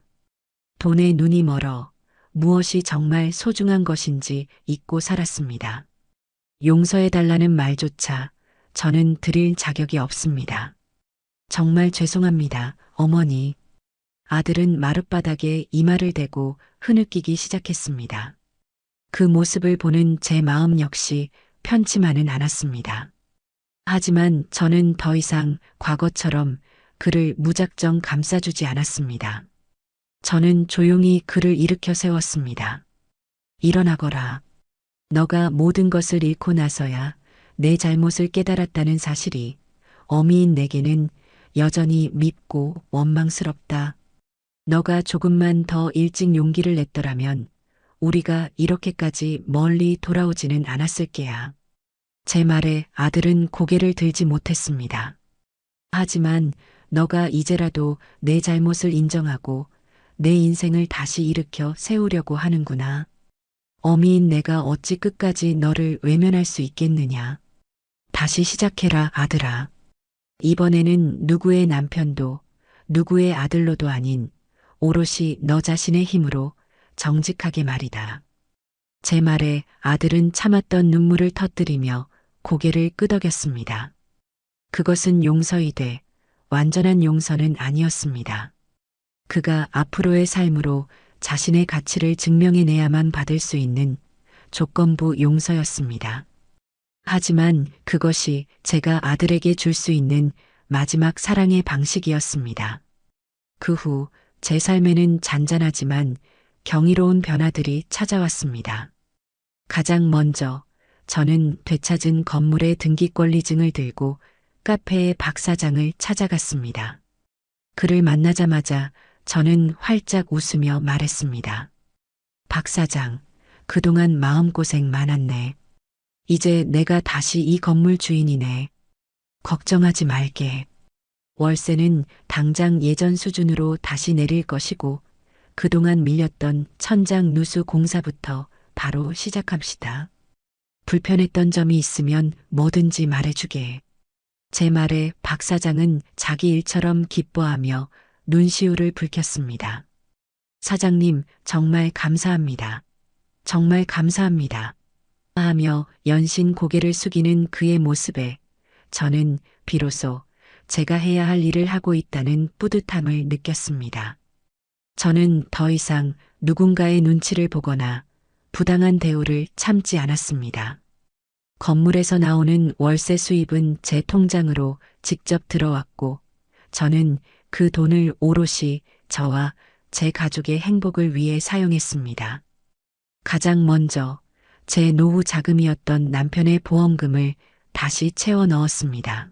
Speaker 1: 돈에 눈이 멀어 무엇이 정말 소중한 것인지 잊고 살았습니다. 용서해달라는 말조차 저는 드릴 자격이 없습니다. 정말 죄송합니다, 어머니. 아들은 마룻바닥에 이마를 대고 흐느끼기 시작했습니다. 그 모습을 보는 제 마음 역시 편치만은 않았습니다. 하지만 저는 더 이상 과거처럼 그를 무작정 감싸주지 않았습니다. 저는 조용히 그를 일으켜 세웠습니다. 일어나거라. 너가 모든 것을 잃고 나서야 내 잘못을 깨달았다는 사실이 어미인 내게는 여전히 밉고 원망스럽다. 너가 조금만 더 일찍 용기를 냈더라면 우리가 이렇게까지 멀리 돌아오지는 않았을 게야. 제 말에 아들은 고개를 들지 못했습니다. 하지만 너가 이제라도 내 잘못을 인정하고 내 인생을 다시 일으켜 세우려고 하는구나. 어미인 내가 어찌 끝까지 너를 외면할 수 있겠느냐. 다시 시작해라, 아들아. 이번에는 누구의 남편도 누구의 아들로도 아닌 오롯이 너 자신의 힘으로 정직하게 말이다. 제 말에 아들은 참았던 눈물을 터뜨리며 고개를 끄덕였습니다. 그것은 용서이되 완전한 용서는 아니었습니다. 그가 앞으로의 삶으로 자신의 가치를 증명해내야만 받을 수 있는 조건부 용서였습니다. 하지만 그것이 제가 아들에게 줄 수 있는 마지막 사랑의 방식이었습니다. 그 후 제 삶에는 잔잔하지만 경이로운 변화들이 찾아왔습니다. 가장 먼저 저는 되찾은 건물의 등기권리증을 들고 카페의 박 사장을 찾아갔습니다. 그를 만나자마자 저는 활짝 웃으며 말했습니다. 박 사장, 그동안 마음고생 많았네. 이제 내가 다시 이 건물 주인이네. 걱정하지 말게. 월세는 당장 예전 수준으로 다시 내릴 것이고 그동안 밀렸던 천장 누수 공사부터 바로 시작합시다. 불편했던 점이 있으면 뭐든지 말해주게. 제 말에 박 사장은 자기 일처럼 기뻐하며 눈시울을 붉혔습니다. 사장님, 정말 감사합니다. 정말 감사합니다. 하며 연신 고개를 숙이는 그의 모습에 저는 비로소 제가 해야 할 일을 하고 있다는 뿌듯함을 느꼈습니다. 저는 더 이상 누군가의 눈치를 보거나 부당한 대우를 참지 않았습니다. 건물에서 나오는 월세 수입은 제 통장으로 직접 들어왔고 저는 그 돈을 오롯이 저와 제 가족의 행복을 위해 사용했습니다. 가장 먼저 제 노후 자금이었던 남편의 보험금을 다시 채워 넣었습니다.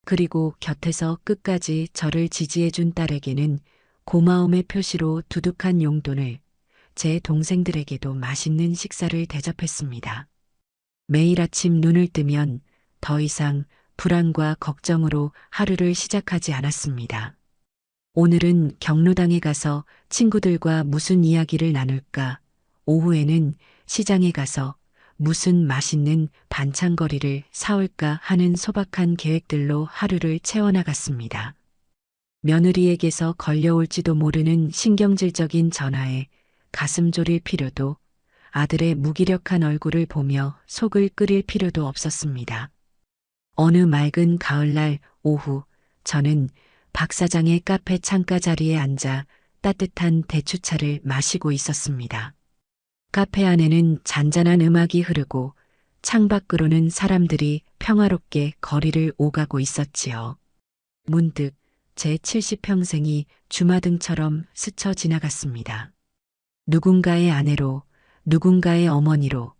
Speaker 1: 그리고 곁에서 끝까지 저를 지지해준 딸에게는 고마움의 표시로 두둑한 용돈을, 제 동생들에게도 맛있는 식사를 대접했습니다. 매일 아침 눈을 뜨면 더 이상 불안과 걱정으로 하루를 시작하지 않았습니다. 오늘은 경로당에 가서 친구들과 무슨 이야기를 나눌까? 오후에는 시장에 가서 무슨 맛있는 반찬거리를 사올까 하는 소박한 계획들로 하루를 채워나갔습니다. 며느리에게서 걸려올지도 모르는 신경질적인 전화에 가슴 졸일 필요도, 아들의 무기력한 얼굴을 보며 속을 끓일 필요도 없었습니다. 어느 맑은 가을날 오후 저는 박 사장의 카페 창가 자리에 앉아 따뜻한 대추차를 마시고 있었습니다. 카페 안에는 잔잔한 음악이 흐르고 창밖으로는 사람들이 평화롭게 거리를 오가고 있었지요. 문득 제 70평생이 주마등처럼 스쳐 지나갔습니다. 누군가의 아내로, 누군가의 어머니로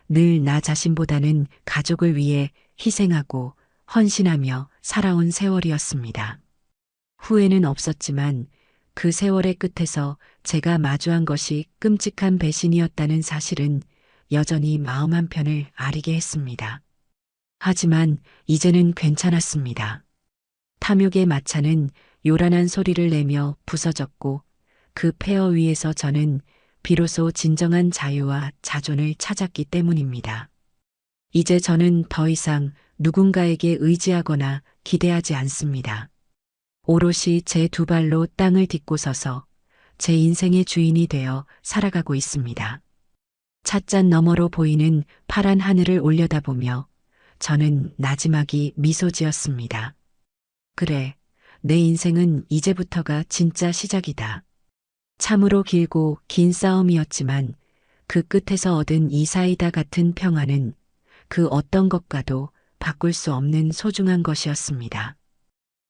Speaker 1: 늘 나 자신보다는 가족을 위해 희생하고 헌신하며 살아온 세월이었습니다. 후회는 없었지만 그 세월의 끝에서 제가 마주한 것이 끔찍한 배신이었다는 사실은 여전히 마음 한편을 아리게 했습니다. 하지만 이제는 괜찮았습니다. 탐욕의 마차는 요란한 소리를 내며 부서졌고 그 폐허 위에서 저는 비로소 진정한 자유와 자존을 찾았기 때문입니다. 이제 저는 더 이상 누군가에게 의지하거나 기대하지 않습니다. 오롯이 제 두 발로 땅을 딛고 서서 제 인생의 주인이 되어 살아가고 있습니다. 찻잔 너머로 보이는 파란 하늘을 올려다보며 저는 나지막이 미소 지었습니다. 그래, 내 인생은 이제부터가 진짜 시작이다. 참으로 길고 긴 싸움이었지만 그 끝에서 얻은 이 사이다 같은 평화는 그 어떤 것과도 바꿀 수 없는 소중한 것이었습니다.